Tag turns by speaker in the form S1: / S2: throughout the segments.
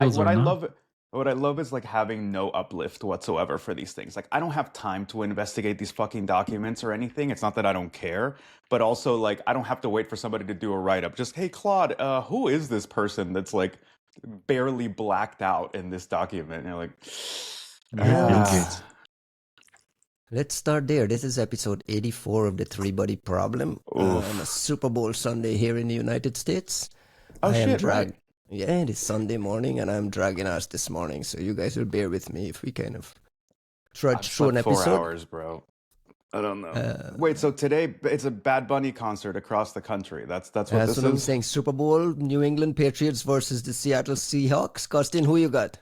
S1: Skills
S2: what
S1: or
S2: I
S1: not.
S2: love what I love is like having no uplift whatsoever for these things. Like I don't have time to investigate these fucking documents or anything. It's not that I don't care, but also like I don't have to wait for somebody to do a write up. Just hey Claude, who is this person that's like barely blacked out in this document? And you're like,
S1: Bill
S2: ah,
S1: Gates.
S3: Let's start there. This is episode 84 of the Three Body Problem on a
S2: oof.
S3: Super Bowl Sunday here in the United States.
S2: Oh
S3: I am
S2: shit, right.
S3: drag. Yeah, it is Sunday morning, and I'm dragging us this morning, so you guys will bear with me if we kind of
S2: I've
S3: trudge through
S2: slept
S3: an
S2: 4
S3: episode.
S2: hours, bro. I don't know.
S3: Uh,
S2: Wait, so today it's a Bad Bunny concert across the country. That's what
S3: that's
S2: this
S3: what I'm
S2: is?
S3: saying. Super Bowl, New England Patriots versus the Seattle Seahawks. Costin, who you got?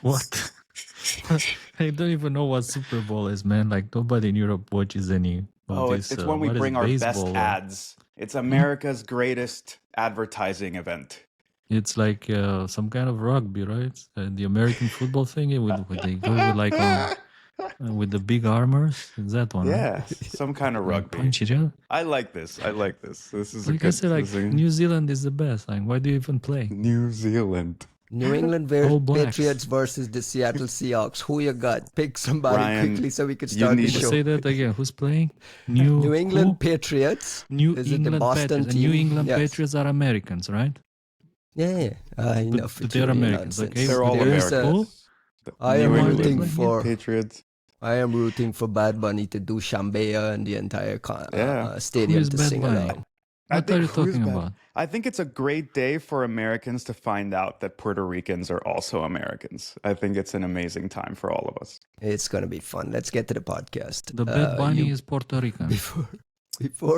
S1: What? I don't even know what Super Bowl is, man. Like nobody in Europe watches any of
S2: Oh,
S1: this.
S2: it's when we
S1: What is
S2: bring our best
S1: baseball?
S2: ads. It's
S1: Hmm?
S2: America's greatest advertising event.
S1: It's like some kind of rugby, right? The American football thing. With they go with like with the big armors. Is that one, right?
S2: Yes, some kind of
S1: Like
S2: rugby.
S1: punch each other.
S2: I like this. I like this. This is a
S1: Like I
S2: good
S1: said, like
S2: thing.
S1: New Zealand is the best. Like why do you even play?
S2: New Zealand.
S3: New England
S1: All Blacks.
S3: Patriots versus the Seattle Seahawks. Who you got? Pick somebody
S2: Ryan,
S3: quickly so we could
S2: you
S3: start the
S2: need
S3: show.
S1: Say that again. Who's playing?
S3: New England
S1: who?
S3: Patriots.
S1: New
S3: Is it the
S1: England
S3: Boston
S1: Patriots. And
S3: team?
S1: New England
S3: Yes.
S1: Patriots are Americans, right?
S3: Yeah, enough
S1: But
S3: with
S1: they're
S3: your
S1: Americans.
S3: nonsense.
S1: Okay,
S2: They're all
S3: There is
S2: Americans.
S1: Who?
S3: I
S2: New
S3: am
S1: Who are they
S3: rooting
S2: England
S1: playing?
S3: for.
S2: Patriots.
S3: I am rooting for Bad Bunny to do Shambea and the entire
S2: Yeah.
S1: Who
S3: stadium
S1: is
S3: to
S1: Bad
S3: sing
S1: Bunny?
S3: along.
S2: I
S1: What are you
S2: think who's
S1: talking
S2: bad?
S1: about?
S2: I think it's a great day for Americans to find out that Puerto Ricans are also Americans. I think it's an amazing time for all of us.
S3: It's gonna be fun. Let's get to the podcast.
S1: The Bad Bunny
S3: You
S1: is Puerto Rican.
S3: before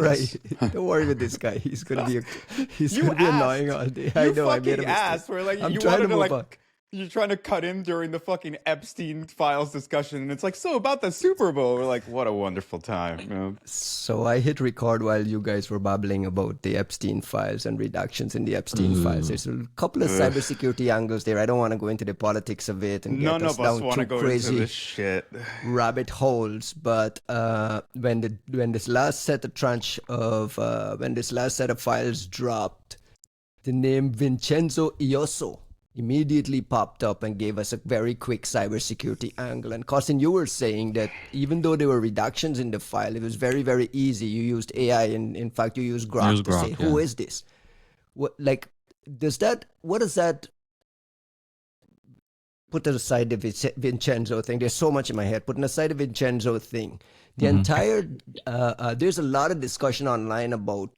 S2: Yes.
S3: I don't worry with this guy. He's gonna be
S2: You
S3: gonna be annoying
S2: asked.
S3: all day. I
S2: You
S3: know I made a
S2: fucking
S3: mistake.
S2: asked. We're like,
S3: I'm
S2: you
S3: trying
S2: wanted
S3: to
S2: to
S3: move on.
S2: like, you're trying to cut in during the fucking Epstein files discussion, and it's like, so about the Super Bowl. We're like, what a wonderful time. You know?
S3: So I hit record while you guys were babbling about the Epstein files and reductions in the Epstein files. There's a couple of cybersecurity angles there. I don't want to go into the politics of it and get
S2: None
S3: us
S2: of us
S3: down
S2: want
S3: too
S2: to go
S3: crazy
S2: into this shit.
S3: rabbit holes. But when this last set of when this last set of files dropped, the name Vincenzo Iosso immediately popped up and gave us a very quick cybersecurity angle. And Costin, you were saying that even though there were reductions in the file, it was very, very easy. You used AI, and in fact, you used Grok to say, "Who is this?" What does that put aside the Vincenzo thing? There's so much in my head. Putting aside the Vincenzo thing, the entire there's a lot of discussion online about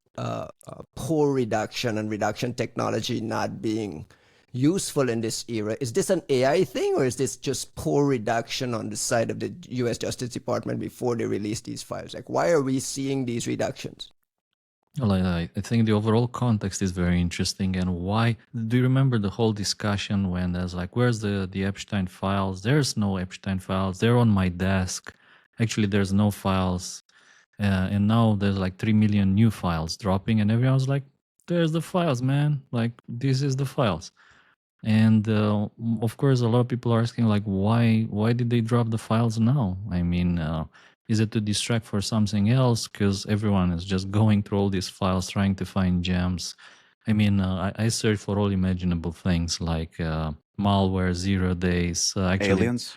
S3: poor reduction and reduction technology not being useful in this era. Is this an AI thing, or is this just poor reduction on the side of the U.S. Justice Department before they release these files? Like, why are we seeing these reductions?
S1: Well, I think the overall context is very interesting. And why? Do you remember the whole discussion when there's like, where's the Epstein files? There's no Epstein files. They're on my desk. Actually, there's no files. And now there's like 3 million new files dropping, and everyone's like, there's the files, man. Like, this is the files. And of course, a lot of people are asking, like, why did they drop the files now? I mean, is it to distract for something else? Because everyone is just going through all these files trying to find gems. I mean, I search for all imaginable things like malware, 0 days. Actually,
S2: Aliens?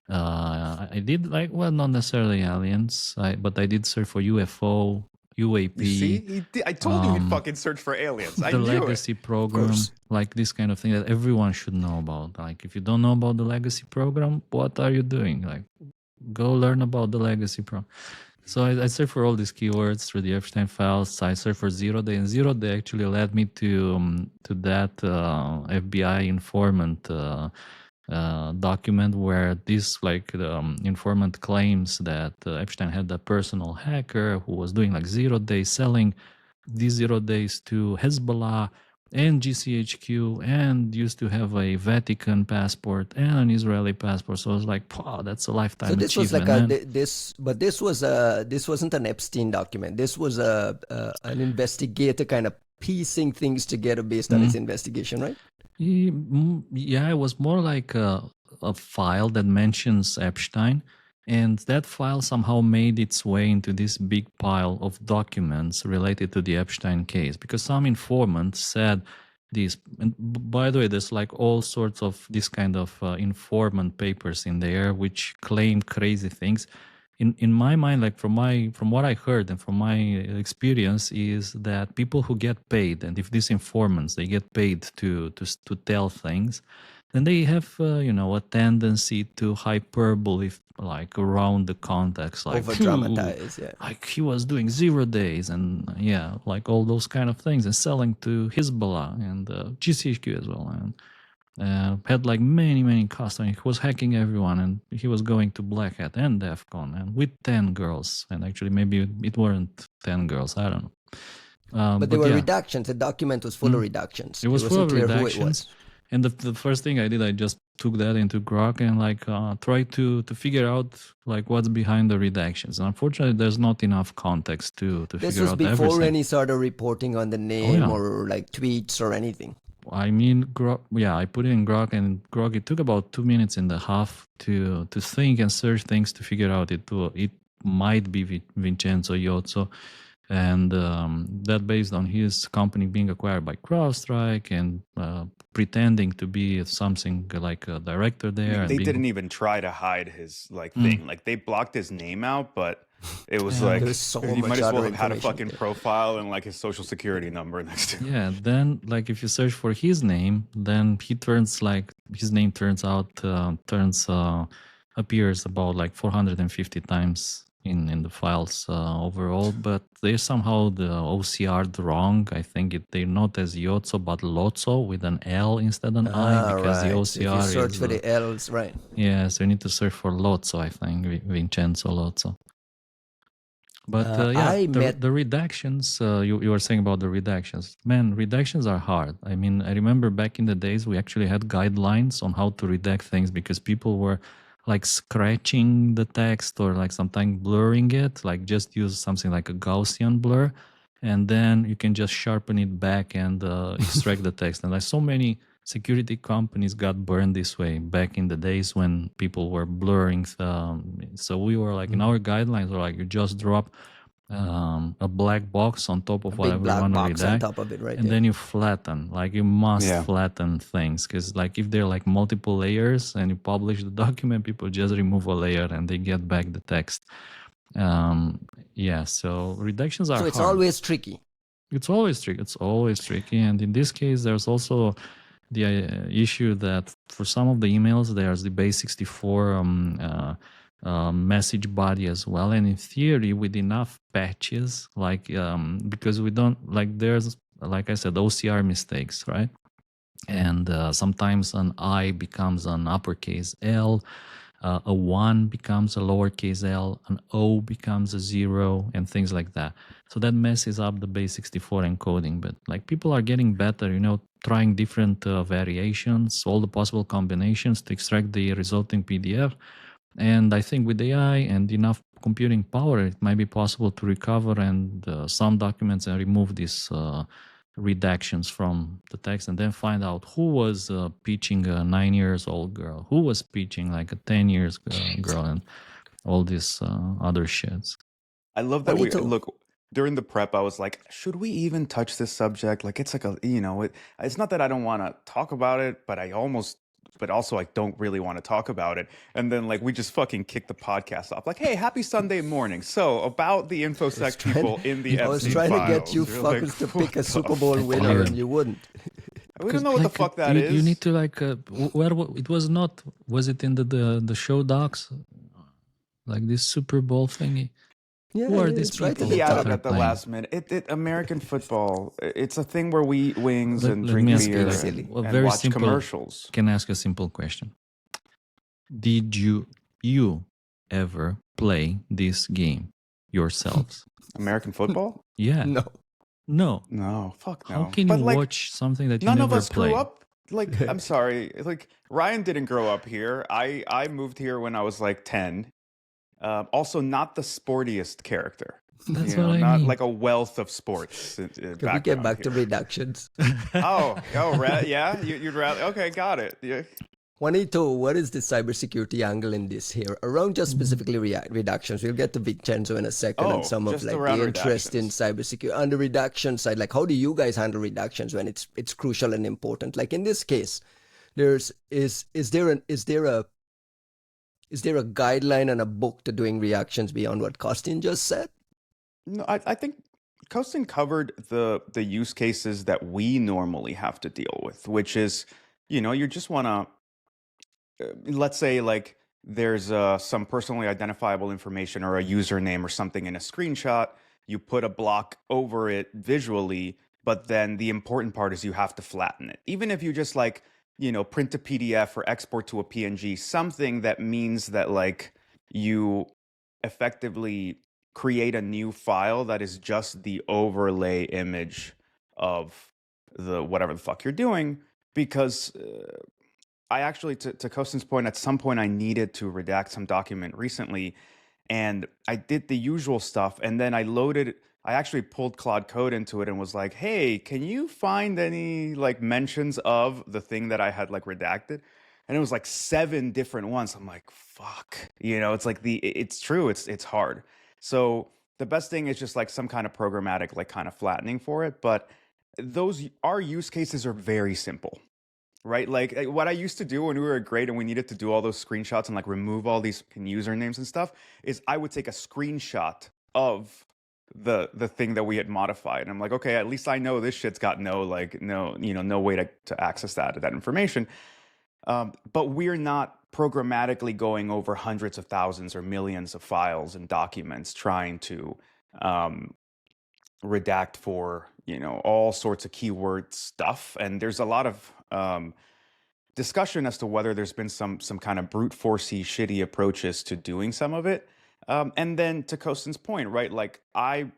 S1: I did like, well, not necessarily aliens, but I did search for UFO, UAP.
S2: You see? I told you he'd fucking search for aliens. I
S1: The
S2: knew
S1: legacy program, like this kind of thing that everyone should know about. Like, if you don't know about the legacy program, what are you doing? Like, go learn about the legacy program. So I searched for all these keywords through the Epstein files. I searched for 0 day, and 0 day actually led me to that FBI informant document where this informant claims that Epstein had a personal hacker who was doing like 0 days, selling these 0 days to Hezbollah and GCHQ, and used to have a Vatican passport and an Israeli passport. So I was like, wow, that's a lifetime
S3: So this was
S1: achievement.
S3: like this wasn't an Epstein document. This was an investigator kind of piecing things together based on his investigation, right?
S1: Yeah, it was more like a file that mentions Epstein, and that file somehow made its way into this big pile of documents related to the Epstein case, because some informant said these. And by the way, there's like all sorts of this kind of informant papers in there which claim crazy things. In my mind, like from what I heard and from my experience, is that people who get paid, and if these informants they get paid to tell things, then they have a tendency to hyperbole, like around the context, like
S3: Over dramatize, yeah.
S1: like he was doing 0 days, and like all those kind of things, and selling to Hezbollah and GCHQ as well, and had like many customers. He was hacking everyone, and he was going to Black Hat and DEF CON, and with 10 girls, and actually maybe it weren't 10 girls, I don't know.
S3: But there were redactions. The document was full of redactions.
S1: It was full of
S3: wasn't clear who it
S1: redactions.
S3: was.
S1: And the first thing I did, I just took that into Grok and like tried to figure out like what's behind the redactions. And unfortunately, there's not enough context to
S3: This
S1: figure
S3: was
S1: out
S3: before
S1: everything.
S3: any sort of reporting on the name
S1: yeah.
S3: or like tweets or anything.
S1: I mean, Grok, I put it in Grok, and Grok, it took about 2.5 minutes to think and search things to figure out it might be Vincenzo Iozzo. And that based on his company being acquired by CrowdStrike and pretending to be something like a director there.
S2: I mean, they didn't even try to hide his like thing. Like they blocked his name out, but it was like
S3: There's so
S2: you
S3: much
S2: might as
S3: other
S2: well have had a
S3: information.
S2: fucking profile and like his social security number next to it.
S1: Yeah, then like if you search for his name, then his name appears about like 450 times in the files overall, but they somehow the OCR'd wrong. I think they're not as Iozzo but Lozzo with an L instead of an I, because the
S3: Right.
S1: OCR
S3: If you search
S1: is
S3: for the L's, right.
S1: yeah, so you need to search for Lozzo, I think, Vincenzo Lozzo. But the redactions, you were saying about the redactions. Man, redactions are hard. I mean, I remember back in the days, we actually had guidelines on how to redact things because people were like scratching the text or like sometimes blurring it, like just use something like a Gaussian blur. And then you can just sharpen it back and extract the text. And like so many security companies got burned this way back in the days when people were blurring. So we were like in our guidelines were like you just drop a black box on top of whatever you want to redact,
S3: on top of it, right?
S1: and then you flatten. Like you must flatten things, because like if they're like multiple layers and you publish the document, people just remove a layer and they get back the text. So redactions are
S3: so it's
S1: hard.
S3: always tricky.
S1: It's always tricky. And in this case, there's also the issue that for some of the emails, there's the base 64 message body as well. And in theory, with enough patches, like because we don't like there's like I said, OCR mistakes, right? And sometimes an I becomes an uppercase L. A 1 becomes a lowercase l, an O becomes a 0, and things like that. So that messes up the base 64 encoding. But like people are getting better, trying different variations, all the possible combinations to extract the resulting PDF. And I think with AI and enough computing power, it might be possible to recover and some documents and remove these redactions from the text, and then find out who was pitching a 9 years old girl, who was pitching like a 10 years girl, and all these other shits.
S2: I love that look during the prep. I was like, should we even touch this subject? Like, it's like it's not that I don't want to talk about it, but also I don't really want to talk about it. And then like we just fucking kicked the podcast off. Like, hey, happy Sunday morning. So about the infosec people in the Epstein
S3: I was trying to get you fuckers to pick a Super Bowl winner, and you wouldn't.
S2: We don't know what the fuck that is.
S1: You need to like where it was not. Was it in the show docs? Like this Super Bowl thingy.
S3: Yeah,
S1: who are these people?
S2: He added at the last minute. American football. It's a thing where we eat wings and drink beer and watch commercials.
S1: Can I ask a simple question? Did you ever play this game yourselves?
S2: American football?
S1: Yeah.
S2: No. Fuck no.
S1: How can you watch something that you
S2: none
S1: never
S2: of us
S1: played?
S2: grew up? Like, I'm sorry. Like, Ryan didn't grow up here. I moved here when I was like 10. Also, not the sportiest character.
S1: That's what I
S2: not
S1: mean.
S2: like a wealth of sports.
S3: Can we get back to redactions?
S2: Yeah, you'd rather. Okay, got it. Yeah.
S3: Juanito, what is the cybersecurity angle in this here? Around just specifically redactions. We'll get to Vincenzo in a second on
S2: Oh,
S3: some of
S2: just
S3: like
S2: around
S3: the interest in
S2: redactions.
S3: cybersecurity. On the redaction side, like how do you guys handle redactions when it's crucial and important? Like in this case, is there a guideline and a book to doing reactions beyond what Costin just said?
S2: No, I think Kostin covered the use cases that we normally have to deal with, which is, you just want to, let's say like there's some personally identifiable information or a username or something in a screenshot. You put a block over it visually, but then the important part is you have to flatten it. Even if you just like, print a PDF or export to a PNG, something that means that like you effectively create a new file that is just the overlay image of the whatever the fuck you're doing. Because I actually, to Kostin's point, at some point I needed to redact some document recently, and I did the usual stuff, and then I actually pulled Claude Code into it and was like, hey, can you find any like mentions of the thing that I had like redacted? And it was like 7 different ones. I'm like, fuck, it's like it's true. It's hard. So the best thing is just like some kind of programmatic, like kind of flattening for it. But our use cases are very simple, right? Like what I used to do when we were great and we needed to do all those screenshots and like remove all these usernames and stuff is I would take a screenshot of the thing that we had modified. And I'm like, okay, at least I know this shit's got no way to access that information. But we're not programmatically going over hundreds of thousands or millions of files and documents trying to redact for all sorts of keyword stuff. And there's a lot of discussion as to whether there's been some kind of brute forcey shitty approaches to doing some of it. And then to Kostin's point, right? Like I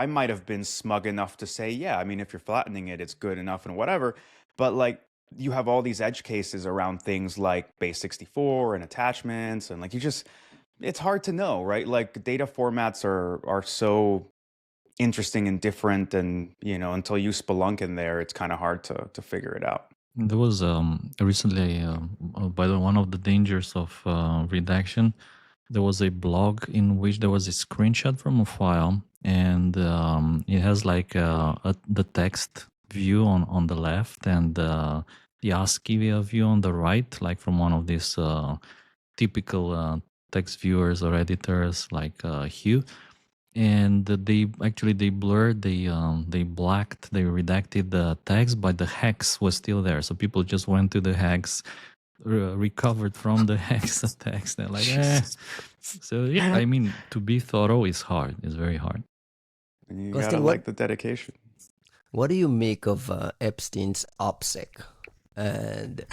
S2: might have been smug enough to say, yeah, I mean, if you're flattening it, it's good enough and whatever. But like you have all these edge cases around things like base 64 and attachments, and like it's hard to know, right? Like data formats are so interesting and different, and until you spelunk in there, it's kind of hard to figure it out.
S1: There was recently, by the one of the dangers of redaction, there was a blog in which there was a screenshot from a file, and it has like the text view on the left and the ASCII view on the right, like from one of these typical text viewers or editors like Hue. And they blurred, they blacked, they redacted the text, but the hex was still there. So people just went to the hex, recovered from the hex the text. They're like, eh. So yeah, I mean, to be thorough is hard. It's very hard.
S2: And you
S3: Kostin,
S2: gotta like the dedication.
S3: What do you make of Epstein's OPSEC? And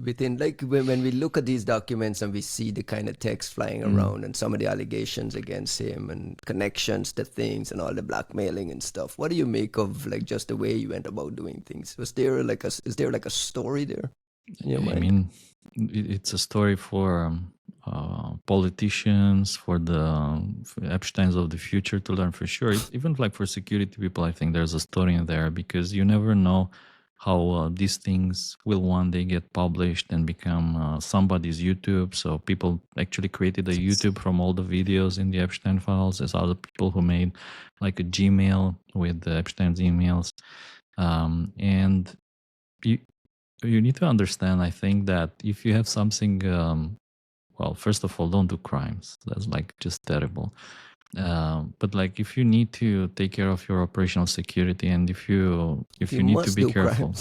S3: within, like, when we look at these documents and we see the kind of text flying around and some of the allegations against him and connections to things and all the blackmailing and stuff, what do you make of like just the way you went about doing things? Is there like a story there in your mind?
S1: I mean, it's a story for politicians, for the Epsteins of the future to learn for sure. Even like for security people, I think there's a story in there, because you never know how these things will one day get published and become somebody's YouTube. So people actually created a YouTube from all the videos in the Epstein files. There's other people who made like a Gmail with the Epstein's emails. And you need to understand, I think, that if you have something, well, first of all, don't do crimes. That's like just terrible. But like if you need to take care of your operational security, and if you need to be careful,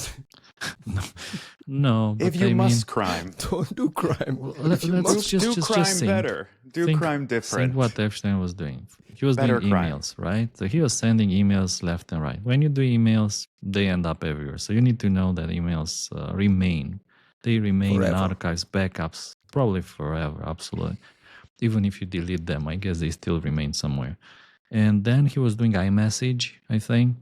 S1: no. But
S2: if you must crime,
S3: don't do crime.
S1: Let's
S2: do crime better. Do crime different.
S1: Think what Epstein was doing. He was
S2: Better
S1: doing emails, right? So he was sending emails left and right. When you do emails, they end up everywhere. So you need to know that emails remain. They remain in archives, backups, probably forever. Absolutely. Even if you delete them, I guess they still remain somewhere. And then he was doing iMessage, I think.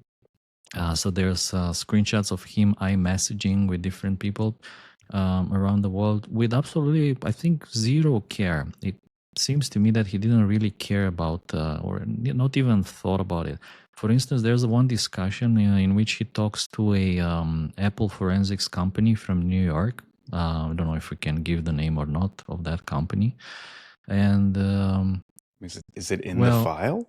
S1: So there's screenshots of him iMessaging with different people around the world with absolutely, I think, zero care. It seems to me that he didn't really care about or not even thought about it. For instance, there's one discussion in which he talks to a Apple forensics company from New York. I don't know if we can give the name or not of that company. And
S2: Is it in the
S1: well,
S2: file?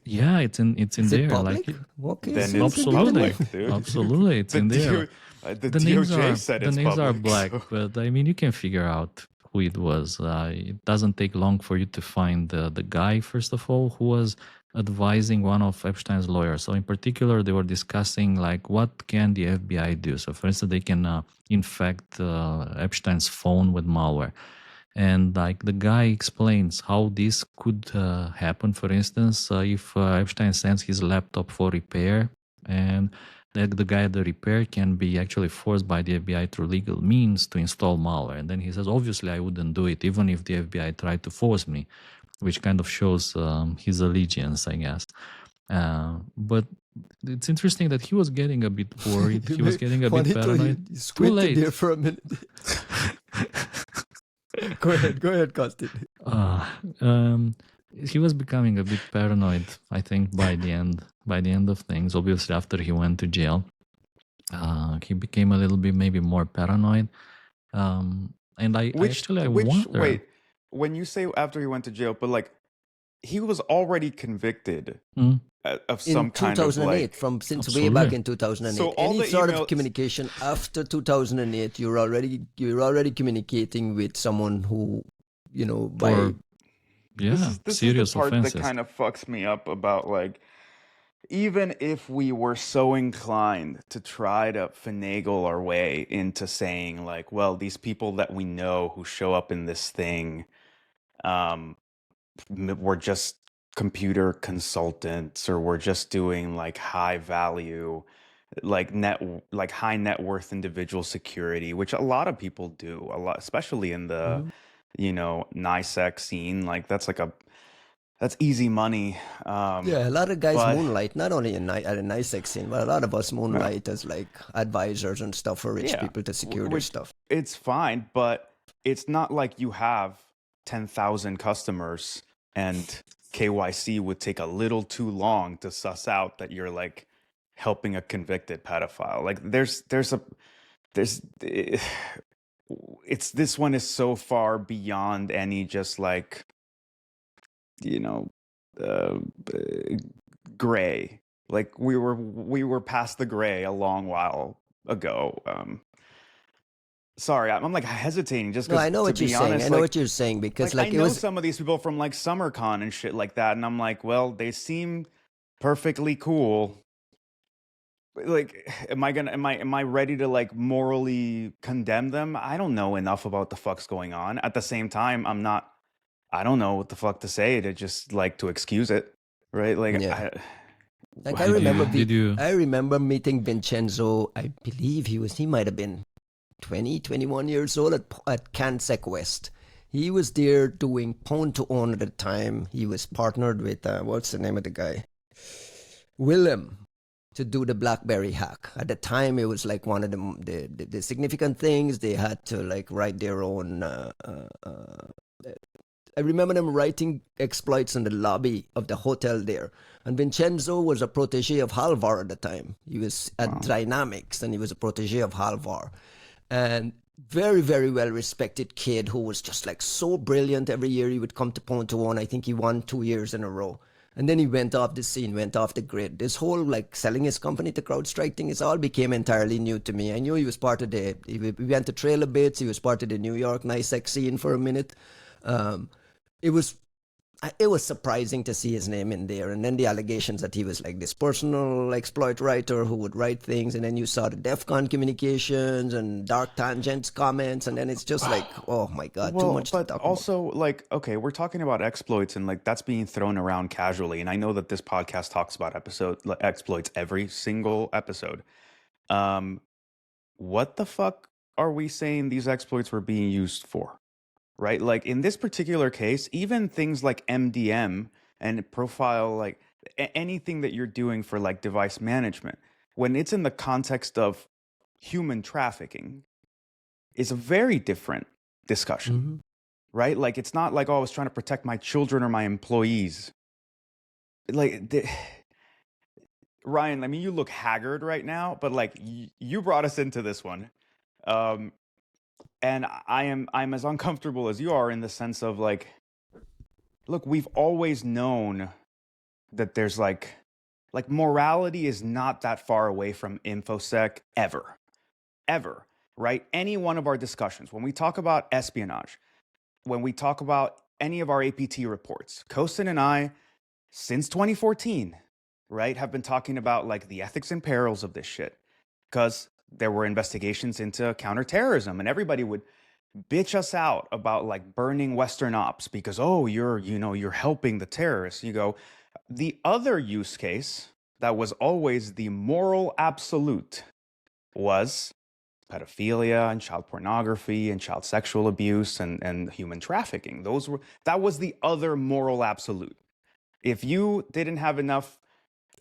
S1: yeah, it's in
S3: Is it
S1: there.
S3: public?
S1: Like
S3: Okay,
S2: Then
S3: so we
S2: it's
S3: can give the name.
S2: public, dude.
S1: absolutely, it's in there.
S2: The
S1: The names
S2: DOJ
S1: are
S2: said
S1: the
S2: it's
S1: names are
S2: public.
S1: black,
S2: So.
S1: but I mean you can figure out who it was. It doesn't take long for you to find the guy first of all who was advising one of Epstein's lawyers. So in particular, they were discussing like what can the FBI do. So for instance, they can infect Epstein's phone with malware. And like the guy explains how this could happen. For instance, if Epstein sends his laptop for repair, and the guy at the repair can be actually forced by the FBI through legal means to install malware. And then he says, obviously, I wouldn't do it, even if the FBI tried to force me, which kind of shows his allegiance, I guess. But it's interesting that he was getting a bit worried. He was getting a bit
S3: Juanito,
S1: paranoid.
S3: you
S1: Too
S3: squinted
S1: late.
S3: there for a minute. Go ahead, Costin.
S1: He was becoming a bit paranoid, I think, by the end of things. Obviously, after he went to jail, he became a little bit maybe more paranoid. And I wonder.
S2: Wait, when you say after he went to jail, but like he was already convicted of some kind of like
S3: since
S1: Absolutely.
S3: way back in 2008.
S2: So all
S3: Any
S2: the
S3: sort
S2: emails-
S3: of communication after 2008, you're already communicating with someone who, by
S1: Or, yeah,
S2: this
S1: serious
S2: is the part
S1: offenses.
S2: that kind of fucks me up about like even if we were so inclined to try to finagle our way into saying like, well, these people that we know who show up in this thing were just computer consultants or we're just doing like high value like high net worth individual security, which a lot of people do, a lot, especially in the NISEC scene. Like that's easy money.
S3: Yeah, a lot of guys
S2: but-
S3: moonlight, not only at a NISEC scene, but a lot of us moonlight as like advisors and stuff for rich
S2: Yeah,
S3: people to secure their
S2: which-
S3: stuff.
S2: It's fine, but it's not like you have 10,000 customers and KYC would take a little too long to suss out that you're like helping a convicted pedophile. Like this one is so far beyond any just like gray. Like we were past the gray a long while ago. Sorry, I'm like hesitating just
S3: No,
S2: because.
S3: I know what you're saying. I know what you're saying because
S2: I
S3: it
S2: know
S3: was
S2: some of these people from like SummerCon and shit like that, and I'm like, well, they seem perfectly cool. Like, am I ready to like morally condemn them? I don't know enough about the fuck's going on. At the same time, I don't know what the fuck to say to just like to excuse it, right? Like,
S3: Yeah. Like
S2: Why
S3: I
S2: do
S3: remember,
S1: you-
S3: I remember meeting Vincenzo. I believe he might have been 20, 21 years old at CanSec West. He was there doing Pwn to Own at the time. He was partnered with what's the name of the guy? Willem, to do the BlackBerry hack. At the time, it was like one of the significant things. They had to like write their own. I remember them writing exploits in the lobby of the hotel there. And Vincenzo was a protege of Halvar at the time. He was at Dynamics and he was a protege of Halvar. And very, very well respected kid who was just like so brilliant. Every year he would come to Pwn to Own. I think he won 2 years in a row. And then he went off the scene, went off the grid. This whole like selling his company to CrowdStrike thing, it all became entirely new to me. I knew he was part of we went to Trailer Bits. He was part of the New York NISEC scene for a minute. It was surprising to see his name in there, and then the allegations that he was like this personal exploit writer who would write things, and then you saw the DEF CON communications and Dark Tangents comments, and then it's just like, oh my god, too much to talk about.
S2: Also, like, okay, we're talking about exploits, and like that's being thrown around casually, and I know that this podcast talks about exploits every single episode. What the fuck are we saying these exploits were being used for? Right? Like in this particular case, even things like MDM and profile, like anything that you're doing for like device management, when it's in the context of human trafficking, is a very different discussion, right? Like it's not like, oh, I was trying to protect my children or my employees. Like, Ryan, I mean, you look haggard right now, but like you brought us into this one. And I'm as uncomfortable as you are in the sense of like, look, we've always known that there's like morality is not that far away from infosec ever, right? Any one of our discussions, when we talk about espionage, when we talk about any of our APT reports, Kostin and I, since 2014, right, have been talking about like the ethics and perils of this shit, because there were investigations into counterterrorism, and everybody would bitch us out about like burning Western ops because, oh, you're helping the terrorists. You go, the other use case that was always the moral absolute was pedophilia and child pornography and child sexual abuse and human trafficking. That was the other moral absolute. If you didn't have enough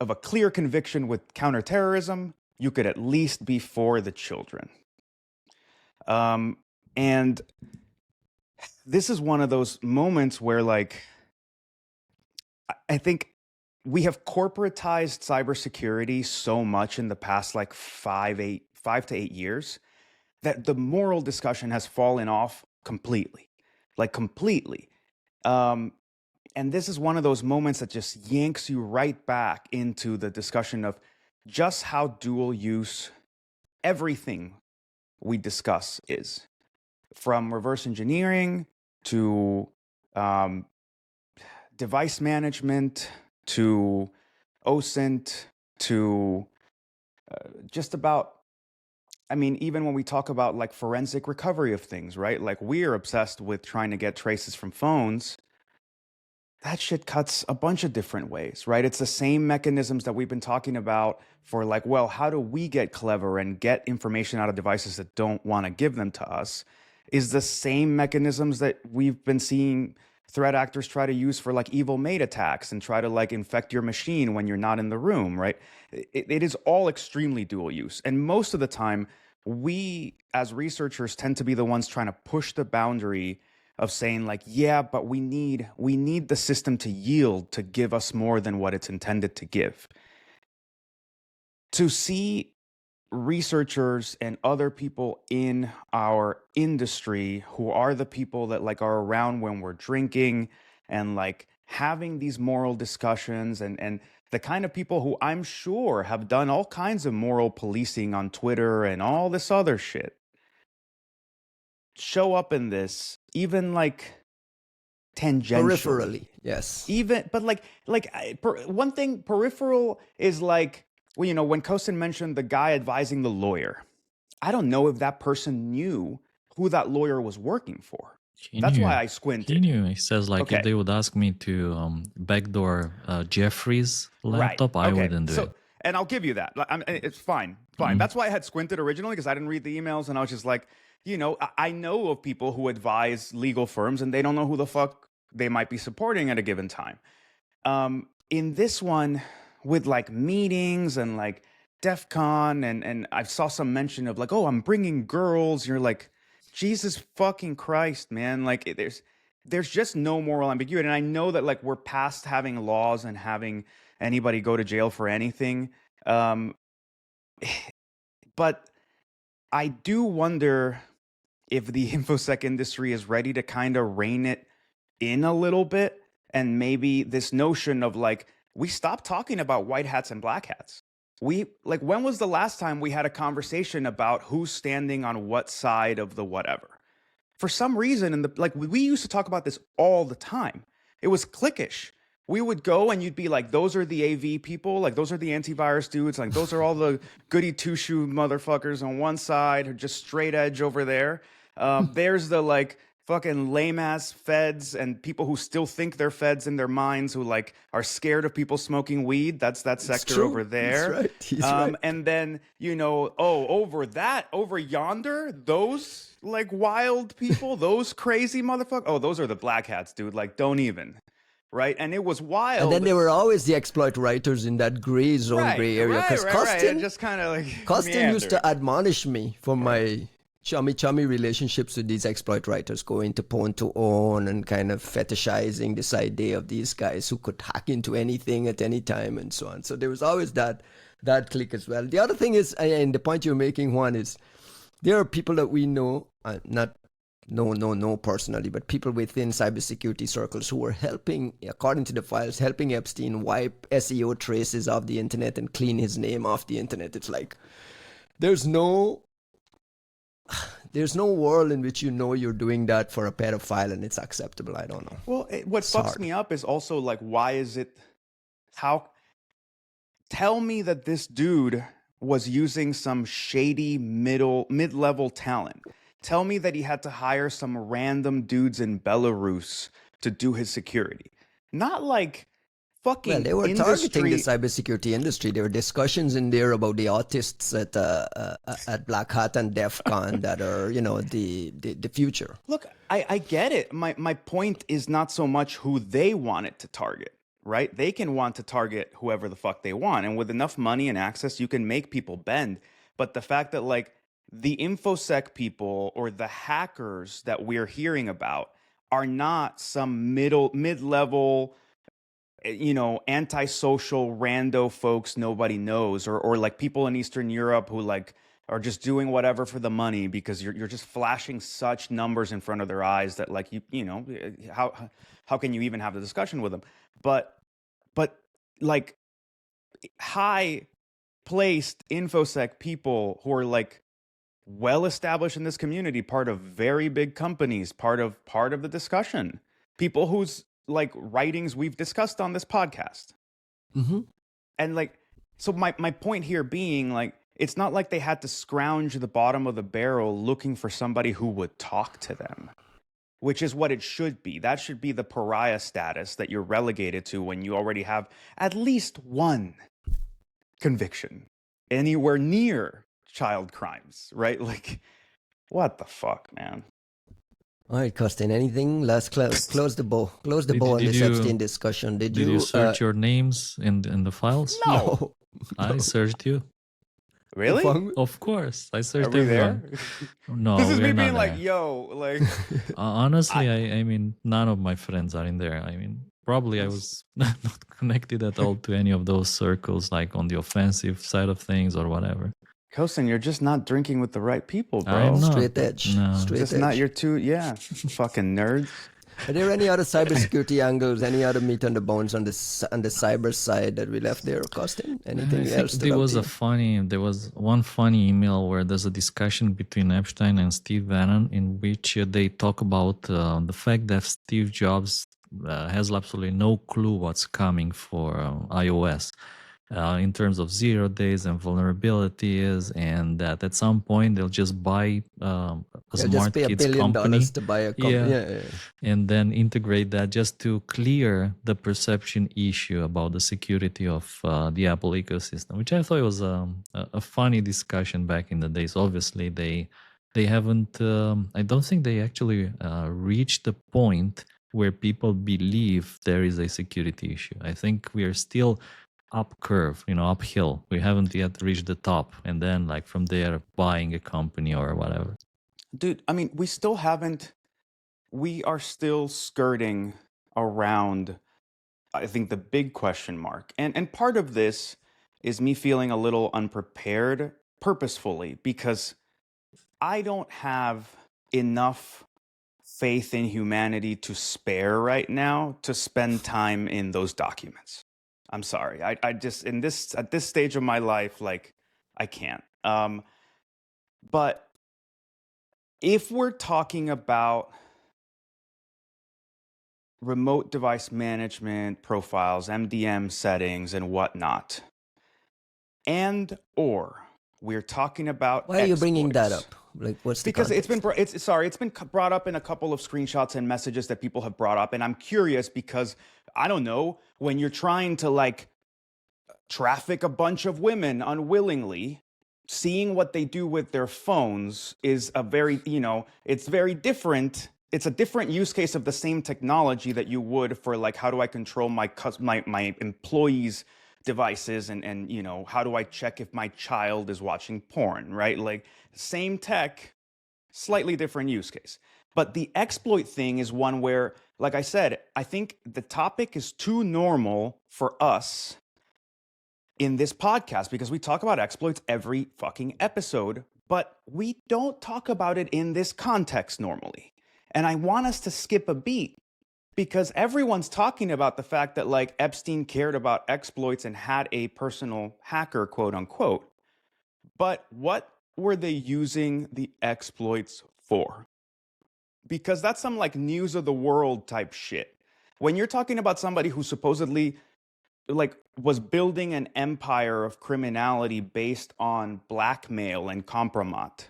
S2: of a clear conviction with counterterrorism, you could at least be for the children. And this is one of those moments where, like, I think we have corporatized cybersecurity so much in the past, like 5 to 8 years, that the moral discussion has fallen off completely, like completely. And this is one of those moments that just yanks you right back into the discussion of just how dual use everything we discuss is, from reverse engineering to device management to OSINT to just about, I mean, even when we talk about like forensic recovery of things, right? Like, we're obsessed with trying to get traces from phones. That shit cuts a bunch of different ways, right? It's the same mechanisms that we've been talking about for like, well, how do we get clever and get information out of devices that don't want to give them to us? Is the same mechanisms that we've been seeing threat actors try to use for like evil maid attacks and try to like infect your machine when you're not in the room, right? It is all extremely dual use. And most of the time, we as researchers tend to be the ones trying to push the boundary of saying like, yeah, but we need the system to yield to give us more than what it's intended to give. To see researchers and other people in our industry who are the people that like are around when we're drinking and like having these moral discussions, and the kind of people who I'm sure have done all kinds of moral policing on Twitter and all this other shit, show up in this, even like tangentially.
S3: Peripherally, yes.
S2: Even, but one thing peripheral is like, well, you know, when Kostin mentioned the guy advising the lawyer, I don't know if that person knew who that lawyer was working for. That's why I squinted.
S1: He knew. He says like,
S2: Okay.
S1: if they would ask me to backdoor Jeffrey's laptop,
S2: Right.
S1: I wouldn't do it.
S2: And I'll give you that. It's fine. That's why I had squinted originally, because I didn't read the emails, and I was just like, you know, I know of people who advise legal firms and they don't know who the fuck they might be supporting at a given time. In this one, with like meetings and like DEF CON, and I saw some mention of like, oh, I'm bringing girls. You're like, Jesus fucking Christ, man. Like, there's just no moral ambiguity. And I know that like we're past having laws and having anybody go to jail for anything. But I do wonder if the infosec industry is ready to kind of rein it in a little bit. And maybe this notion of like, we stopped talking about white hats and black hats. When was the last time we had a conversation about who's standing on what side of the whatever? For some reason, we used to talk about this all the time. It was cliquish. We would go and you'd be like, those are the AV people, like those are the antivirus dudes, like those are all the goody two-shoe motherfuckers on one side, or just straight edge over there. There's the like fucking lame ass feds and people who still think they're feds in their minds, who like are scared of people smoking weed. That's that sector over there.
S3: That's right. He's right.
S2: And then, you know, over yonder, those like wild people, those crazy motherfuckers. Oh, those are the black hats, dude. Like, don't even. Right. And it was wild.
S3: And then there were always the exploit writers in that gray zone, gray area. Because Kostin
S2: just kind of like
S3: Kostin used to admonish me for my chummy relationships with these exploit writers, going to pawn to own and kind of fetishizing this idea of these guys who could hack into anything at any time and so on. So there was always that clique as well. The other thing is, and the point you're making, Juan, is there are people that we know, not no personally, but people within cybersecurity circles who were helping, according to the files, helping Epstein wipe SEO traces off the internet and clean his name off the internet. It's like there's no world in which you know you're doing that for a pedophile and it's acceptable. I don't know.
S2: Well, what fucks me up is also like, why is it? How? Tell me that this dude was using some shady mid-level talent. Tell me that he had to hire some random dudes in Belarus to do his security. Not like fucking
S3: Well, they were targeting the cybersecurity industry. There were discussions in there about the autists at Black Hat and DEF CON that are, the future.
S2: Look, I get it. My point is not so much who they wanted to target, right? They can want to target whoever the fuck they want. And with enough money and access, you can make people bend. But the fact that like the infosec people or the hackers that we're hearing about are not some mid-level, antisocial rando folks nobody knows, or like people in Eastern Europe who like are just doing whatever for the money because you're just flashing such numbers in front of their eyes that like how can you even have the discussion with them? But like high placed infosec people who are like well established in this community, part of very big companies, part of the discussion, people whose like writings we've discussed on this podcast.
S3: Mm-hmm.
S2: And like, so my point here being like, it's not like they had to scrounge the bottom of the barrel looking for somebody who would talk to them, which is what it should be. That should be the pariah status that you're relegated to when you already have at least one conviction anywhere near child crimes, right? Like, what the fuck, man?
S3: All right, Costin, anything? Let's close the bow. Close the bow on this Epstein discussion. Did you
S1: search your names in the files?
S2: No.
S1: I searched you.
S2: Really?
S1: Of course. I searched
S2: Are we
S1: everyone.
S2: There?
S1: No,
S2: this is me being
S1: not
S2: like,
S1: there.
S2: yo, like.
S1: Honestly, I mean, none of my friends are in there. I mean, probably I was not connected at all to any of those circles, like on the offensive side of things or whatever.
S2: Kosin, you're just not drinking with the right people, bro.
S1: I'm not.
S3: Straight edge.
S1: No.
S3: Straight
S2: just
S3: edge.
S2: not your fucking nerds.
S3: Are there any other cybersecurity angles, any other meat on the bones on the cyber side that we left there, Costin? Anything else?
S1: There was one funny email where there's a discussion between Epstein and Steve Bannon in which they talk about the fact that Steve Jobs has absolutely no clue what's coming for iOS. In terms of 0 days and vulnerabilities, and that at some point they'll just buy a smart kids company
S3: to buy a company. Yeah.
S1: And then integrate that just to clear the perception issue about the security of the Apple ecosystem, which I thought was a funny discussion back in the days. Obviously, they haven't. I don't think they actually reached the point where people believe there is a security issue. I think we are still uphill. We haven't yet reached the top, and then like from there buying a company or whatever.
S2: Dude, I mean, we are still skirting around, I think, the big question mark. And part of this is me feeling a little unprepared purposefully because I don't have enough faith in humanity to spare right now to spend time in those documents. I'm sorry. I just at this stage of my life, like I can't. But if we're talking about remote device management profiles, MDM settings, and whatnot, and or we're talking about
S3: why are you bringing that up? Like, what's the
S2: because
S3: context?
S2: it's been brought up in a couple of screenshots and messages that people have brought up, and I'm curious because I don't know, when you're trying to like traffic a bunch of women unwillingly, seeing what they do with their phones is a very, it's very different. It's a different use case of the same technology that you would for like, how do I control my employees' devices and how do I check if my child is watching porn, right? Like same tech, slightly different use case. But the exploit thing is one where, like I said, I think the topic is too normal for us in this podcast because we talk about exploits every fucking episode. but we don't talk about it in this context normally. And I want us to skip a beat because everyone's talking about the fact that like Epstein cared about exploits and had a personal hacker, quote unquote. But what were they using the exploits for? Because that's some like news of the world type shit. When you're talking about somebody who supposedly like was building an empire of criminality based on blackmail and compromat,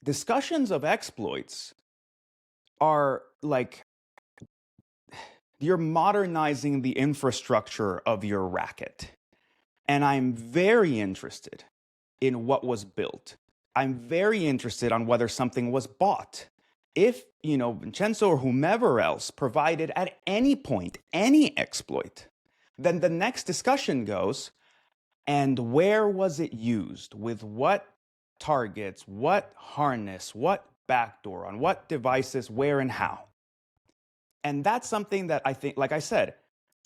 S2: discussions of exploits are like you're modernizing the infrastructure of your racket. And I'm very interested in what was built. I'm very interested on whether something was bought. If, Vincenzo or whomever else provided at any point any exploit, then the next discussion goes, and where was it used? With what targets, what harness, what backdoor, on what devices, where and how? And that's something that I think, like I said,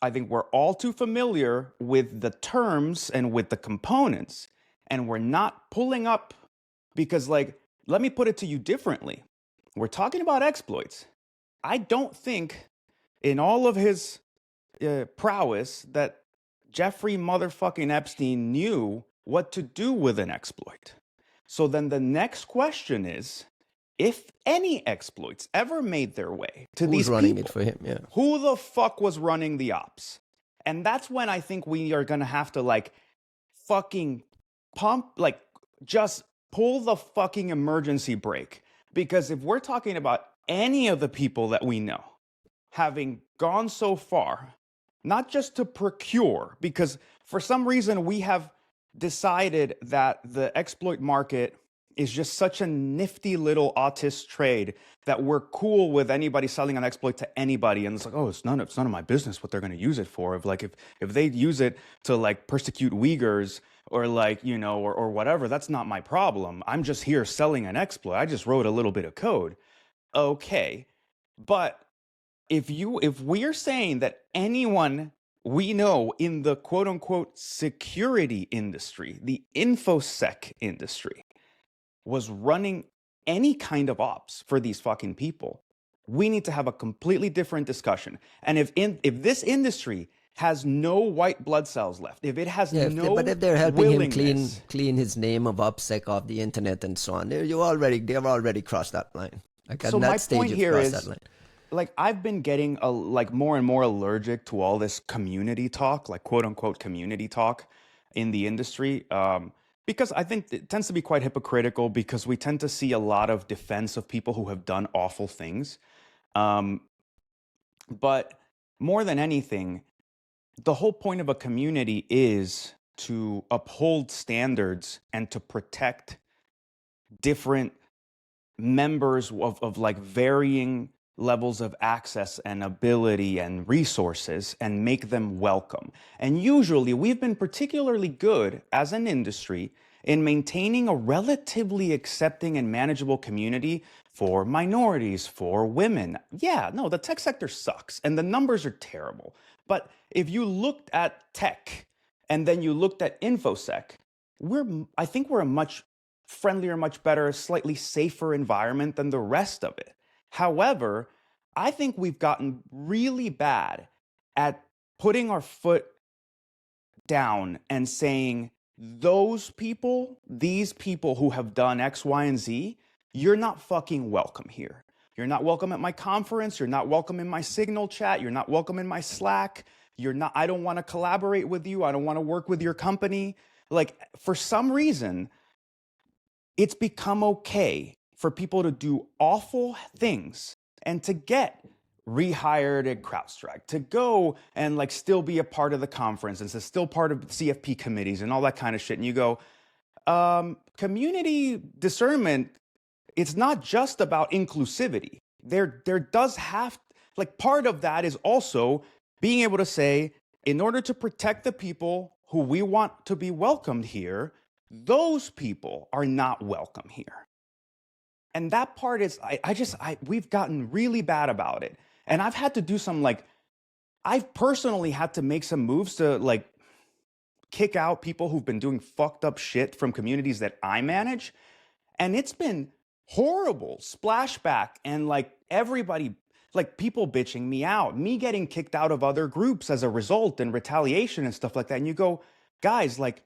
S2: I think we're all too familiar with the terms and with the components, and we're not pulling up because, like, let me put it to you differently. We're talking about exploits. I don't think in all of his prowess that Jeffrey motherfucking Epstein knew what to do with an exploit. So then the next question is, if any exploits ever made their way to
S3: Who's
S2: these
S3: running
S2: people,
S3: it for him? Yeah.
S2: who the fuck was running the ops? And that's when I think we are gonna have to like fucking pump, like just pull the fucking emergency brake. Because if we're talking about any of the people that we know having gone so far, not just to procure, because for some reason we have decided that the exploit market is just such a nifty little autist trade that we're cool with anybody selling an exploit to anybody, and it's like, oh, it's none of my business what they're going to use it for. If they use it to like persecute Uyghurs or like or whatever, that's not my problem. I'm just here selling an exploit. I just wrote a little bit of code. Okay, but if we're saying that anyone we know in the quote unquote security industry, the infosec industry, was running any kind of ops for these fucking people, we need to have a completely different discussion. And if this industry has no white blood cells left, if it has
S3: But if they're helping him
S2: willingness,
S3: clean his name of OPSEC off the internet and so on, they've already crossed that line. Like at
S2: so
S3: that
S2: my
S3: stage,
S2: point
S3: you've
S2: here
S3: crossed
S2: is,
S3: that line.
S2: like, I've been getting like more and more allergic to all this community talk, like quote unquote community talk in the industry. Because I think it tends to be quite hypocritical because we tend to see a lot of defense of people who have done awful things. But more than anything, the whole point of a community is to uphold standards and to protect different members of like varying levels of access and ability and resources and make them welcome. And usually we've been particularly good as an industry in maintaining a relatively accepting and manageable community for minorities, for women. Yeah, no, the tech sector sucks and the numbers are terrible. But if you looked at tech and then you looked at infosec, I think we're a much friendlier, much better, slightly safer environment than the rest of it. However, I think we've gotten really bad at putting our foot down and saying, those people, these people who have done X, Y, and Z, you're not fucking welcome here. You're not welcome at my conference. You're not welcome in my Signal chat. You're not welcome in my Slack. I don't want to collaborate with you. I don't want to work with your company. Like, for some reason, it's become okay for people to do awful things and to get rehired at CrowdStrike, to go and like still be a part of the conference and to still part of CFP committees and all that kind of shit. And you go, community discernment, it's not just about inclusivity. There does have, like, part of that is also being able to say, in order to protect the people who we want to be welcomed here, those people are not welcome here. And that part is, we've gotten really bad about it. And I've had to do some, like, I've personally had to make some moves to, like, kick out people who've been doing fucked up shit from communities that I manage. And it's been horrible. Splashback and like everybody, like people bitching me out, me getting kicked out of other groups as a result and retaliation and stuff like that. And you go, guys, like,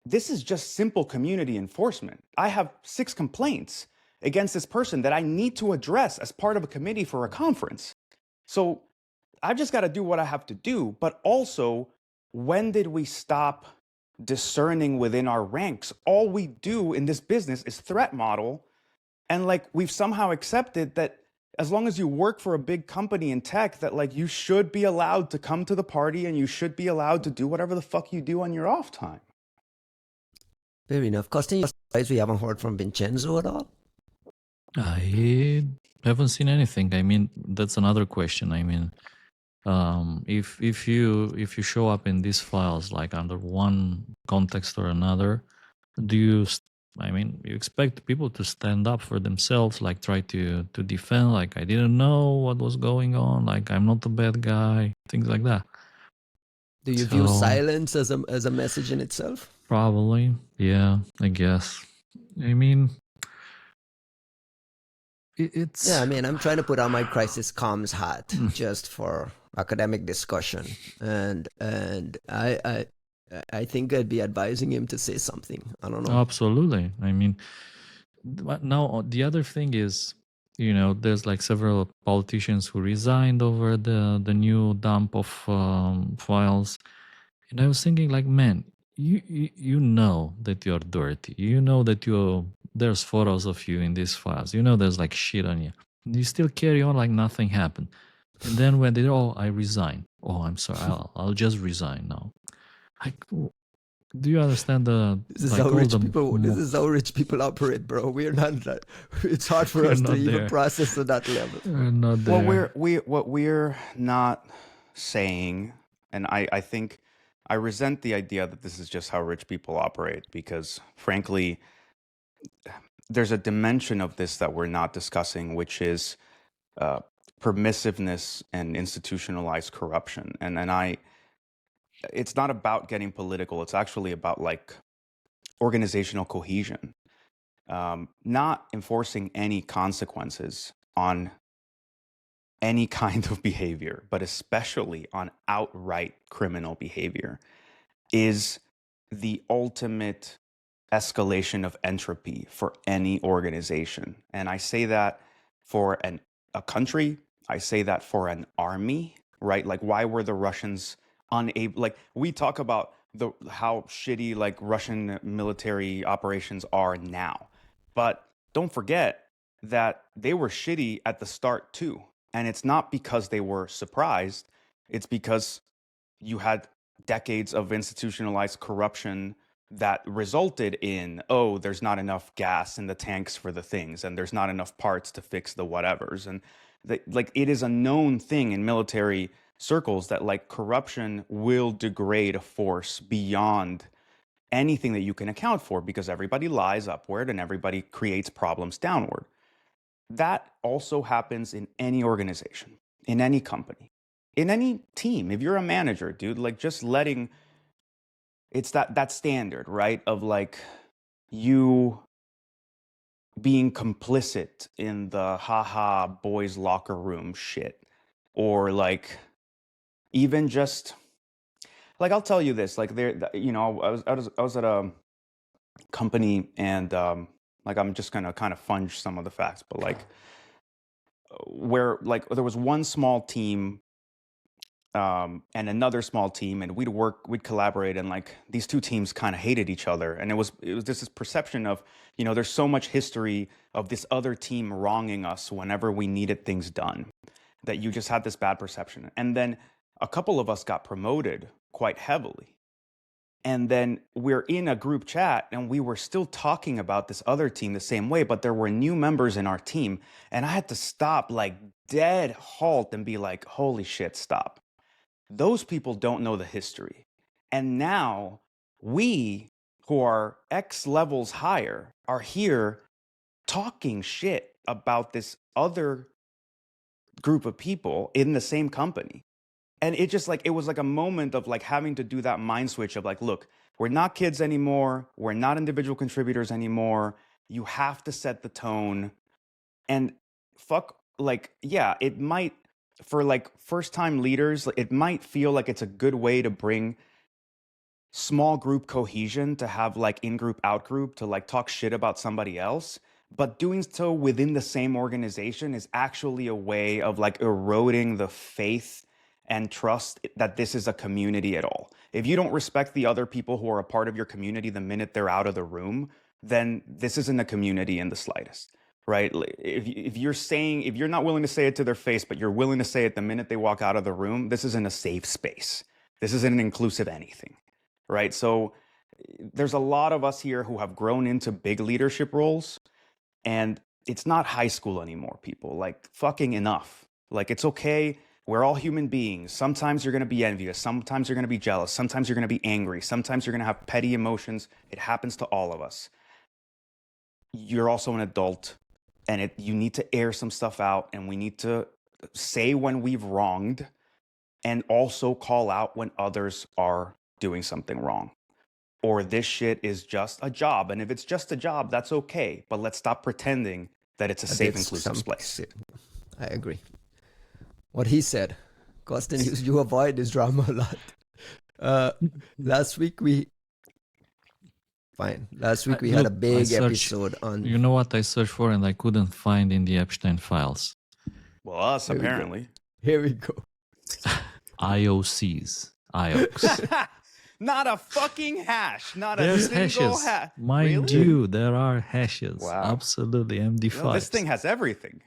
S2: this is just simple community enforcement. I have 6 complaints against this person that I need to address as part of a committee for a conference. So I've just got to do what I have to do. But also, when did we stop discerning within our ranks? All we do in this business is threat model. And like we've somehow accepted that as long as you work for a big company in tech, that like you should be allowed to come to the party and you should be allowed to do whatever the fuck you do on your off time.
S3: Fair enough. Costin, you're surprised we haven't heard from Vincenzo at all?
S1: I haven't seen anything. I mean, that's another question. I mean, if you show up in these files like under one context or another, do you? I mean, you expect people to stand up for themselves, like try to defend, like I didn't know what was going on, like I'm not a bad guy, things like that.
S3: Do you view silence as a message in itself?
S1: Probably, yeah, I guess. I mean, it's...
S3: Yeah, I mean, I'm trying to put on my crisis comms hat just for academic discussion, and I think I'd be advising him to say something. I don't know.
S1: Absolutely. I mean, now the other thing is, you know, there's like several politicians who resigned over the new dump of files, and I was thinking, like, man, you know that you're dirty. You know that there's photos of you in these files. You know there's like shit on you. You still carry on like nothing happened. And then when they, oh, I resign. Oh, I'm sorry. I'll just resign now. Like, do you understand the?
S3: This is
S1: like,
S3: how rich people. This is how rich people operate, bro. We're not that. It's hard for us to even process at that level.
S1: We're not there.
S2: Well, what we're not saying, and I think I resent the idea that this is just how rich people operate, because frankly, there's a dimension of this that we're not discussing, which is permissiveness and institutionalized corruption. And it's not about getting political. It's actually about like organizational cohesion, not enforcing any consequences on any kind of behavior, but especially on outright criminal behavior, is the ultimate escalation of entropy for any organization. And I say that for a country, I say that for an army, right? Like, why were the Russians unable? Like, we talk about how shitty like Russian military operations are now, but don't forget that they were shitty at the start too. And it's not because they were surprised. It's because you had decades of institutionalized corruption that resulted in, oh, there's not enough gas in the tanks for the things, and there's not enough parts to fix the whatevers. And like, it is a known thing in military circles that like corruption will degrade a force beyond anything that you can account for, because everybody lies upward and everybody creates problems downward. That also happens in any organization, in any company, in any team. If you're a manager, dude, like just letting, it's that standard, right? Of like you being complicit in the haha boys locker room shit, or like even just like, I'll tell you this, like there, you know, I was at a company, and like I'm just gonna kind of fudge some of the facts, but like where like there was one small team and another small team, and we'd collaborate, and like these two teams kind of hated each other, and it was just this perception of, you know, there's so much history of this other team wronging us whenever we needed things done, that you just had this bad perception. And then a couple of us got promoted quite heavily. And then we're in a group chat, and we were still talking about this other team the same way, but there were new members in our team. And I had to stop, like dead halt, and be like, holy shit, stop. Those people don't know the history. And now we, who are X levels higher, are here talking shit about this other group of people in the same company. And it just like, it was like a moment of like having to do that mind switch of like, look, we're not kids anymore. We're not individual contributors anymore. You have to set the tone. And fuck, like, yeah, it might, for like first time leaders, it might feel like it's a good way to bring small group cohesion, to have like in group, out group, to like talk shit about somebody else. But doing so within the same organization is actually a way of like eroding the faith and trust that this is a community at all. If you don't respect the other people who are a part of your community the minute they're out of the room, then this isn't a community in the slightest, right? If you're saying, if you're not willing to say it to their face, but you're willing to say it the minute they walk out of the room, this isn't a safe space. This isn't an inclusive anything, right? So there's a lot of us here who have grown into big leadership roles, and it's not high school anymore, people. Like, fucking enough. Like, it's okay. We're all human beings. Sometimes you're going to be envious. Sometimes you're going to be jealous. Sometimes you're going to be angry. Sometimes you're going to have petty emotions. It happens to all of us. You're also an adult, and you need to air some stuff out, and we need to say when we've wronged, and also call out when others are doing something wrong. Or this shit is just a job. And if it's just a job, that's okay. But let's stop pretending that it's a safe, inclusive place.
S3: I agree. What he said, Costin, you avoid this drama a lot. Last week we had a big episode on.
S1: You know what I searched for and I couldn't find in the Epstein files?
S2: Well, us apparently.
S3: Here we go.
S1: IOCs. IOCs.
S2: Not a fucking hash. Not
S1: There's
S2: a single
S1: hashes.
S2: hash.
S1: Mind you, there are hashes.
S2: Wow.
S1: Absolutely. MD5s.
S2: Well, this thing has everything.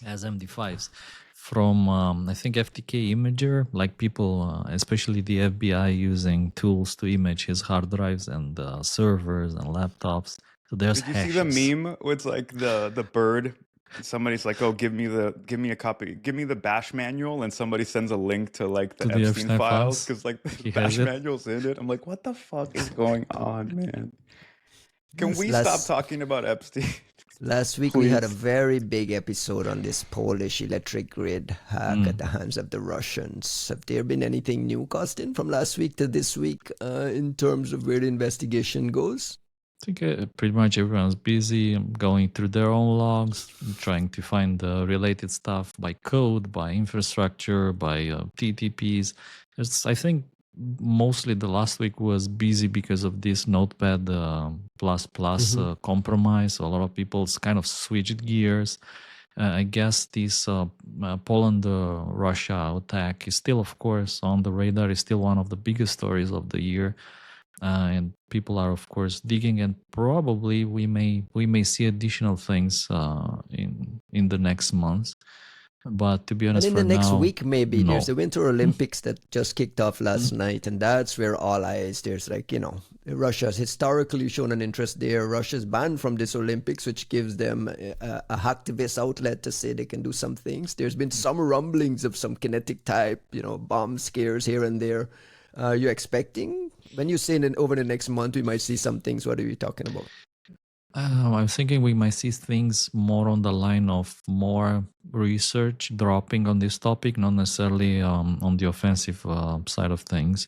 S1: Has MD5s. From, I think, FTK Imager, like people, especially the FBI, using tools to image his hard drives and servers and laptops. So there's
S2: Did you
S1: hashes.
S2: see the meme with like the bird? Somebody's like, "Oh, give me a copy, give me the bash manual," and somebody sends a link to like the Epstein files because like the bash manual's in it. I'm like, what the fuck is going on, man? Can we stop talking about Epstein?
S3: Last week we had a very big episode on this Polish electric grid hack at the hands of the Russians. Have there been anything new, Costin, from last week to this week in terms of where the investigation goes?
S1: I think pretty much everyone's busy going through their own logs, trying to find the related stuff by code, by infrastructure, by TTPs. I think mostly the last week was busy because of this Notepad compromise. So a lot of people kind of switched gears. I guess this Poland-Russia attack is still, of course, on the radar. It's still one of the biggest stories of the year. And people are, of course, digging, and probably we may see additional things in the next months. But to be honest,
S3: and in the next week, maybe
S1: no.
S3: There's the Winter Olympics that just kicked off last night, and that's where all eyes. There's Russia's historically shown an interest there. Russia's banned from this Olympics, which gives them a hacktivist outlet to say they can do some things. There's been some rumblings of some kinetic type, bomb scares here and there. You're expecting, when you say over the next month we might see some things, what are you talking about?
S1: I'm thinking we might see things more on the line of more research dropping on this topic, not necessarily on the offensive side of things.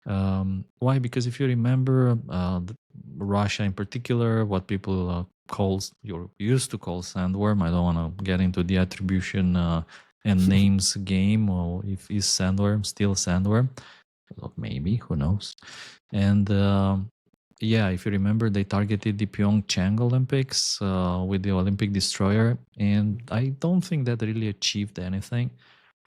S1: Why? Because if you remember, Russia in particular, what people used to call sandworm, I don't want to get into the attribution and names game, or if is sandworm still sandworm. Maybe, who knows? And if you remember, they targeted the Pyeongchang Olympics with the Olympic destroyer, and I don't think that really achieved anything.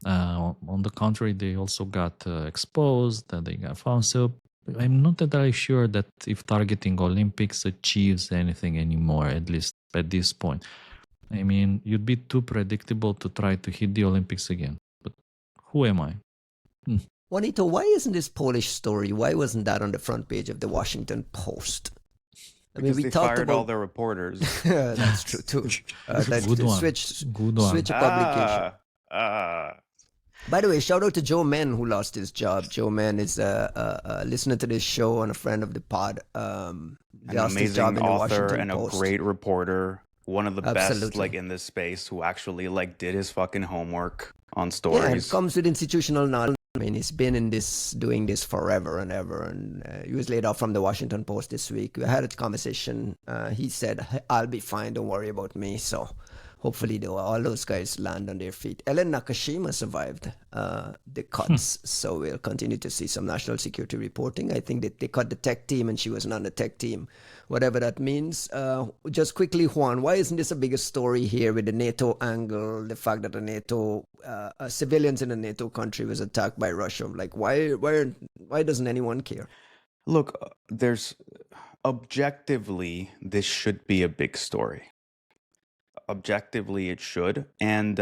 S1: On the contrary, they also got exposed, that they got found. So I'm not entirely sure that if targeting Olympics achieves anything anymore, at least at this point. I mean, you'd be too predictable to try to hit the Olympics again. But who am I?
S3: Juanito, why isn't this Polish story, why wasn't that on the front page of the Washington Post?
S2: Because we talked about all their reporters.
S3: That's true too. Switch a publication. By the way, shout out to Joe Mann, who lost his job. Joe Mann is a listener to this show and a friend of the pod.
S2: An amazing author and a great reporter. One of the best in this space, who actually did his fucking homework on stories.
S3: Yeah, it comes with institutional knowledge I mean, he's been doing this forever and ever, and he was laid off from the Washington Post this week. We had a conversation. He said, "I'll be fine. Don't worry about me." So hopefully, all those guys land on their feet. Ellen Nakashima survived the cuts, so we'll continue to see some national security reporting. I think that they cut the tech team, and she was not on the tech team, whatever that means. Just quickly, Juan, why isn't this a bigger story here with the NATO angle? The fact that the NATO civilians in a NATO country was attacked by Russia. Like, why doesn't anyone care?
S2: Look, there's objectively, this should be a big story. Objectively, it should. And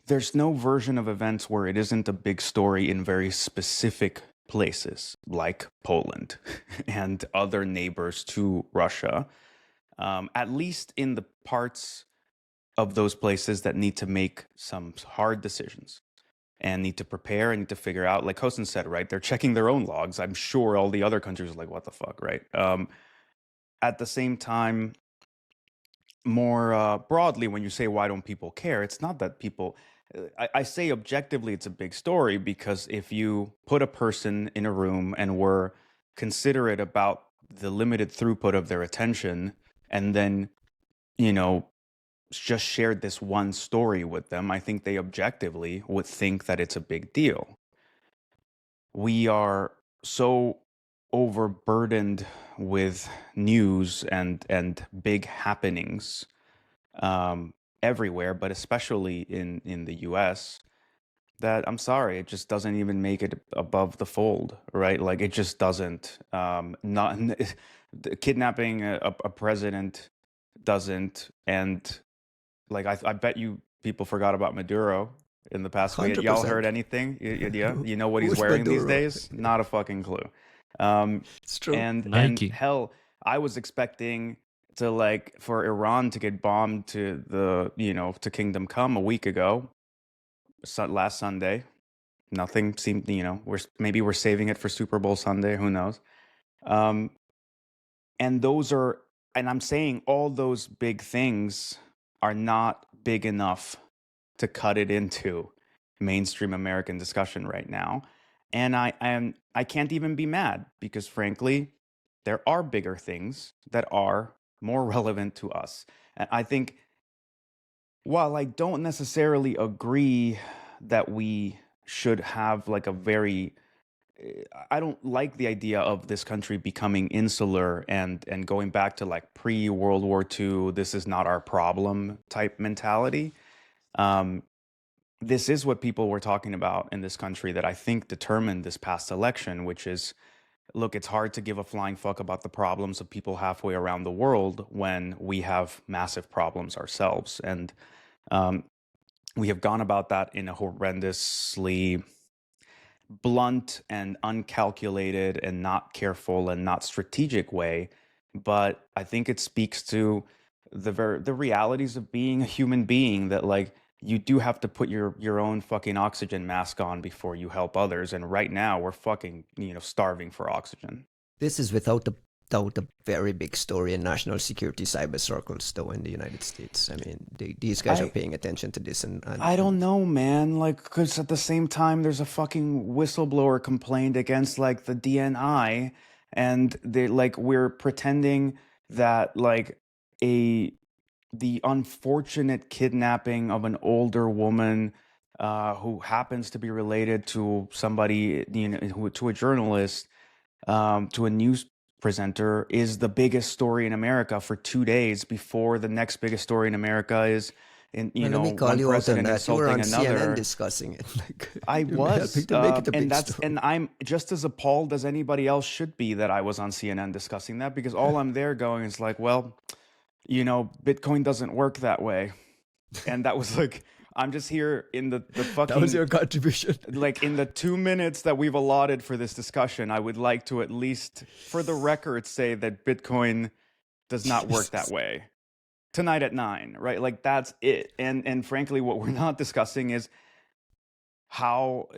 S2: there's no version of events where it isn't a big story in very specific places, like Poland and other neighbors to Russia, at least in the parts of those places that need to make some hard decisions and need to prepare and need to figure out, like Hosen said, right? They're checking their own logs. I'm sure all the other countries are like, what the fuck, right? At the same time, more broadly, when you say, why don't people care? It's not that people, I say objectively it's a big story because if you put a person in a room and were considerate about the limited throughput of their attention and then, just shared this one story with them, I think they objectively would think that it's a big deal. We are so overburdened with news and big happenings everywhere, but especially in the US, that I'm sorry, it just doesn't even make it above the fold, right? Like it just doesn't. Not kidnapping a president doesn't, and like I bet you people forgot about Maduro in the past week. Y'all
S3: 100%.
S2: heard anything? Yeah, you know what he's
S3: Who's
S2: wearing these
S3: Maduro?
S2: days? Not a fucking clue.
S3: It's true.
S2: And
S1: Nike.
S2: hell, I was expecting to for Iran to get bombed to to Kingdom Come a week ago, last Sunday. Nothing seemed, we're saving it for Super Bowl Sunday. Who knows? And I'm saying all those big things are not big enough to cut it into mainstream American discussion right now. And I can't even be mad because frankly, there are bigger things that are more relevant to us. And I think while I don't necessarily agree that we should have I don't like the idea of this country becoming insular and going back to pre-World War II, this is not our problem type mentality. This is what people were talking about in this country that I think determined this past election, which is, look, it's hard to give a flying fuck about the problems of people halfway around the world when we have massive problems ourselves. And we have gone about that in a horrendously blunt and uncalculated and not careful and not strategic way. But I think it speaks to the realities of being a human being, that you do have to put your own fucking oxygen mask on before you help others. And right now we're fucking, starving for oxygen.
S3: This is without doubt a very big story in national security cyber circles, though, in the United States. I mean, these guys are paying attention to this. And
S2: I don't know, man. Because at the same time, there's a fucking whistleblower complaint against the DNI, and they we're pretending that the unfortunate kidnapping of an older woman who happens to be related to somebody, to a journalist, to a news presenter, is the biggest story in America for 2 days before the next biggest story in America is let me call
S3: one
S2: you
S3: president
S2: out on that. You were on
S3: another.
S2: CNN
S3: discussing it.
S2: I was,
S3: to make it a big
S2: story. And I'm just as appalled as anybody else should be that I was on CNN discussing that, because all I'm there going is well, Bitcoin doesn't work that way. And that was I'm just here in the fucking...
S3: That was your contribution.
S2: In the 2 minutes that we've allotted for this discussion, I would like to at least, for the record, say that Bitcoin does not work that way. Tonight at 9, right? That's it. And frankly, what we're not discussing is how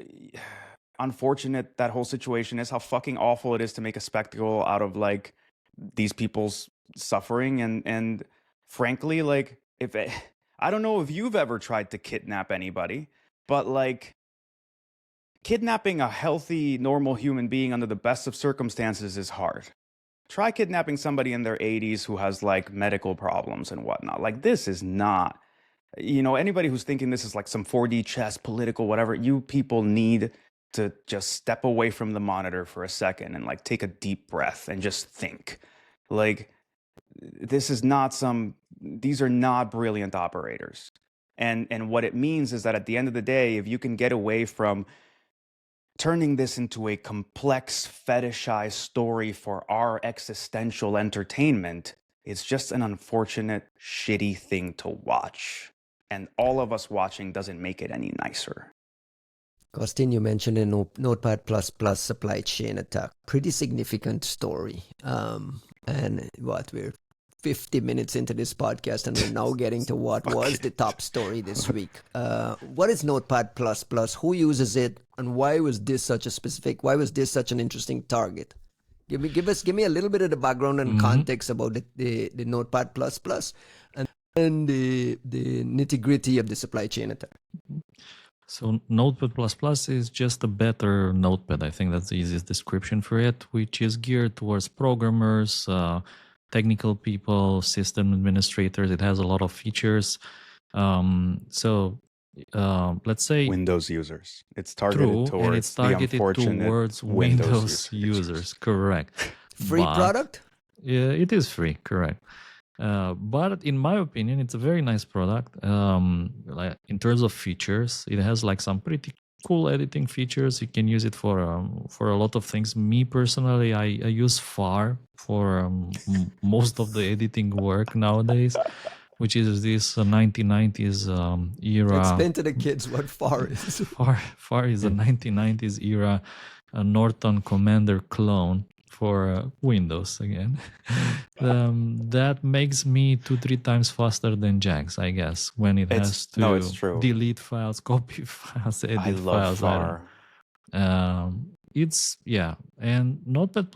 S2: unfortunate that whole situation is, how fucking awful it is to make a spectacle out of these people's suffering. And frankly, if I don't know if you've ever tried to kidnap anybody, but kidnapping a healthy, normal human being under the best of circumstances is hard. Try kidnapping somebody in their 80s who has like medical problems and whatnot. Like, this is not, anybody who's thinking this is like some 4D chess, political, whatever, you people need to just step away from the monitor for a second and like take a deep breath and just think. Like, these are not brilliant operators. And what it means is that at the end of the day, if you can get away from turning this into a complex, fetishized story for our existential entertainment, it's just an unfortunate, shitty thing to watch. And all of us watching doesn't make it any nicer.
S3: Costin, you mentioned a Notepad++ supply chain attack. Pretty significant story. And we're 50 minutes into this podcast, and we're now getting to what was the top story this week. What is Notepad++? Who uses it, and why was this such an interesting target? Give me a little bit of the background and context about the Notepad++ and the nitty-gritty of the supply chain attack.
S1: So Notepad++ is just a better Notepad. I think that's the easiest description for it, which is geared towards programmers, technical people, system administrators. It has a lot of features. Let's say
S2: Windows users. It's targeted towards
S1: and it's targeted
S2: the unfortunate
S1: towards Windows users. Correct.
S3: Free product?
S1: Yeah, it is free. Correct. But in my opinion, it's a very nice product. Like in terms of features, it has like some pretty cool editing features. You can use it for a lot of things. Me personally, I use FAR for most of the editing work nowadays, which is this 1990s era.
S3: Explain to the kids what FAR is.
S1: FAR is a 1990s era Norton Commander clone for Windows again. That makes me 2-3 times faster than Jax, I guess, when it has to delete files, copy files, edit files.
S2: FAR.
S1: And Notepad++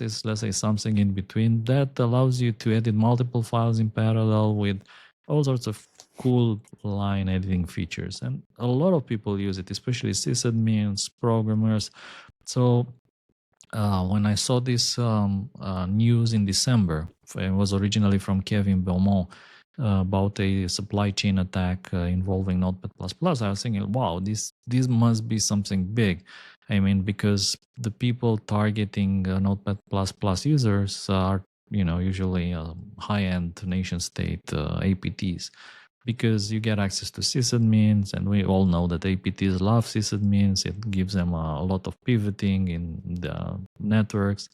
S1: is, let's say, something in between that allows you to edit multiple files in parallel with all sorts of cool line editing features. And a lot of people use it, especially sysadmins, programmers. So when I saw this news in December, it was originally from Kevin Beaumont about a supply chain attack involving Notepad++. I was thinking, wow, this must be something big. I mean, because the people targeting Notepad++ users are, usually high-end nation-state APTs, because you get access to sysadmins, and we all know that APTs love sysadmins. It gives them a lot of pivoting in the networks.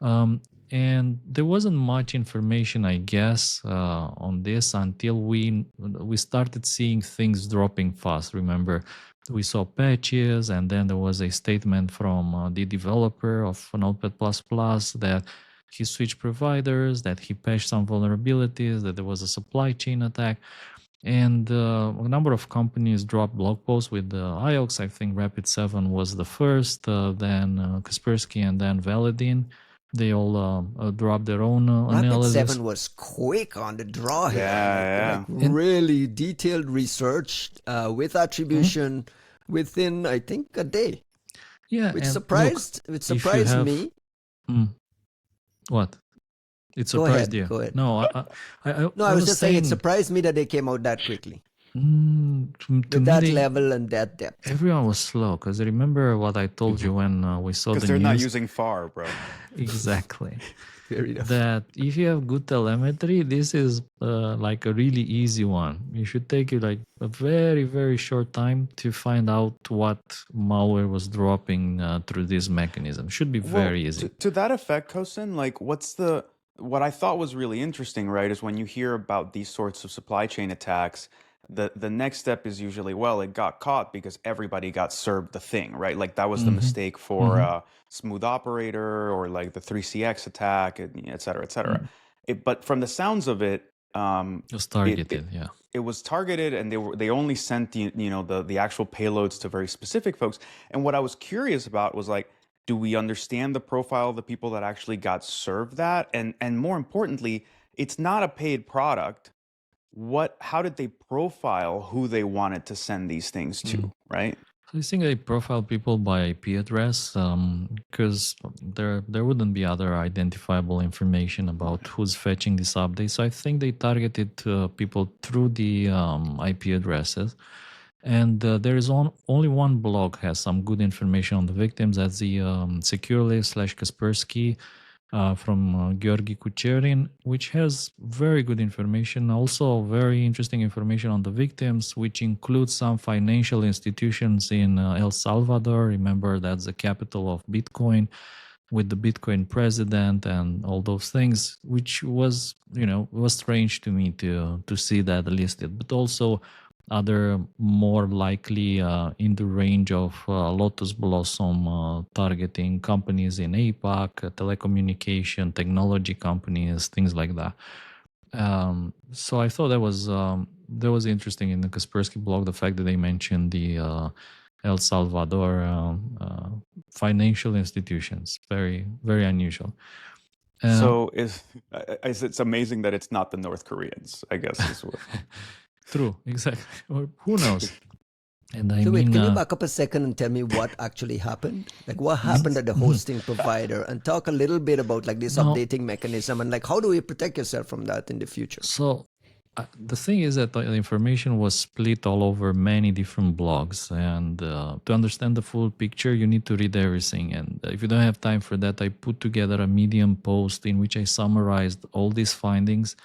S1: And there wasn't much information, I guess, on this until we started seeing things dropping fast. Remember, we saw patches, and then there was a statement from the developer of Notepad++ that he switched providers, that he patched some vulnerabilities, that there was a supply chain attack. And a number of companies dropped blog posts with IOX. I think Rapid7 was the first, then Kaspersky, and then Validin. They all dropped their own analysis.
S3: Rapid7 was quick on the draw here.
S2: Yeah.
S3: Like really detailed research with attribution within, I think, a day.
S1: Yeah,
S3: which surprised me.
S1: What? It surprised you?
S3: Go ahead.
S1: No,
S3: I was just saying it surprised me that they came out that quickly. With that level and that depth.
S1: Everyone was slow, because remember what I told you when we saw the news?
S2: Because they're not using FAR, bro.
S1: Exactly.
S3: Fair enough.
S1: That if you have good telemetry, this is like a really easy one. It should take you like a very, very short time to find out what malware was dropping through this mechanism. Should be very easy.
S2: To that effect, Kosin, like what I thought was really interesting, right, is when you hear about these sorts of supply chain attacks, the next step is usually, well, it got caught because everybody got served the thing, right? Like that was the mistake for Smooth Operator or like the 3CX attack, et cetera, et cetera. But from the sounds of it,
S1: it was targeted,
S2: It was targeted, and they only sent the actual payloads to very specific folks. And what I was curious about was like, do we understand the profile of the people that actually got served that? And more importantly, it's not a paid product. How did they profile who they wanted to send these things to, right?
S1: I think they profile people by IP address because there wouldn't be other identifiable information about who's fetching this update. So I think they targeted people through the IP addresses. And there is only one blog has some good information on the victims. That's the Securely/Kaspersky from Georgi Kucherin, which has very good information, also very interesting information on the victims, which includes some financial institutions in El Salvador. Remember, that's the capital of Bitcoin, with the Bitcoin president and all those things, which was, was strange to me to see that listed, but also other more likely in the range of Lotus Blossom targeting companies in APAC, telecommunication, technology companies, things like that. So I thought that was interesting in the Kaspersky blog, the fact that they mentioned the El Salvador financial institutions. Very, very unusual.
S2: So it's amazing that it's not the North Koreans, I guess. Is what...
S1: True, exactly. Or who knows? And I
S3: So
S1: mean,
S3: wait, can you back up a second and tell me what actually happened? Like what happened at the hosting provider, and talk a little bit about like this updating mechanism and like how do you protect yourself from that in the future?
S1: So the thing is that the information was split all over many different blogs, and to understand the full picture, you need to read everything. And if you don't have time for that, I put together a Medium post in which I summarized all these findings,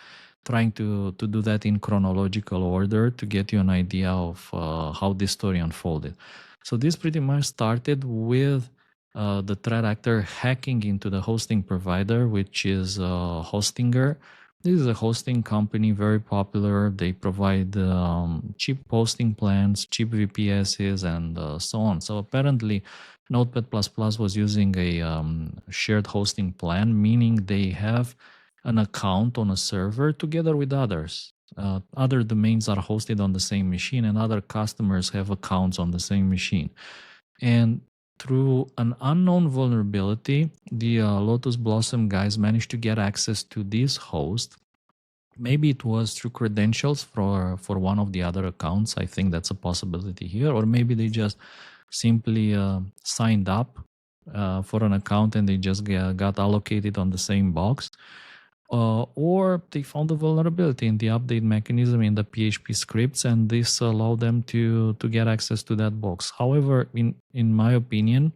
S1: trying to do that in chronological order to get you an idea of how this story unfolded. So this pretty much started with the threat actor hacking into the hosting provider, which is Hostinger. This is a hosting company, very popular. They provide cheap hosting plans, cheap VPSs, and so on. So apparently, Notepad++ was using a shared hosting plan, meaning they have an account on a server together with others. Other domains are hosted on the same machine, and other customers have accounts on the same machine. And through an unknown vulnerability, the Lotus Blossom guys managed to get access to this host. Maybe it was through credentials for one of the other accounts. I think that's a possibility here. Or maybe they just simply signed up for an account and they just got allocated on the same box. Or they found a vulnerability in the update mechanism in the PHP scripts, and this allowed them to get access to that box. However, in my opinion,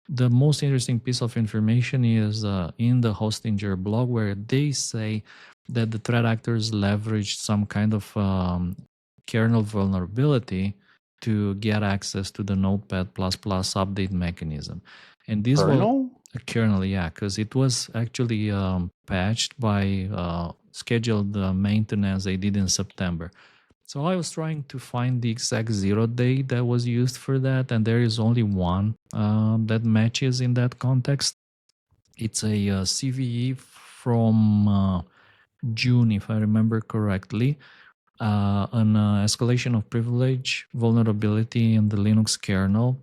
S1: the most interesting piece of information is in the Hostinger blog, where they say that the threat actors leveraged some kind of kernel vulnerability to get access to the Notepad++ update mechanism. And this
S2: Kernel?
S1: a kernel, yeah, because it was actually patched by scheduled maintenance they did in September. So I was trying to find the exact 0 day that was used for that, and there is only one that matches in that context. It's a CVE from June, if I remember correctly, an escalation of privilege vulnerability in the Linux kernel,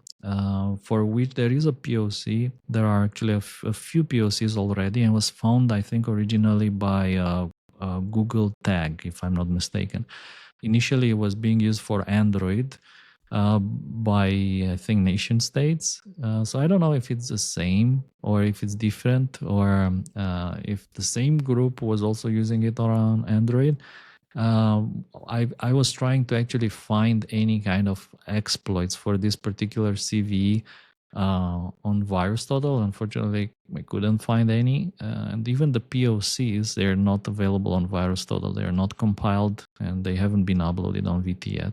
S1: for which there is a POC. There are actually a few POCs already, and was found, I think, originally by Google Tag, if I'm not mistaken. Initially, it was being used for Android by, I think, nation states. So I don't know if it's the same or if it's different, or if the same group was also using it on Android. I was trying to actually find any kind of exploits for this particular CVE on VirusTotal. Unfortunately, I couldn't find any. And even the POCs, they're not available on VirusTotal. They're not compiled and they haven't been uploaded on VT yet.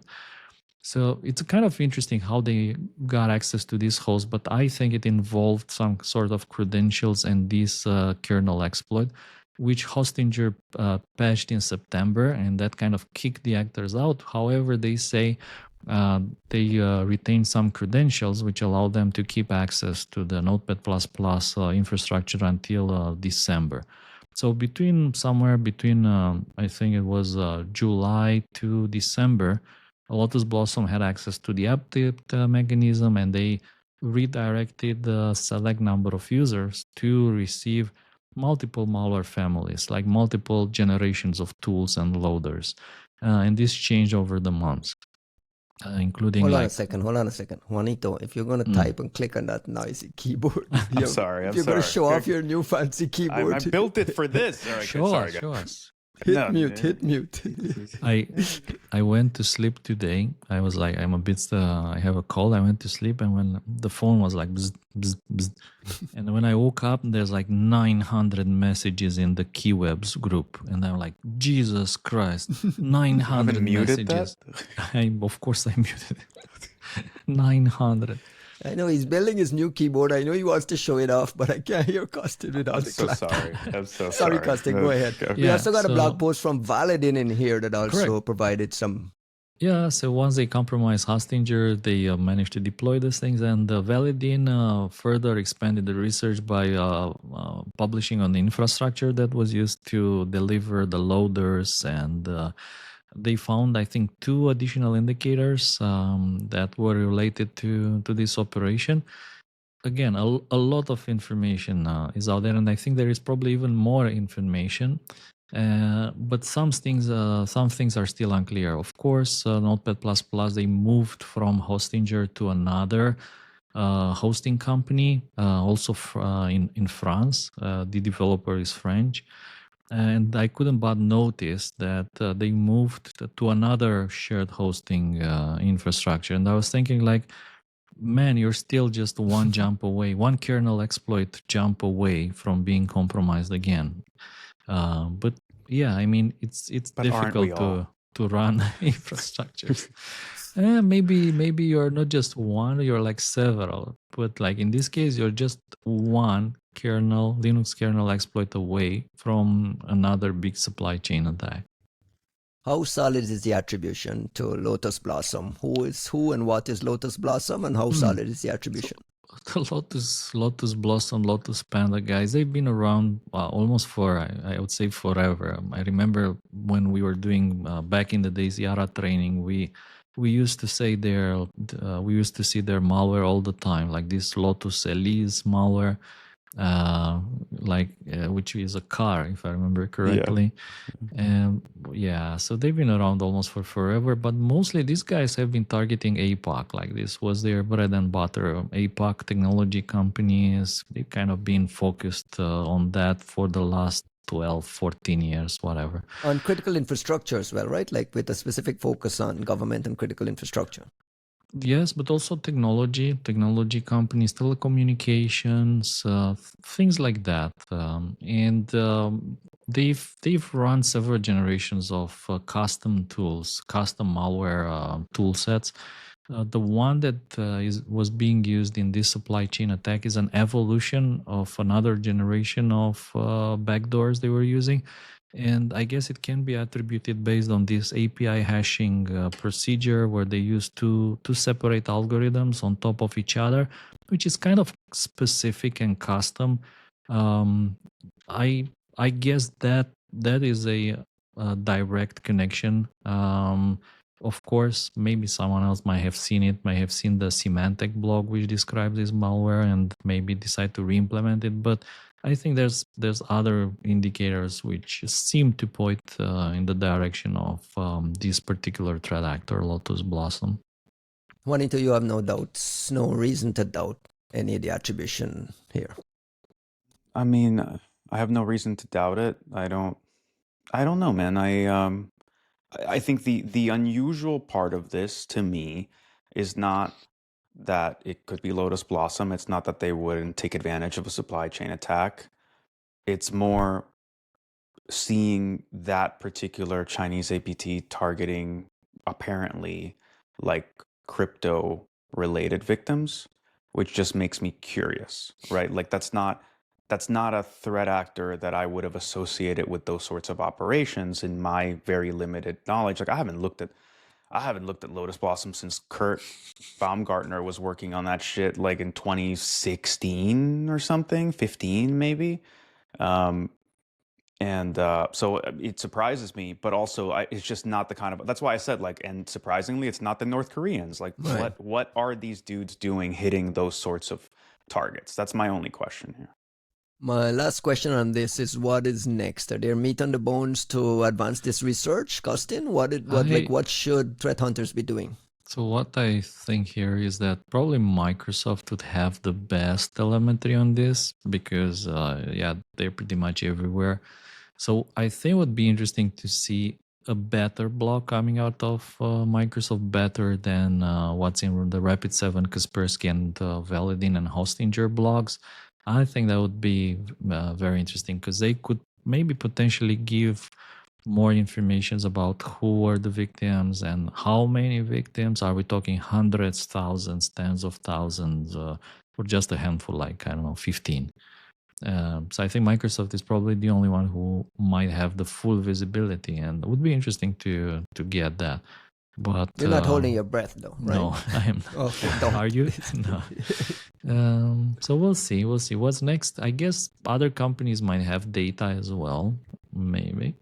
S1: So it's kind of interesting how they got access to this host, but I think it involved some sort of credentials and this kernel exploit, which Hostinger patched in September, and that kind of kicked the actors out. However, they say they retain some credentials which allow them to keep access to the Notepad++ infrastructure until December. So somewhere between I think it was July to December, Lotus Blossom had access to the update mechanism, and they redirected the select number of users to receive multiple malware families, like multiple generations of tools and loaders. And this changed over the months. including
S3: Hold on
S1: like
S3: a second. Juanito, if you're going to type and click on that noisy keyboard,
S2: I'm sorry.
S3: if you're going to show off your new fancy
S2: I
S3: keyboard,
S2: built it for this. All right,
S1: show
S2: sorry,
S1: us,
S2: guys.
S1: show us.
S3: hit mute.
S1: I went to sleep today. I was like, I'm a bit, I have a cold. I went to sleep, and when the phone was like, bzz, bzz, bzz. And when I woke up, there's like 900 messages in the Keywebs group, and I'm like, Jesus Christ, 900
S2: muted
S1: messages. Of course, I muted it. 900.
S3: I know he's building his new keyboard. I know he wants to show it off, but I can't hear Costin without
S2: I'm
S3: the
S2: so
S3: clap.
S2: sorry. I'm so
S3: Sorry,
S2: sorry.
S3: Costin, go ahead.
S2: Okay.
S3: We also got a
S1: so-
S3: blog post from Valadin in here that also
S1: Correct.
S3: provided some.
S1: Yeah, so once they compromised Hostinger, they managed to deploy these things, and Validin further expanded the research by publishing on the infrastructure that was used to deliver the loaders, and they found, I think, 2 additional indicators that were related to this operation. Again, a lot of information is out there, and I think there is probably even more information. But some things are still unclear. Of course, Notepad++, they moved from Hostinger to another hosting company, also in France. The developer is French. And I couldn't but notice that they moved to another shared hosting infrastructure. And I was thinking, like, man, you're still just one jump away, one kernel exploit jump away from being compromised again. But yeah, I mean, it's
S2: But aren't we
S1: difficult to run infrastructures. Maybe you're not just one, you're like several. But like in this case, you're just one Linux kernel exploit away from another big supply chain attack.
S3: How solid is the attribution to Lotus Blossom? Who is who and what is Lotus Blossom, and how solid is the attribution?
S1: The Lotus Blossom, Lotus Panda guys, they've been around almost for, I would say, forever. I remember when we were doing back in the days Yara training, we used to say we used to see their malware all the time, like this Lotus Elise malware, which is a car, if I remember correctly. And yeah, so they've been around almost for forever, but mostly these guys have been targeting APAC. Like, this was their bread and butter. APAC technology companies, they've kind of been focused on that for the last 12, 14 years, whatever.
S3: On critical infrastructure as well, right? Like with a specific focus on government and critical infrastructure.
S1: Yes, but also technology companies, telecommunications, things like that. They've run several generations of custom tools, custom malware tool sets. The one that was being used in this supply chain attack is an evolution of another generation of backdoors they were using. And I guess it can be attributed based on this API hashing procedure where they use two separate algorithms on top of each other, which is kind of specific and custom. I guess that is a direct connection. Of course, maybe someone else might have seen it, might have seen the Symantec blog which describes this malware and maybe decide to re-implement it. But I think there's other indicators which seem to point in the direction of this particular threat actor, Lotus Blossom.
S3: Juanito, you have no doubts, no reason to doubt any of the attribution here.
S2: I mean, I have no reason to doubt it. I don't know, man. I think the unusual part of this to me is not that it could be Lotus Blossom. It's not that they wouldn't take advantage of a supply chain attack. It's more seeing that particular Chinese APT targeting apparently like crypto related victims, which just makes me curious, right? Like that's not a threat actor that I would have associated with those sorts of operations in my very limited knowledge. Like I haven't looked at Lotus Blossom since Kurt Baumgartner was working on that shit like in 2016 or something, 15 maybe. So it surprises me, but also it's just not the kind of, that's why I said like, and surprisingly, it's not the North Koreans. Like
S3: Right.
S2: what are these dudes doing hitting those sorts of targets? That's my only question here.
S3: My last question on this is, what is next? Are there meat on the bones to advance this research, Costin? What should threat hunters be doing?
S1: So what I think here is that probably Microsoft would have the best telemetry on this because, yeah, they're pretty much everywhere. So I think it would be interesting to see a better blog coming out of Microsoft, better than what's in the Rapid7, Kaspersky, and Validin and Hostinger blogs. I think that would be very interesting because they could maybe potentially give more information about who were the victims and how many victims. Are we talking hundreds, thousands, tens of thousands, or just a handful, like, I don't know, 15? So I think Microsoft is probably the only one who might have the full visibility, and it would be interesting to get that. But
S3: You're not holding your breath, though, right?
S1: no, I am not.
S3: Okay, don't.
S1: Are you? No. So we'll see. We'll see what's next. I guess other companies might have data as well, maybe.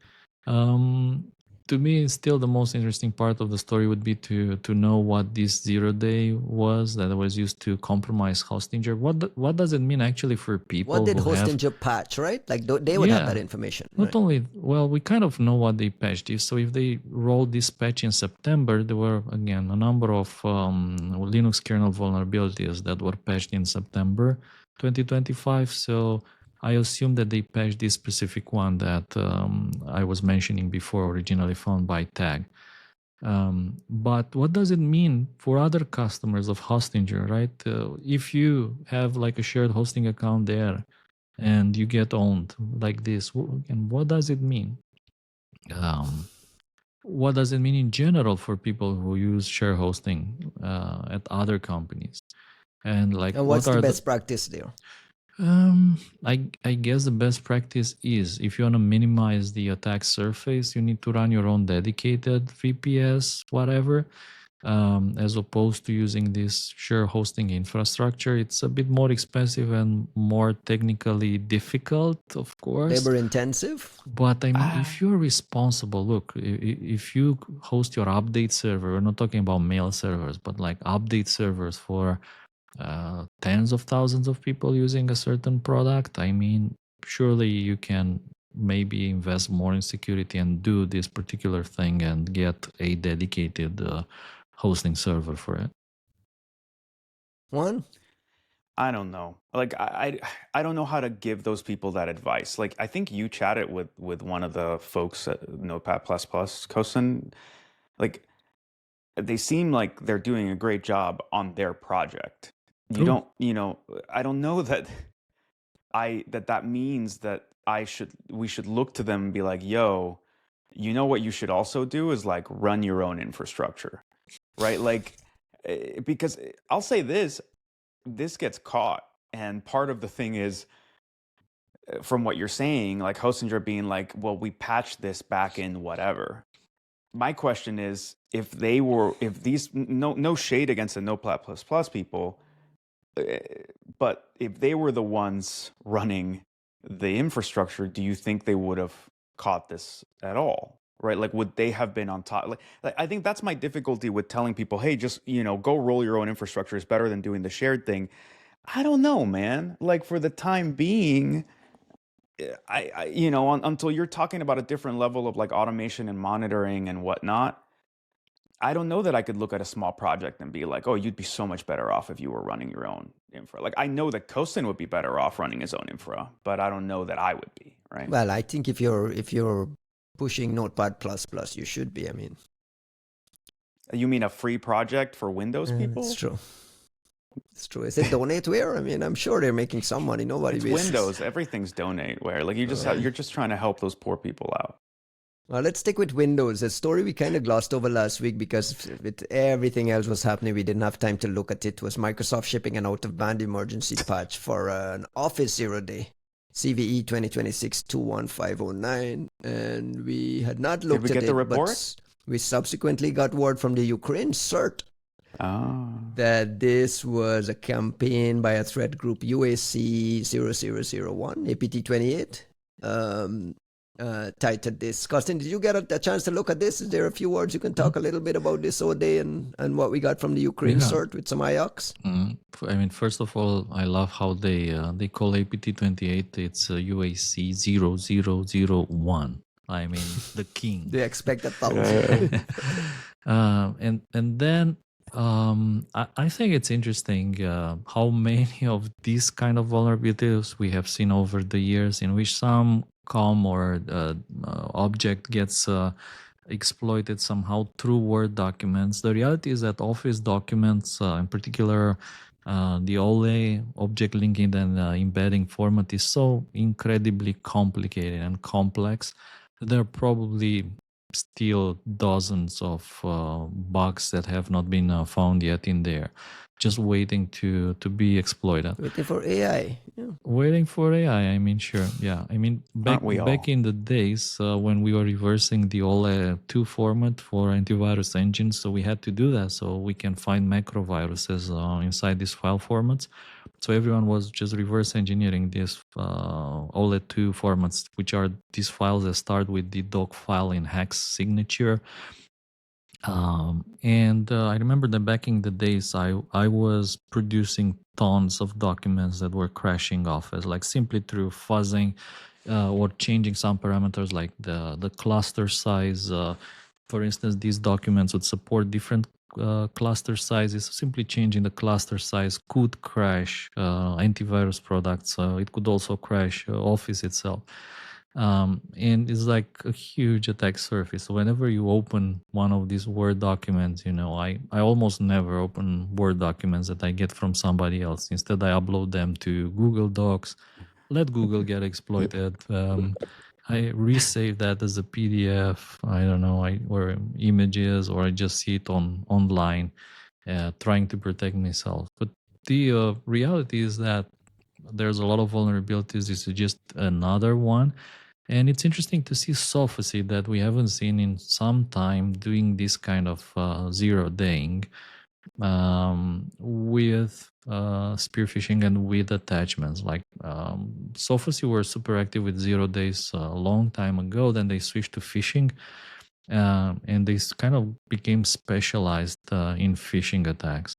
S1: To me, still the most interesting part of the story would be to know what this 0-day was that was used to compromise Hostinger. What does it mean actually for people?
S3: What did
S1: who have,
S3: Hostinger patch, right? Like they would have
S1: Yeah.
S3: that information.
S1: Not
S3: Right?
S1: only, well, we kind of know what they patched. So if they rolled this patch in September, there were, again, a number of Linux kernel vulnerabilities that were patched in September 2025. So I assume that they patched this specific one that I was mentioning before, originally found by tag. But what does it mean for other customers of Hostinger, right? If you have like a shared hosting account there, and you get owned like this, and what does it mean? What does it mean in general for people who use share hosting at other companies? And like,
S3: And what's
S1: what
S3: the
S1: are
S3: best practice there?
S1: I guess the best practice is, if you want to minimize the attack surface, you need to run your own dedicated VPS, whatever. As opposed to using this share hosting infrastructure. It's a bit more expensive and more technically difficult, of course.
S3: Labor intensive?
S1: But I mean, if you're responsible, look, if you host your update server, we're not talking about mail servers, but like update servers for tens of thousands of people using a certain product, I mean, surely you can maybe invest more in security and do this particular thing and get a dedicated hosting server for it.
S3: One?
S2: I don't know. Like I don't know how to give those people that advice. Like I think you chatted with one of the folks at Notepad++, Kosen. Like they seem like they're doing a great job on their project.
S1: True.
S2: I don't know that that means that we should look to them and be like, yo, what you should also do is like run your own infrastructure, right? Like, because I'll say this gets caught. And part of the thing is, from what you're saying, like Hostinger being like, well, we patched this back in whatever. My question is, if these, no shade against the Notepad++ people, but if they were the ones running the infrastructure, do you think they would have caught this at all? Right? Like, would they have been on top? Like I think that's my difficulty with telling people, hey, just, go roll your own infrastructure is better than doing the shared thing. I don't know, man. Like, for the time being, until you're talking about a different level of like automation and monitoring and whatnot, I don't know that I could look at a small project and be like, oh, you'd be so much better off if you were running your own infra. Like, I know that Kosin would be better off running his own infra, but I don't know that I would be, right?
S3: Well, I think if you're pushing Notepad++, you should be. I mean,
S2: you mean a free project for Windows people?
S3: It's true. It's true. Is it donateware? I mean, I'm sure they're making some money. Nobody
S2: It's
S3: wishes.
S2: Windows. Everything's donateware. Like, you're just trying to help those poor people out.
S3: Well, let's stick with Windows. A story we kind of glossed over last week because with everything else was happening, we didn't have time to look at it. Was Microsoft shipping an out-of-band emergency patch for an Office 0-day, CVE 2026-21509, and we had not looked at it.
S2: Did we get the report?
S3: But we subsequently got word from the Ukraine CERT that this was a campaign by a threat group UAC 0001 APT 28. Titled this. Costin, did you get a chance to look at this? Is there a few words you can talk a little bit about this O-Day and what we got from the Ukraine CERT with some IOCs?
S1: I mean, first of all, I love how they call APT 28. It's UAC 0001. I mean, the king.
S3: They expect 1,000.
S1: And then I think it's interesting how many of these kind of vulnerabilities we have seen over the years, in which some com or object gets exploited somehow through Word documents. The reality is that Office documents, in particular, the OLE object linking and embedding format is so incredibly complicated and complex. There are probably still dozens of bugs that have not been found yet in there, just waiting to be exploited.
S3: Waiting for AI. Yeah.
S1: Waiting for AI. I mean, sure, yeah. I mean,
S2: Aren't we all?
S1: back in the days when we were reversing the OLE 2 format for antivirus engines, so we had to do that so we can find macroviruses inside these file formats. So everyone was just reverse engineering these OLE 2 formats, which are these files that start with the doc file in hex signature. And I remember that back in the days, I was producing tons of documents that were crashing off as like simply through fuzzing or changing some parameters like the cluster size. For instance, these documents would support different cluster sizes. Simply changing the cluster size could crash antivirus products. It could also crash Office itself. And it's like a huge attack surface. So whenever you open one of these Word documents, I almost never open Word documents that I get from somebody else. Instead, I upload them to Google Docs, let Google get exploited. I resave that as a PDF, I don't know, or images, or I just see it online, trying to protect myself. But the reality is that there's a lot of vulnerabilities. This is just another one. And it's interesting to see Sophacy that we haven't seen in some time doing this kind of zero-daying with spear phishing and with attachments. Like Sophacy were super active with 0 days a long time ago. Then they switched to phishing, and they kind of became specialized in phishing attacks.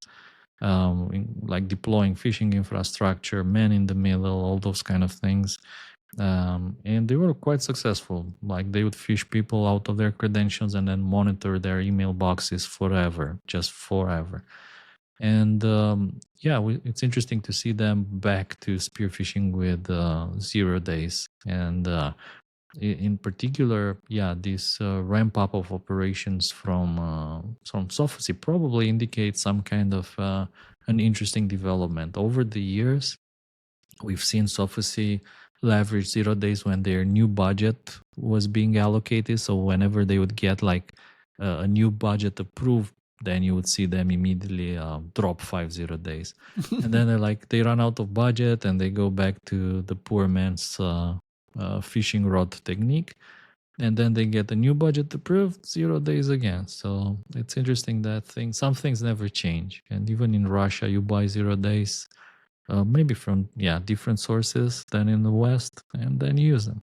S1: Like deploying phishing infrastructure, man in the middle, all those kind of things. And they were quite successful. Like they would fish people out of their credentials and then monitor their email boxes forever, just forever. And it's interesting to see them back to spear phishing with 0 days. And in particular, this ramp up of operations from Sophacy probably indicates some kind of an interesting development. Over the years, we've seen Sophacy leverage 0 days when their new budget was being allocated. So whenever they would get like a new budget approved, then you would see them immediately drop 50 days. And then they run out of budget and they go back to the poor man's fishing rod technique. And then they get a new budget approved, 0 days again. So it's interesting that some things never change. And even in Russia, you buy 0 days, maybe from different sources than in the West, and then use them.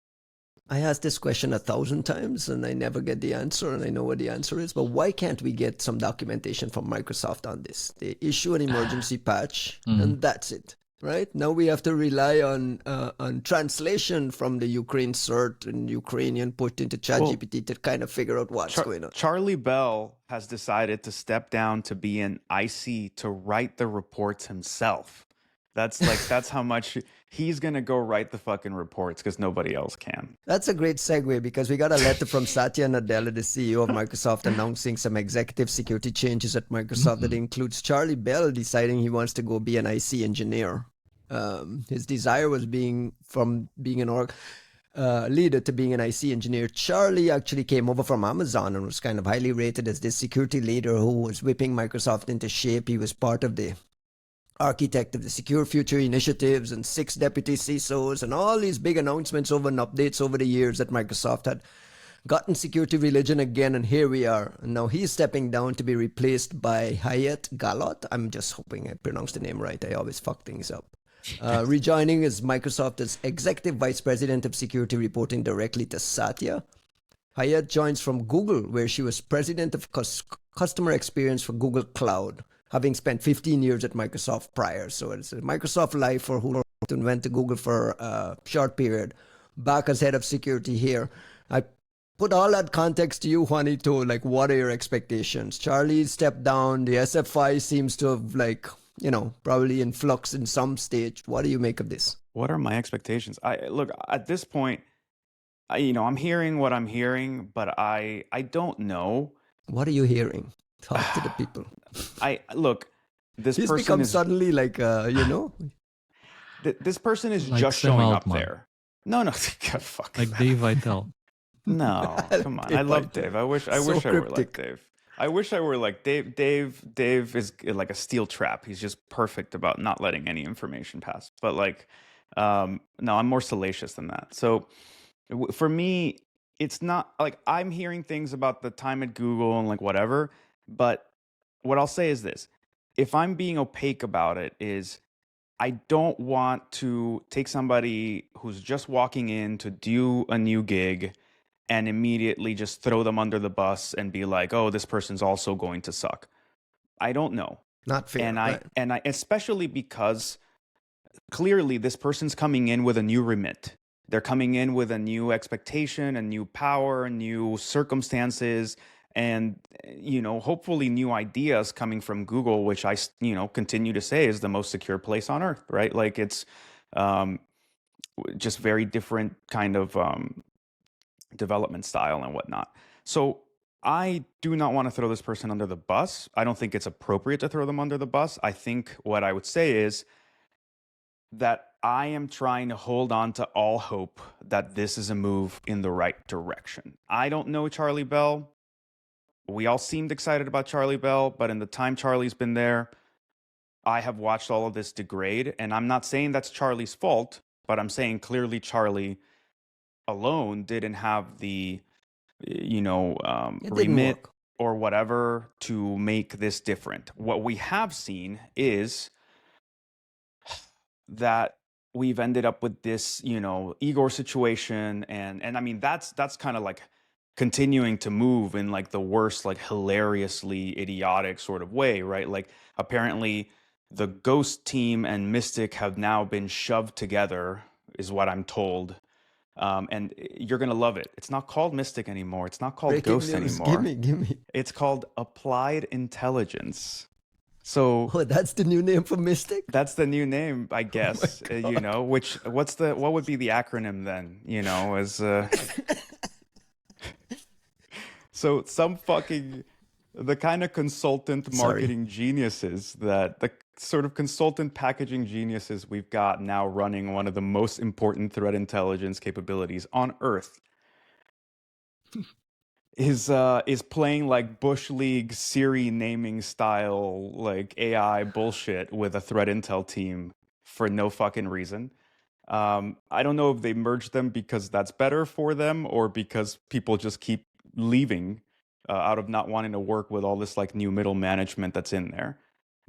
S3: I asked this question 1,000 times and I never get the answer, and I know what the answer is. But why can't we get some documentation from Microsoft on this? They issue an emergency patch and that's it, right? Now we have to rely on translation from the Ukraine cert and Ukrainian put into ChatGPT to kind of figure out what's going on.
S2: Charlie Bell has decided to step down to be an IC to write the reports himself. That's how much he's going to go write the fucking reports because nobody else can.
S3: That's a great segue because we got a letter from Satya Nadella, the CEO of Microsoft, announcing some executive security changes at Microsoft that includes Charlie Bell deciding he wants to go be an IC engineer. His desire was from being an org leader to being an IC engineer. Charlie actually came over from Amazon and was kind of highly rated as this security leader who was whipping Microsoft into shape. He was part of the architect of the Secure Future initiatives and 6 deputy CISOs and all these big announcements and updates over the years that Microsoft had gotten security religion again, and here we are. And now he's stepping down to be replaced by Hayat Galot. I'm just hoping I pronounced the name right. I always fuck things up. Rejoining as Microsoft as Executive Vice President of Security, reporting directly to Satya. Hayat joins from Google, where she was President of Customer Experience for Google Cloud, having spent 15 years at Microsoft prior. So it's a Microsoft life for who went to Google for a short period, back as head of security here. I put all that context to you, Juanito. Like, what are your expectations? Charlie stepped down. The SFI seems to have, like, probably in flux in some stage. What do you make of this?
S2: What are my expectations? Look, at this point, I'm hearing what I'm hearing, but I don't know.
S3: What are you hearing? Talk to the people.
S2: Look, this
S3: He's
S2: person
S3: become
S2: is
S3: suddenly like,
S2: this person is
S1: Like
S2: just
S1: Sam
S2: showing up
S1: Altman.
S2: there. No, God, fuck
S1: Like
S2: that.
S1: Dave Vitale.
S2: No, come on. I love Dave. I wish I were like Dave. I wish I were like Dave. Dave is like a steel trap. He's just perfect about not letting any information pass. But like, no, I'm more salacious than that. So for me, it's not like I'm hearing things about the time at Google and like whatever. But what I'll say is this: if I'm being opaque about it, is I don't want to take somebody who's just walking in to do a new gig and immediately just throw them under the bus and be like, "Oh, this person's also going to suck." I don't know.
S3: not fair.
S2: And
S3: right?
S2: I especially because clearly this person's coming in with a new remit. They're coming in with a new expectation, a new power, new circumstances, and hopefully new ideas coming from Google, which I continue to say is the most secure place on earth, right? Like it's just very different kind of development style and whatnot. So I do not want to throw this person under the bus. I don't think it's appropriate to throw them under the bus. I think what I would say is that I am trying to hold on to all hope that this is a move in the right direction. I don't know Charlie Bell. We all seemed excited about Charlie Bell, but in the time Charlie's been there, I have watched all of this degrade. And I'm not saying that's Charlie's fault, but I'm saying clearly Charlie alone didn't have the, remit or whatever to make this different. What we have seen is that we've ended up with this, Igor situation, and I mean that's kind of like continuing to move in like the worst, like hilariously idiotic sort of way, right? Like apparently the Ghost team and Mystic have now been shoved together, is what I'm told. And you're gonna love it. It's not called Mystic anymore. It's not called
S3: Breaking
S2: Ghost
S3: news.
S2: anymore.
S3: Give me.
S2: It's called Applied Intelligence. So
S3: Oh, that's the new name for Mystic?
S2: that's the new name, I guess. What would be the acronym then? So the kind of consultant marketing geniuses, that the sort of consultant packaging geniuses we've got now running one of the most important threat intelligence capabilities on Earth is playing like Bush League Siri naming style like AI bullshit with a threat intel team for no fucking reason. I don't know if they merged them because that's better for them or because people just keep leaving out of not wanting to work with all this like new middle management that's in there.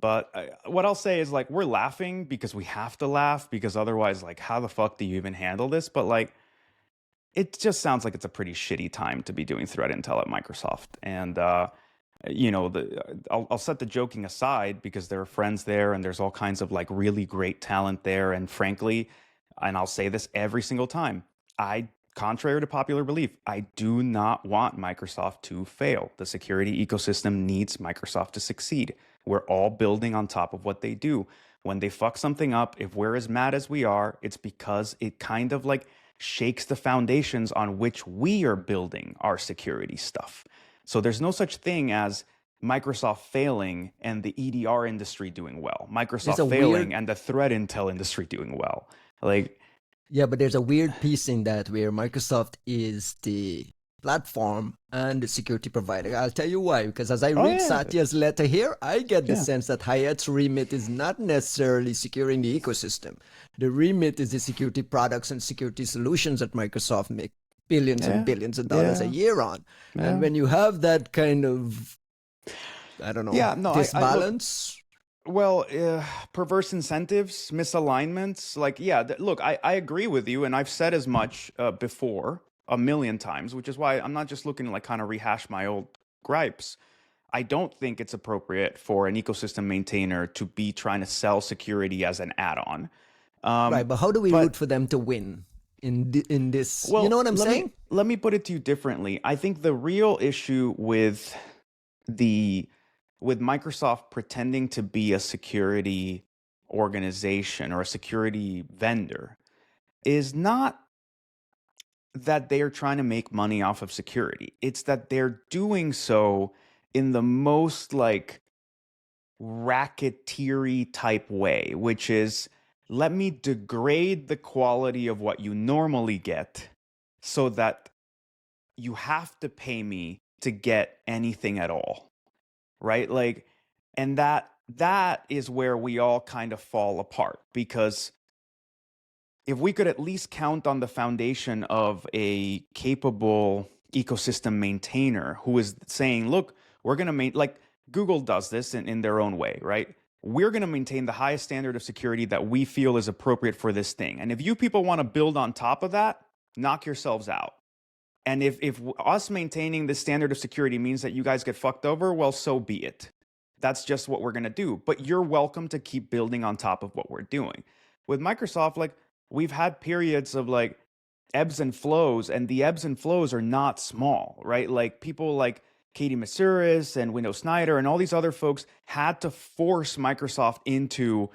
S2: But what I'll say is like we're laughing because we have to laugh, because otherwise like how the fuck do you even handle this? But like it just sounds like it's a pretty shitty time to be doing threat intel at Microsoft. And I'll set the joking aside because there are friends there and there's all kinds of like really great talent there. And frankly, and I'll say this every single time, contrary to popular belief, I do not want Microsoft to fail. The security ecosystem needs Microsoft to succeed. We're all building on top of what they do. When they fuck something up, if we're as mad as we are, it's because it kind of like shakes the foundations on which we are building our security stuff. So there's no such thing as Microsoft failing and the EDR industry doing well. Microsoft failing and the threat intel industry doing well. Like,
S3: yeah, but there's a weird piece in that where Microsoft is the platform and the security provider. I'll tell you why, because as I read Satya's letter here, I get the sense that Hyatt's remit is not necessarily securing the ecosystem. The remit is the security products and security solutions that Microsoft make billions and billions of dollars a year on. And when you have that kind of, I don't know, disbalance...
S2: perverse incentives, misalignments, like, look, I agree with you, and I've said as much before a million times, which is why I'm not just looking to like kind of rehash my old gripes. I don't think it's appropriate for an ecosystem maintainer to be trying to sell security as an add-on.
S3: Right, but how do we root for them to win? in this.
S2: Well,
S3: You know what I'm saying?
S2: let me put it to you differently. I think the real issue with Microsoft pretending to be a security organization or a security vendor is not that they are trying to make money off of security. It's that they're doing so in the most like racketeering type way, which is let me degrade the quality of what you normally get so that you have to pay me to get anything at all. Right? Like, and that is where we all kind of fall apart, because if we could at least count on the foundation of a capable ecosystem maintainer who is saying, look, we're going to like Google does this in their own way, right? We're going to maintain the highest standard of security that we feel is appropriate for this thing. And if you people want to build on top of that, knock yourselves out. And if us maintaining this standard of security means that you guys get fucked over, well, so be it. That's just what we're going to do. But you're welcome to keep building on top of what we're doing. With Microsoft, like, we've had periods of like ebbs and flows, and the ebbs and flows are not small, right? Like people like Katie Masuris and Windows Snyder and all these other folks had to force Microsoft into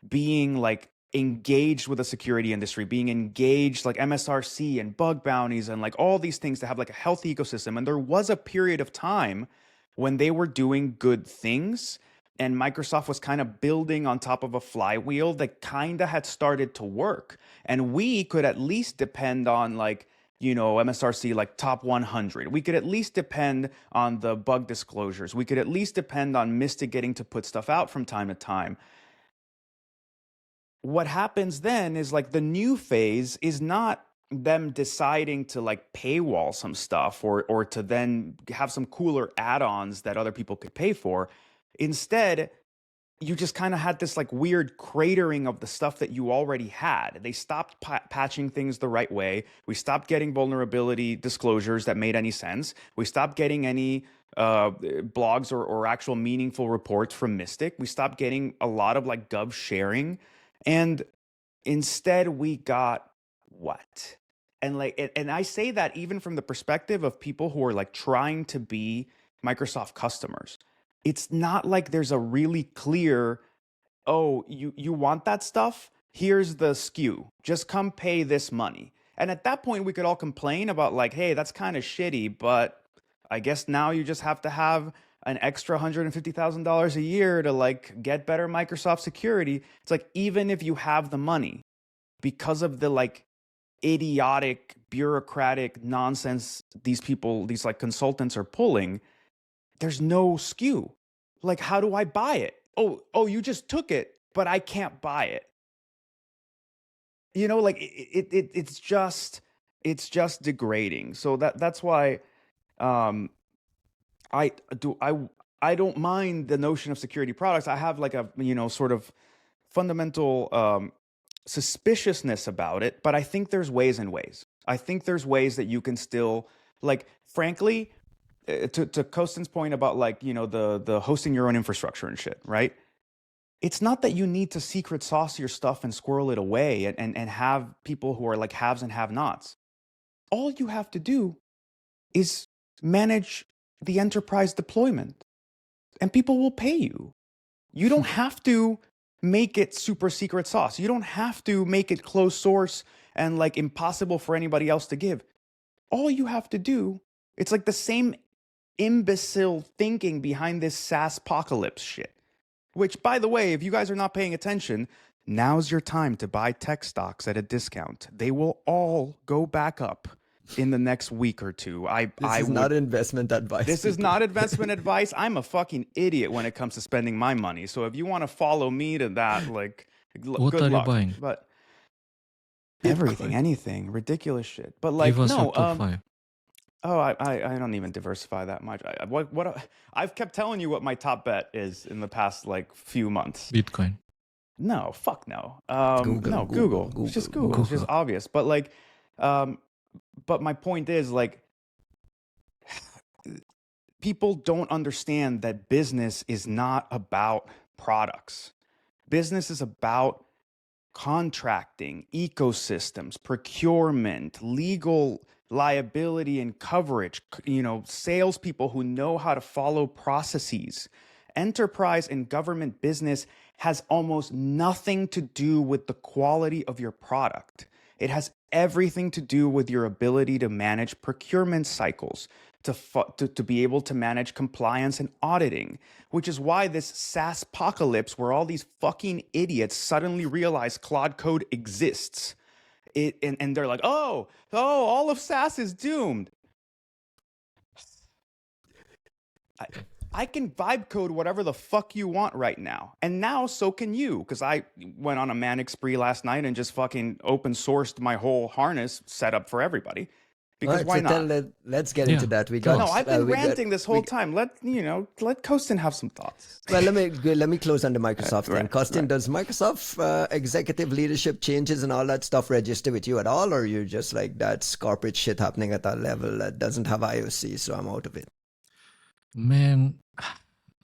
S2: being like engaged with the security industry, being engaged like MSRC and bug bounties and like all these things to have like a healthy ecosystem. And there was a period of time when they were doing good things, and Microsoft was kind of building on top of a flywheel that kind of had started to work. And we could at least depend on like, you know, MSRC like top 100. We could at least depend on the bug disclosures. We could at least depend on Mystic getting to put stuff out from time to time. What happens then is like the new phase is not them deciding to like paywall some stuff or to then have some cooler add-ons that other people could pay for. Instead, you just kind of had this like weird cratering of the stuff that you already had. They stopped patching things the right way. We stopped getting vulnerability disclosures that made any sense. We stopped getting any blogs or actual meaningful reports from Mystic. We stopped getting a lot of like gov sharing. And instead we got what? And like, and I say that even from the perspective of people who are like trying to be Microsoft customers. It's not like there's a really clear, oh, you want that stuff? Here's the SKU. Just come pay this money. And at that point, we could all complain about like, hey, that's kind of shitty, but I guess now you just have to have an extra $150,000 a year to like get better Microsoft security. It's like, even if you have the money, because of the like idiotic bureaucratic nonsense these people, these like consultants are pulling, there's no SKU. Like, how do I buy it? Oh, you just took it, but I can't buy it. You know, like it's just degrading. So that's why I don't mind the notion of security products. I have like a, you know, sort of fundamental suspiciousness about it, but I think there's ways and ways. I think there's ways that you can still, like, frankly, to Kostin's point about like, you know, the hosting your own infrastructure and shit, right? It's not that you need to secret sauce your stuff and squirrel it away and have people who are like haves and have-nots. All you have to do is manage the enterprise deployment, and people will pay you. You don't have to make it super secret sauce. You don't have to make it closed source and like impossible for anybody else to give. All you have to do, it's like the same imbecile thinking behind this SaaS apocalypse shit. Which, by the way, if you guys are not paying attention, now's your time to buy tech stocks at a discount. They will all go back up in the next week or two.
S3: This is not investment advice.
S2: This is not investment advice. I'm a fucking idiot when it comes to spending my money. So if you want to follow me to that, like,
S1: What
S2: good
S1: are
S2: luck.
S1: you buying?
S2: But everything, anything, ridiculous shit. But like,
S1: Give us
S2: no,
S1: your top 5.
S2: oh, I don't even diversify that much. I've kept telling you what my top bet is in the past like few months.
S1: Bitcoin.
S2: No, fuck no.
S3: Google.
S2: It's just Google. It's just obvious. But like, but my point is like, people don't understand that business is not about products. Business is about contracting, ecosystems, procurement, legal liability and coverage, salespeople who know how to follow processes. Enterprise and government business has almost nothing to do with the quality of your product. It has everything to do with your ability to manage procurement cycles, to be able to manage compliance and auditing, which is why this SaaS apocalypse where all these fucking idiots suddenly realize Claude Code exists. And they're like, oh, all of SaaS is doomed. I can vibe code whatever the fuck you want right now. And now so can you, because I went on a manic spree last night and just fucking open sourced my whole harness setup for everybody. Because why not?
S3: Let's get into that.
S2: I've been ranting this whole time. Let Kostin have some thoughts.
S3: Well, let me close on the Microsoft thing. Kostin, does Microsoft executive leadership changes and all that stuff register with you at all, or you're just like, that's corporate shit happening at that level that doesn't have IOC, so I'm out of it?
S1: Man,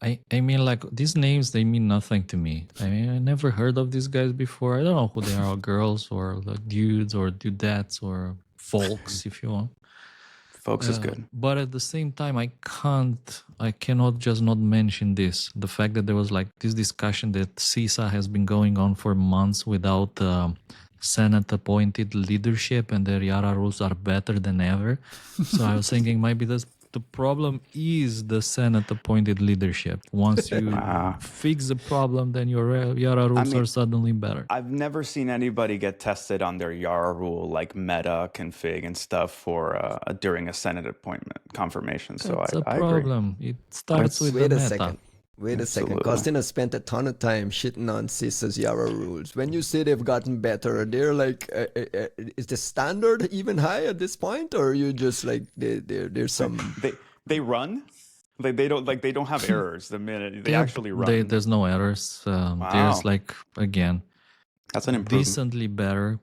S1: I mean, like, these names, they mean nothing to me. I mean, I never heard of these guys before. I don't know who they are, girls or the dudes or dudettes or folks, if you want.
S2: Folks is good.
S1: But at the same time, I cannot just not mention this. The fact that there was like this discussion that CISA has been going on for months without Senate appointed leadership, and the Yara rules are better than ever. So I was thinking maybe the problem is the Senate appointed leadership. Once you fix the problem, then your Yara rules are suddenly better.
S2: I've never seen anybody get tested on their Yara rule, like meta config and stuff for during a Senate appointment confirmation. So
S1: That's
S2: I
S1: a problem.
S2: agree.
S1: It starts with the meta.
S3: Wait a second. Kostin has spent a ton of time shitting on CISA's Yara rules. When you say they've gotten better, they're like, is the standard even high at this point, or are you just like there's some?
S2: They run. They don't have errors the minute they actually run.
S1: There's no errors.
S2: Wow.
S1: There's like, again,
S2: that's an improvement.
S1: Decently better.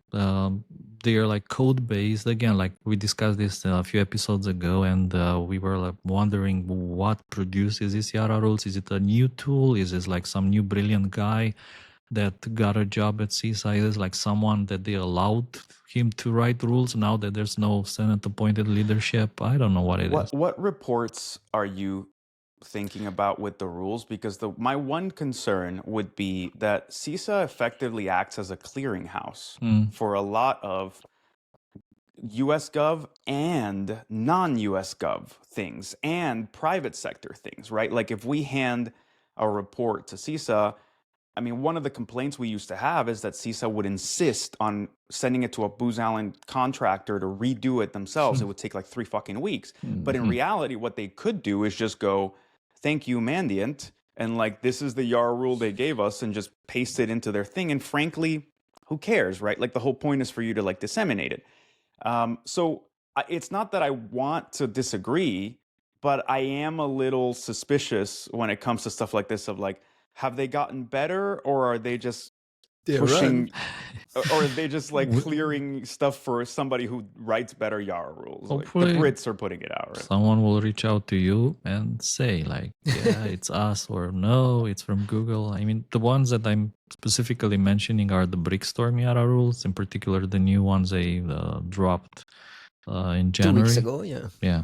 S1: They're like code based again. Like we discussed this a few episodes ago, and we were like wondering what produces these Yara rules. Is it a new tool? Is it like some new brilliant guy that got a job at CISA? Is it like someone that they allowed him to write rules now that there's no Senate appointed leadership? I don't know what it is.
S2: What reports are you thinking about with the rules? Because my one concern would be that CISA effectively acts as a clearinghouse for a lot of US Gov and non-US Gov things and private sector things, right? Like if we hand a report to CISA, I mean, one of the complaints we used to have is that CISA would insist on sending it to a Booz Allen contractor to redo it themselves. It would take like 3 fucking weeks. But in reality, what they could do is just go, thank you, Mandiant, and like, this is the Yara rule they gave us, and just paste it into their thing. And frankly, who cares, right? Like the whole point is for you to like disseminate it. So it's not that I want to disagree, but I am a little suspicious when it comes to stuff like this of like, have they gotten better, or are they just pushing, or are they just like clearing stuff for somebody who writes better Yara rules?
S1: Hopefully,
S2: like the Brits are putting it out, right?
S1: Someone will reach out to you and say like, yeah, it's us, or no, it's from Google. I mean, the ones that I'm specifically mentioning are the Brickstorm Yara rules, in particular the new ones they dropped in January.
S3: 2 weeks ago, yeah.
S1: Yeah,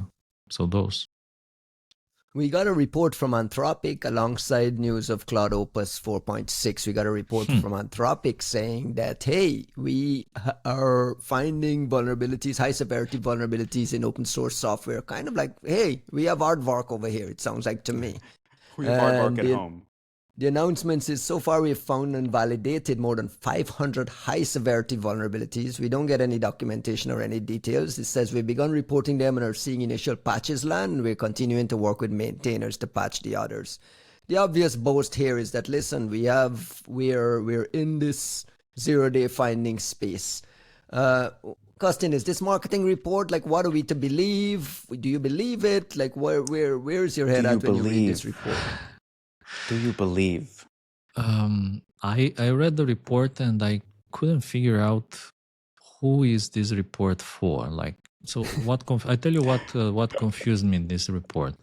S1: so those.
S3: We got a report from Anthropic alongside news of Cloud Opus 4.6. We got a report from Anthropic saying that, hey, we are finding vulnerabilities, high severity vulnerabilities in open source software. Kind of like, hey, we have aardvark over here, it sounds like to me.
S2: We have aardvark at home.
S3: The announcements is, so far we have found and validated more than 500 high-severity vulnerabilities. We don't get any documentation or any details. It says we've begun reporting them and are seeing initial patches land, and we're continuing to work with maintainers to patch the others. The obvious boast here is that, listen, we're in this zero-day finding space. Kostin, is this marketing report, like, what are we to believe? Do you believe it? Like, where's your head at when you read this report?
S2: Do you believe?
S1: I read the report and I couldn't figure out who is this report for. Like, so what? I tell you what confused me in this report.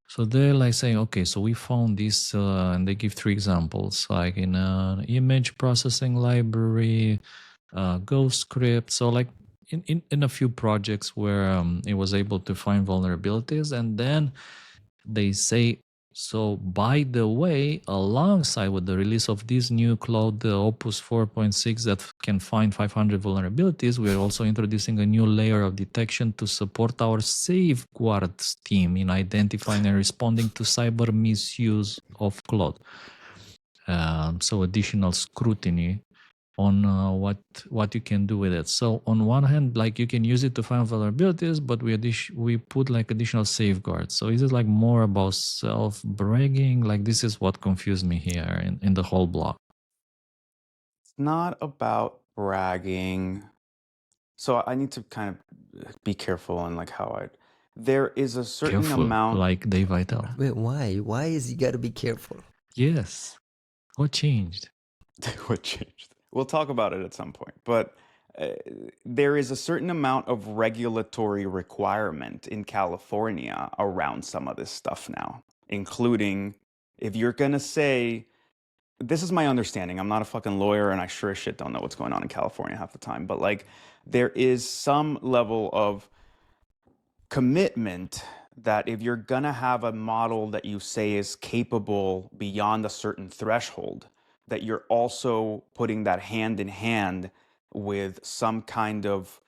S1: So they're like saying, okay, so we found this, and they give 3 examples, like in an image processing library, Ghost script. So like in a few projects where it was able to find vulnerabilities, and then they say, so by the way, alongside with the release of this new cloud, the Opus 4.6 that can find 500 vulnerabilities, we are also introducing a new layer of detection to support our safeguards team in identifying and responding to cyber misuse of cloud. So additional scrutiny on what you can do with it. So on one hand, like you can use it to find vulnerabilities, but we put like additional safeguards. So is it like more about self bragging? Like this is what confused me here in the whole block.
S2: It's not about bragging. So I need to kind of be careful on like how I. There is a certain
S1: Careful,
S2: amount.
S1: like Dave Vitale.
S3: Wait, why? Why is he gotta be careful?
S1: Yes. What changed?
S2: What changed? We'll talk about it at some point, but there is a certain amount of regulatory requirement in California around some of this stuff now, including if you're gonna say, this is my understanding. I'm not a fucking lawyer, and I sure as shit don't know what's going on in California half the time, but like there is some level of commitment that if you're gonna have a model that you say is capable beyond a certain threshold, that you're also putting that hand in hand with some kind of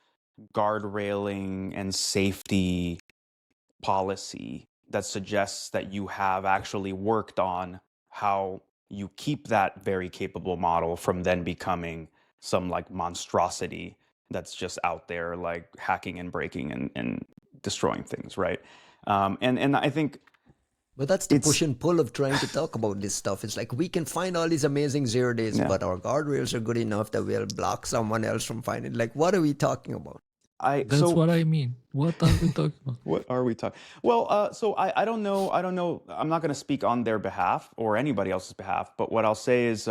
S2: guardrailing and safety policy that suggests that you have actually worked on how you keep that very capable model from then becoming some like monstrosity that's just out there like hacking and breaking and destroying things, right? And I think
S3: But that's the
S2: it's
S3: push and pull of trying to talk about this stuff. It's like we can find all these amazing 0 days,
S2: yeah.
S3: but our guardrails are good enough that we'll block someone else from finding. Like, what are we talking about?
S1: That's what I mean. What are we talking about?
S2: What are we talking? Well, so I don't know. I don't know. I'm not going to speak on their behalf or anybody else's behalf. But what I'll say is,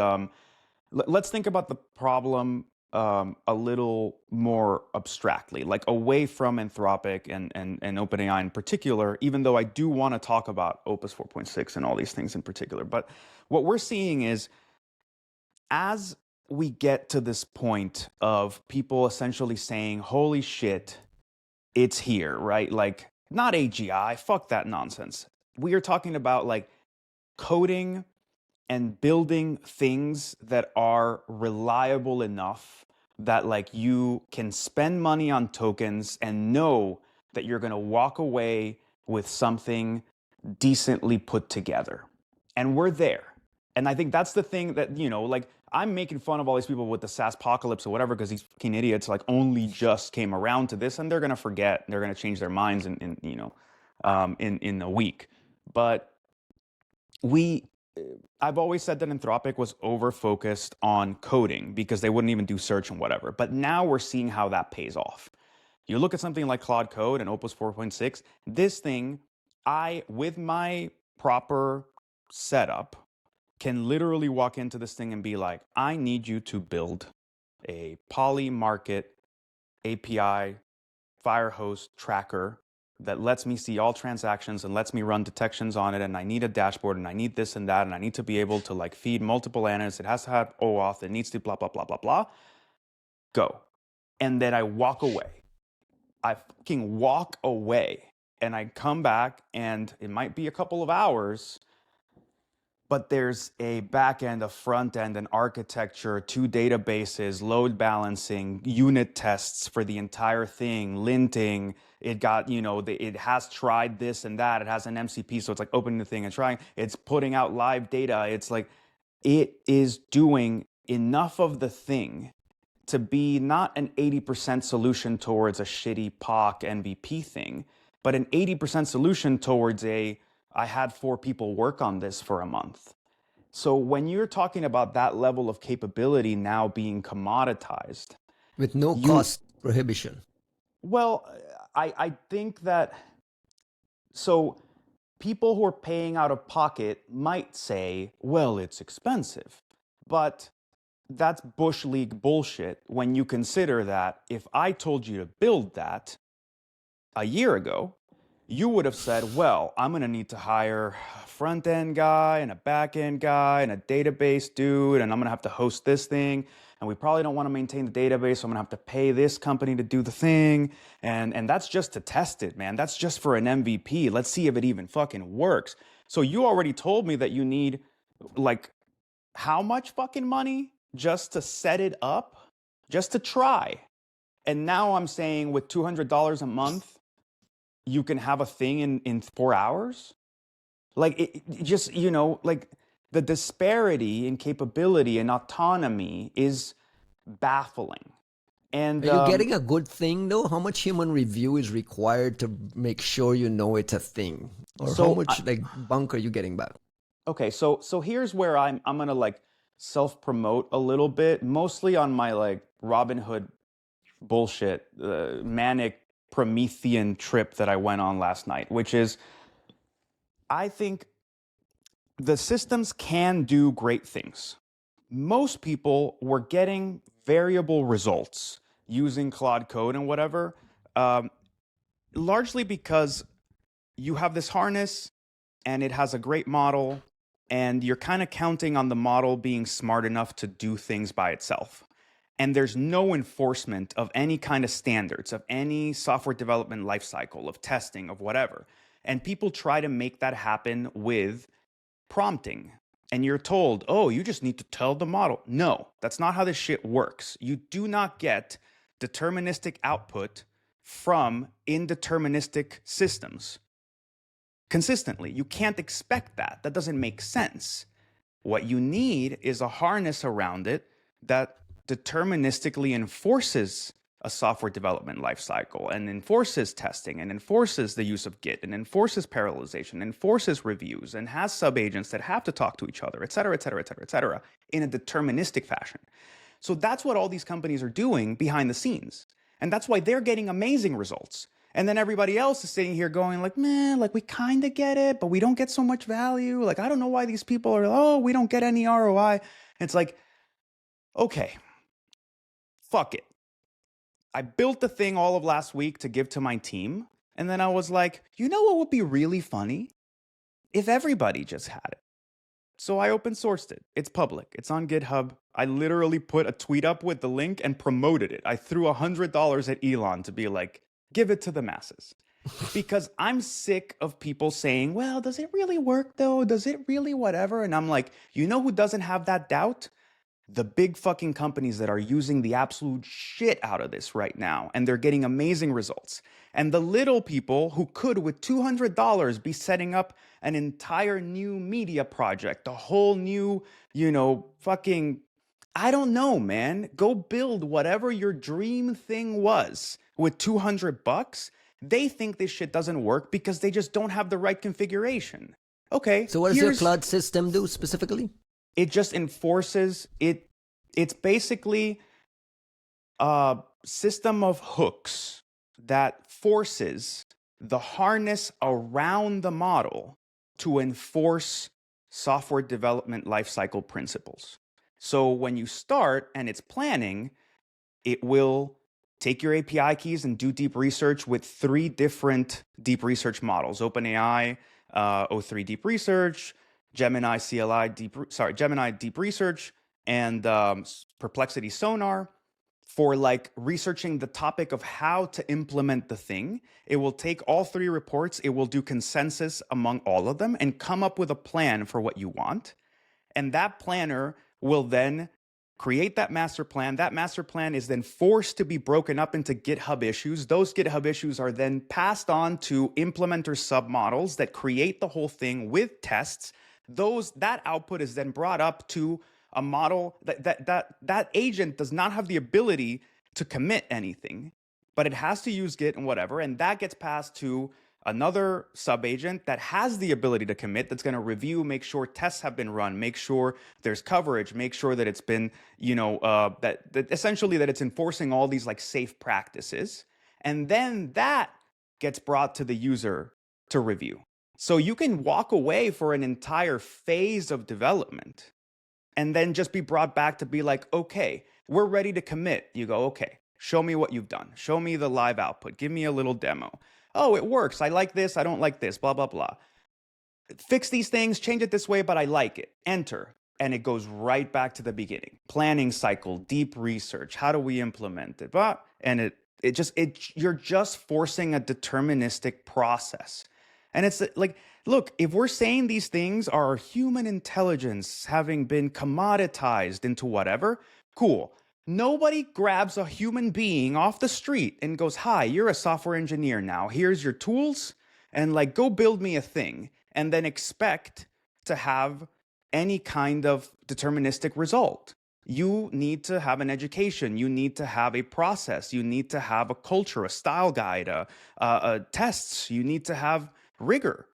S2: let's think about the problem a little more abstractly, like away from Anthropic and OpenAI in particular. Even though I do want to talk about Opus 4.6 and all these things in particular, but what we're seeing is as we get to this point of people essentially saying, "Holy shit, it's here," right? Like, not AGI, fuck that nonsense. We are talking about like coding and building things that are reliable enough that like you can spend money on tokens and know that you're going to walk away with something decently put together. And we're there. And I think that's the thing that, like I'm making fun of all these people with the SaaS apocalypse or whatever because these fucking idiots like only just came around to this and they're going to forget. They're going to change their minds in a week. But I've always said that Anthropic was over-focused on coding because they wouldn't even do search and whatever. But now we're seeing how that pays off. You look at something like Claude Code and Opus 4.6, this thing, with my proper setup, can literally walk into this thing and be like, I need you to build a poly market API Firehose tracker that lets me see all transactions and lets me run detections on it. And I need a dashboard and I need this and that. And I need to be able to like feed multiple analysts. It has to have OAuth. It needs to blah, blah, blah, blah, blah. Go. And then I walk away. I fucking walk away and I come back and it might be a couple of hours, but there's a back end, a front end, an architecture, 2 databases, load balancing, unit tests for the entire thing, linting. It got, it has tried this and that. It has an MCP, so it's like opening the thing and trying. It's putting out live data. It's like, it is doing enough of the thing to be not an 80% solution towards a shitty POC MVP thing, but an 80% solution towards I had 4 people work on this for a month. So when you're talking about that level of capability now being commoditized,
S3: with no cost prohibition.
S2: Well, I think that, so people who are paying out of pocket might say, well, it's expensive, but that's Bush League bullshit when you consider that if I told you to build that a year ago, you would have said, well, I'm going to need to hire a front end guy and a back end guy and a database dude, and I'm going to have to host this thing. And we probably don't want to maintain the database, so I'm going to have to pay this company to do the thing. And that's just to test it, man. That's just for an MVP. Let's see if it even fucking works. So you already told me that you need like how much fucking money just to set it up, just to try. And now I'm saying with $200 a month, you can have a thing in 4 hours. Like it just, like the disparity in capability and autonomy is baffling. And
S3: Are you getting a good thing though? How much human review is required to make sure you know it's a thing? Or
S2: So
S3: how much like bunk are you getting back?
S2: okay, so here's where I'm gonna like self-promote a little bit, mostly on my like Robin Hood bullshit, manic Promethean trip that I went on last night, which is I think the systems can do great things. Most people were getting variable results using Claude Code and whatever, largely because you have this harness and it has a great model, and you're kind of counting on the model being smart enough to do things by itself. And there's no enforcement of any kind of standards, of any software development lifecycle, of testing, of whatever. And people try to make that happen with prompting. And you're told, oh, you just need to tell the model. No, that's not how this shit works. You do not get deterministic output from indeterministic systems consistently. You can't expect that. That doesn't make sense. What you need is a harness around it that deterministically enforces a software development lifecycle and enforces testing and enforces the use of Git and enforces parallelization, enforces reviews, and has subagents that have to talk to each other, et cetera, et cetera, et cetera, et cetera, in a deterministic fashion. So that's what all these companies are doing behind the scenes. And that's why they're getting amazing results. And then everybody else is sitting here going like, man, like we kind of get it, but we don't get so much value. Like, I don't know why these people are, oh, we don't get any ROI. And it's like, okay, fuck it. I built the thing all of last week to give to my team. And then I was like, you know what would be really funny? If everybody just had it. So I open sourced it. It's public. It's on GitHub. I literally put a tweet up with the link and promoted it. I threw $100 at Elon to be like, give it to the masses. Because I'm sick of people saying, well, does it really work though? Does it really whatever? And I'm like, you know who doesn't have that doubt? The big fucking companies that are using the absolute shit out of this right now, and they're getting amazing results. And the little people who could, with $200, be setting up an entire new media project, a whole new, fucking, I don't know, man. Go build whatever your dream thing was with $200. They think this shit doesn't work because they just don't have the right configuration. Okay.
S3: So what does your cloud system do specifically?
S2: It just enforces it. It's basically a system of hooks that forces the harness around the model to enforce software development lifecycle principles. So when you start and it's planning, it will take your API keys and do deep research with 3 different deep research models: OpenAI, O3 Deep Research, Gemini Deep Research, and Perplexity Sonar for like researching the topic of how to implement the thing. It will take all 3 reports, it will do consensus among all of them and come up with a plan for what you want. And that planner will then create that master plan. That master plan is then forced to be broken up into GitHub issues. Those GitHub issues are then passed on to implementer submodels that create the whole thing with tests. That output is then brought up to a model that agent does not have the ability to commit anything, but it has to use Git and whatever, and that gets passed to another subagent that has the ability to commit, that's going to review, make sure tests have been run, make sure there's coverage, make sure that it's been, that essentially that it's enforcing all these like safe practices. And then that gets brought to the user to review. So you can walk away for an entire phase of development and then just be brought back to be like, okay, we're ready to commit. You go, okay, show me what you've done. Show me the live output. Give me a little demo. oh, it works. I like this. I don't like this, blah, blah, blah. Fix these things, change it this way, but I like it. Enter. And it goes right back to the beginning. Planning cycle, deep research. How do we implement it? And you're just forcing a deterministic process. And it's like, look, if we're saying these things are human intelligence having been commoditized into whatever, cool. Nobody grabs a human being off the street and goes, hi, you're a software engineer now. Here's your tools and like, go build me a thing and then expect to have any kind of deterministic result. You need to have an education. You need to have a process. You need to have a culture, a style guide, tests. You need to have rigor.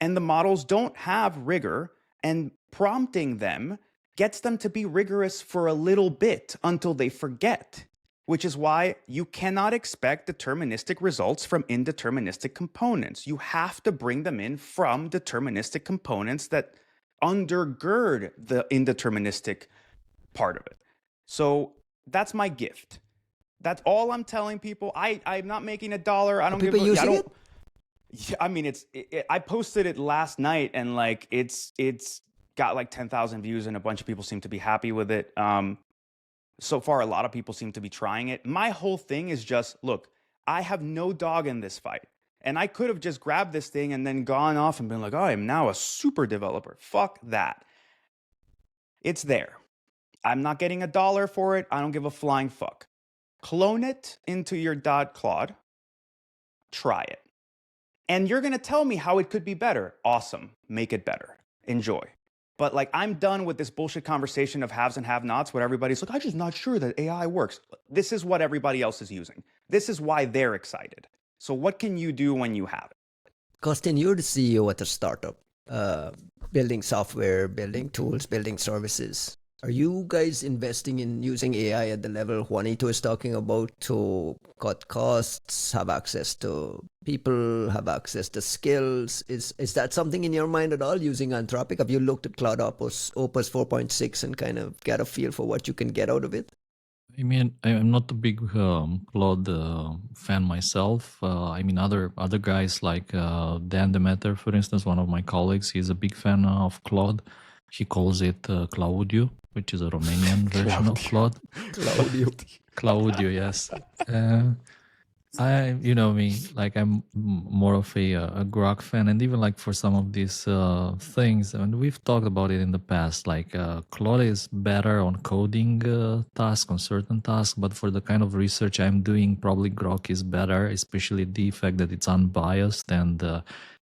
S2: And the models don't have rigor, and prompting them gets them to be rigorous for a little bit until they forget, which is why you cannot expect deterministic results from indeterministic components. You have to bring them in from deterministic components that undergird the indeterministic part of it. So that's my gift. That's all I'm telling people. I'm not making $1. I don't give a
S3: using it?
S2: Yeah, I mean, I posted it last night and like it's got like 10,000 views and a bunch of people seem to be happy with it. So far, a lot of people seem to be trying it. My whole thing is just, look, I have no dog in this fight. And I could have just grabbed this thing and then gone off and been like, oh, I am now a super developer. Fuck that. It's there. I'm not getting $1 for it. I don't give a flying fuck. Clone it into your .claude. Try it. And you're going to tell me how it could be better. Awesome. Make it better. Enjoy. But like, I'm done with this bullshit conversation of haves and have-nots where everybody's like, I'm just not sure that AI works. This is what everybody else is using. This is why they're excited. So what can you do when you have it?
S3: Costin, you're the CEO at a startup, building software, building tools, building services. Are you guys investing in using AI at the level Juanito is talking about to cut costs, have access to people, have access to skills? Is that something in your mind at all, using Anthropic? Have you looked at Cloud Opus 4.6 and kind of get a feel for what you can get out of it?
S1: I mean, I'm not a big Claude fan myself. I mean, other guys like Dan Demeter, for instance, one of my colleagues, he's a big fan of Claude. He calls it Claudio, which is a Romanian version of Claude. Claudio, yes. You know me, like I'm more of a Grok fan, and even like for some of these things, and we've talked about it in the past, like Claude is better on coding tasks, on certain tasks, but for the kind of research I'm doing, probably Grok is better, especially the fact that it's unbiased and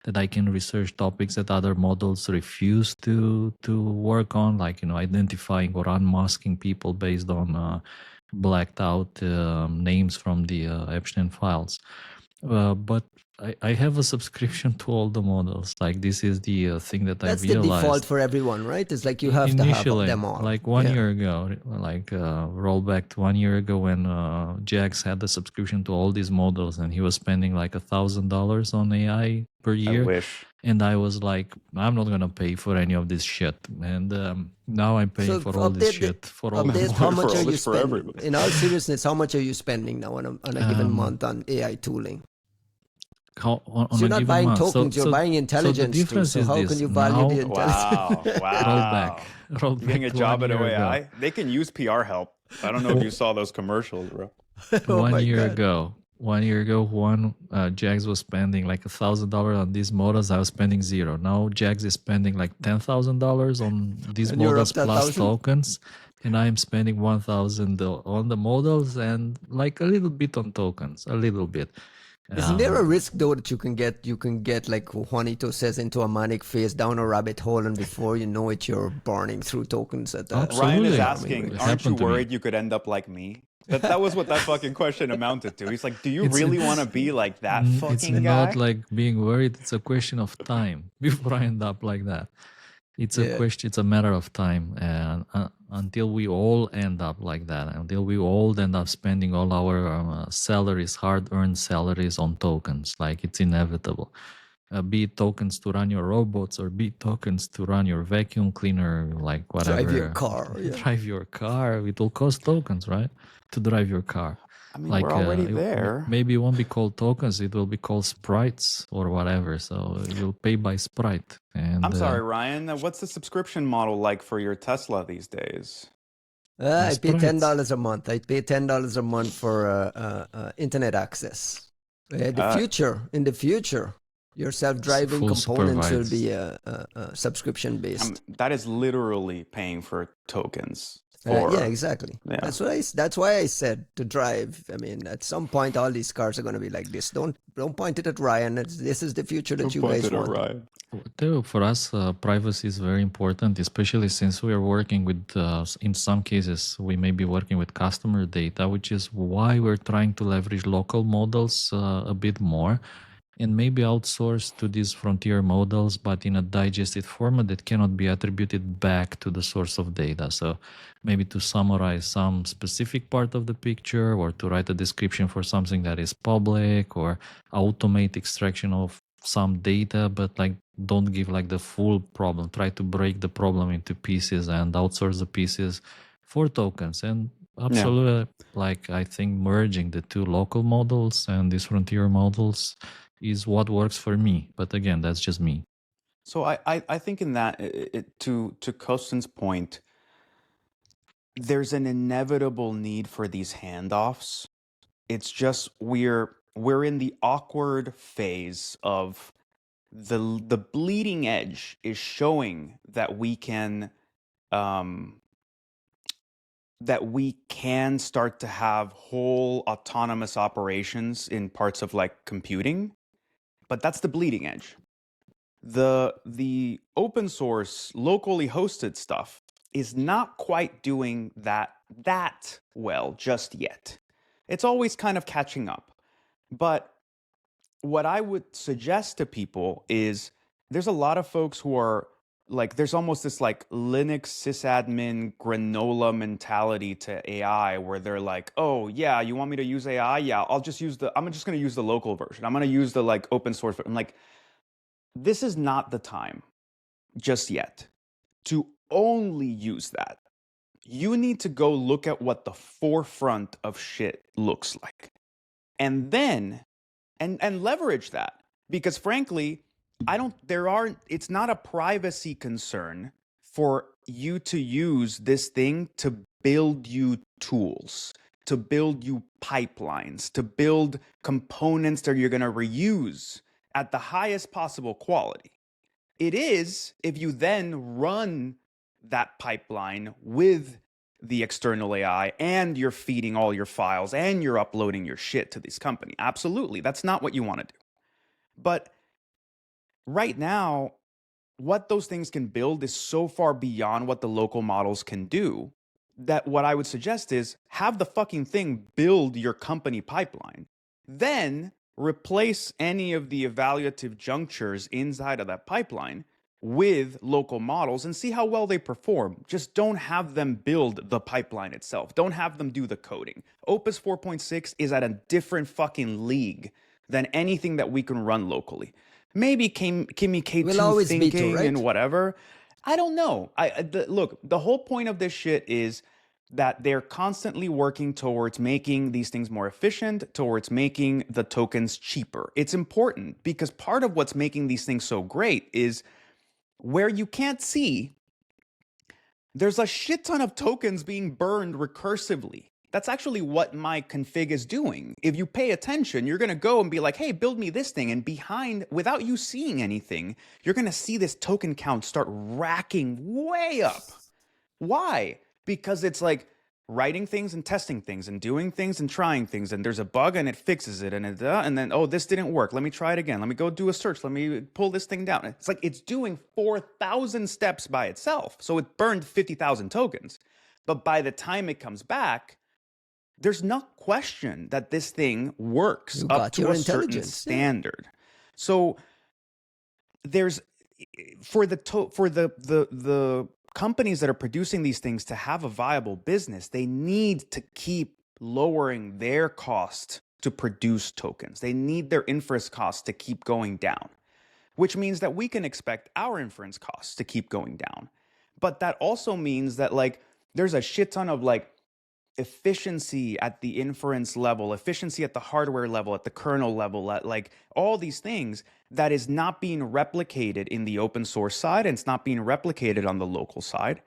S1: that I can research topics that other models refuse to work on, like, you know, identifying or unmasking people based on blacked out names from the Epstein files. But I have a subscription to all the models. Like, this is the thing that
S3: That's
S1: I realized.
S3: the default for everyone, right? It's like you have
S1: Initially,
S3: to have them all.
S1: like 1 year ago, like roll back to 1 year ago when Jax had the subscription to all these models and he was spending like $1,000 on AI per year.
S2: I wish.
S1: And I was like, I'm not going to pay for any of this shit. And now I'm paying for all this shit. For all
S3: this, how much are you
S2: for
S3: spending?
S2: everybody.
S3: In all seriousness, how much are you spending now on a given month on AI tooling?
S1: On
S3: so you're not buying
S1: month.
S3: tokens, you're buying intelligence.
S1: So the difference
S3: too.
S1: is
S3: So how
S1: this.
S3: can you value the
S2: Wow.
S3: intelligence?
S1: Roll back.
S2: Getting a job at AI? They can use PR help. I don't know if you saw those commercials, bro.
S1: 1 year ago, 1 year ago, Jax was spending like $1,000 on these models. I was spending $0. Now Jax is spending like $10,000 on these models plus tokens, and I'm spending $1,000 on the models and like a little bit on tokens, a little bit.
S3: Isn't there a risk though that you can get like Juanito says, into a manic phase, down a rabbit hole, and before you know it, you're burning through tokens at that?
S2: Ryan is asking, aren't you worried you could end up like me? That was what that fucking question amounted to. He's like, do you really want to be like that fucking guy?
S1: It's not like being worried. It's a question of time before I end up like that. It's a question. It's a matter of time, and until we all end up like that, until we all end up spending all our salaries, hard-earned salaries, on tokens, like it's inevitable. Be it tokens to run your robots, or be it tokens to run your vacuum cleaner, like whatever.
S3: Drive your car.
S1: Drive your car. It will cost tokens, right? To drive your car.
S2: I mean,
S1: Like
S2: we're already there.
S1: maybe it won't be called tokens, it will be called sprites or whatever. So you'll pay by sprite. And
S2: I'm sorry, Ryan. What's the subscription model like for your Tesla these days?
S3: I pay
S1: sprites.
S3: $10 a month. I pay $10 a month for internet access. In the future, your self-driving
S1: Full
S3: components will
S1: supervised.
S3: be subscription based.
S2: That is literally paying for tokens.
S3: Yeah, exactly.
S2: Yeah.
S3: That's why I said to drive. I mean, at some point, all these cars are going to be like this. Don't point it at Ryan. This is the future that you guys want.
S2: Ryan.
S1: For us, privacy is very important, especially since we are working with, in some cases, we may be working with customer data, which is why we're trying to leverage local models a bit more and maybe outsource to these frontier models, but in a digested format that cannot be attributed back to the source of data. So maybe to summarize some specific part of the picture, or to write a description for something that is public, or automate extraction of some data, but like don't give like the full problem. Try to break the problem into pieces and outsource the pieces for tokens. And absolutely, like I think merging the two local models and these frontier models is what works for me. But again, that's just me.
S2: So I think in that, to Kostin's point, there's an inevitable need for these handoffs. It's just we're in the awkward phase of the bleeding edge is showing that we can start to have whole autonomous operations in parts of like computing, but that's the bleeding edge. The open source locally hosted stuff is not quite doing that well just yet. It's always kind of catching up. But what I would suggest to people is there's a lot of folks who are like, there's almost this like Linux sysadmin granola mentality to AI where they're like, oh yeah, you want me to use AI? Yeah, I'm just going to use the local version. I'm going to use the like open source. I'm like, this is not the time just yet to only use that. You need to go look at what the forefront of shit looks like. And then, and leverage that. Because frankly, it's not a privacy concern for you to use this thing to build you tools, to build you pipelines, to build components that you're going to reuse at the highest possible quality. It is if you then run that pipeline with the external AI and you're feeding all your files and you're uploading your shit to this company. Absolutely. That's not what you want to do. But right now, what those things can build is so far beyond what the local models can do that what I would suggest is have the fucking thing build your company pipeline. Then replace any of the evaluative junctures inside of that pipeline with local models and see how well they perform. Just don't have them build the pipeline itself. Don't have them do the coding. Opus 4.6 is at a different fucking league than anything that we can run locally. Maybe Kimi K2 thinking right? And whatever. I don't know. Look, the whole point of this shit is that they're constantly working towards making these things more efficient, towards making the tokens cheaper. It's important because part of what's making these things so great is where you can't see, there's a shit ton of tokens being burned recursively. That's actually what my config is doing. If you pay attention, you're going to go and be like, hey, build me this thing. And behind, without you seeing anything, you're going to see this token count start racking way up. Why? Because it's like writing things and testing things and doing things and trying things, and there's a bug and it fixes it, and then, oh, this didn't work. Let me try it again. Let me go do a search. Let me pull this thing down. It's like it's doing 4,000 steps by itself. So it burned 50,000 tokens. But by the time it comes back, there's no question that this thing works up to a certain standard. Yeah. So there's for the companies that are producing these things to have a viable business, they need to keep lowering their cost to produce tokens. They need their inference costs to keep going down, which means that we can expect our inference costs to keep going down. But that also means that like there's a shit ton of like efficiency at the inference level, efficiency at the hardware level, at the kernel level, at like all these things that is not being replicated in the open source side, and it's not being replicated on the local side.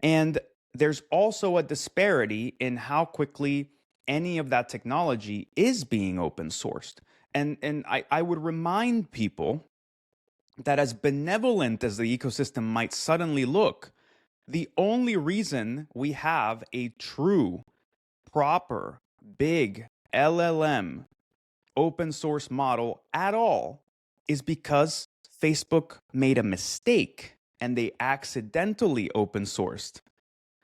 S2: And there's also a disparity in how quickly any of that technology is being open sourced. And I would remind people that as benevolent as the ecosystem might suddenly look, the only reason we have a true, proper, big LLM open source model at all is because Facebook made a mistake and they accidentally open sourced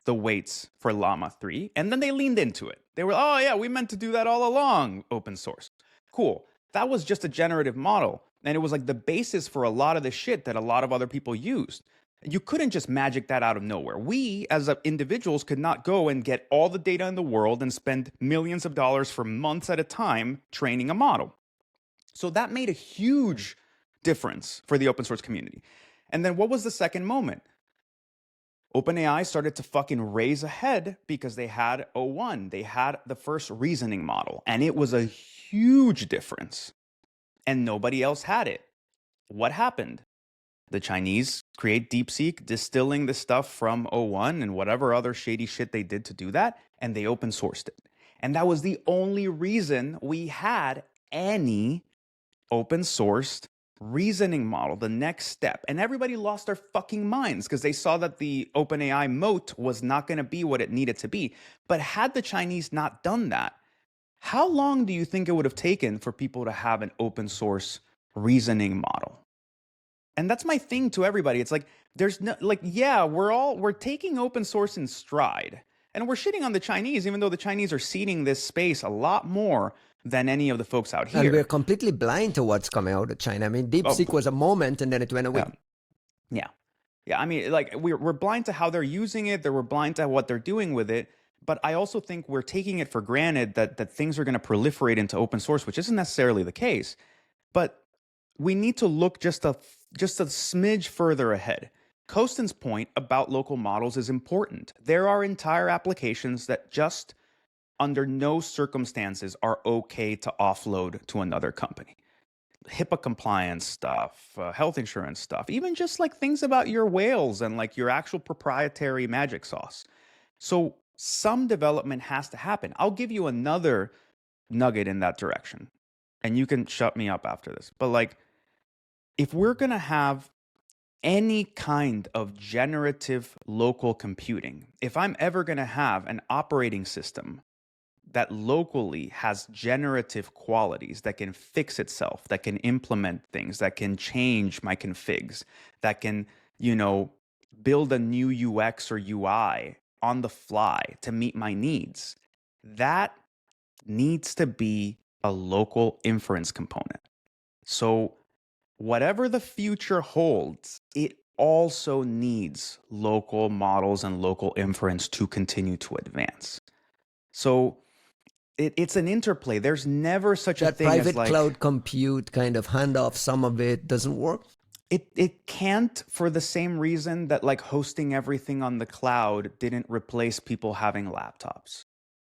S2: the weights for Llama 3, and then they leaned into it. They were, oh yeah, we meant to do that all along, open source. Cool. That was just a generative model, and it was like the basis for a lot of the shit that a lot of other people used. You couldn't just magic that out of nowhere. We, as individuals, could not go and get all the data in the world and spend millions of dollars for months at a time training a model. So that made a huge difference for the open source community. And then what was the second moment? OpenAI started to fucking raise ahead because they had O1. They had the first reasoning model, and it was a huge difference. And nobody else had it. What happened? The Chinese create DeepSeek, distilling the stuff from O1 and whatever other shady shit they did to do that, and they open sourced it. And that was the only reason we had any open sourced reasoning model, the next step. And everybody lost their fucking minds because they saw that the OpenAI moat was not going to be what it needed to be. But had the Chinese not done that, how long do you think it would have taken for people to have an open source reasoning model? And that's my thing to everybody. It's like, there's no, like, yeah, we're taking open source in stride, and we're shitting on the Chinese, even though the Chinese are seeding this space a lot more than any of the folks out here.
S3: And we're completely blind to what's coming out of China. I mean, DeepSeek was a moment and then it went away.
S2: Yeah. I mean, like, we're blind to how they're using it. We're blind to what they're doing with it. But I also think we're taking it for granted that things are going to proliferate into open source, which isn't necessarily the case. But we need to look just a smidge further ahead. Kostin's point about local models is important. There are entire applications that just under no circumstances are okay to offload to another company. HIPAA compliance stuff, health insurance stuff, even just like things about your whales and like your actual proprietary magic sauce. So some development has to happen. I'll give you another nugget in that direction, and you can shut me up after this. But like, if we're going to have any kind of generative local computing, if I'm ever going to have an operating system that locally has generative qualities, that can fix itself, that can implement things, that can change my configs, that can, build a new UX or UI on the fly to meet my needs, that needs to be a local inference component. So whatever the future holds, it also needs local models and local inference to continue to advance. So it's an interplay. There's never such a thing as
S3: private cloud compute kind of handoff. Some of it doesn't work.
S2: It can't, for the same reason that like hosting everything on the cloud didn't replace people having laptops.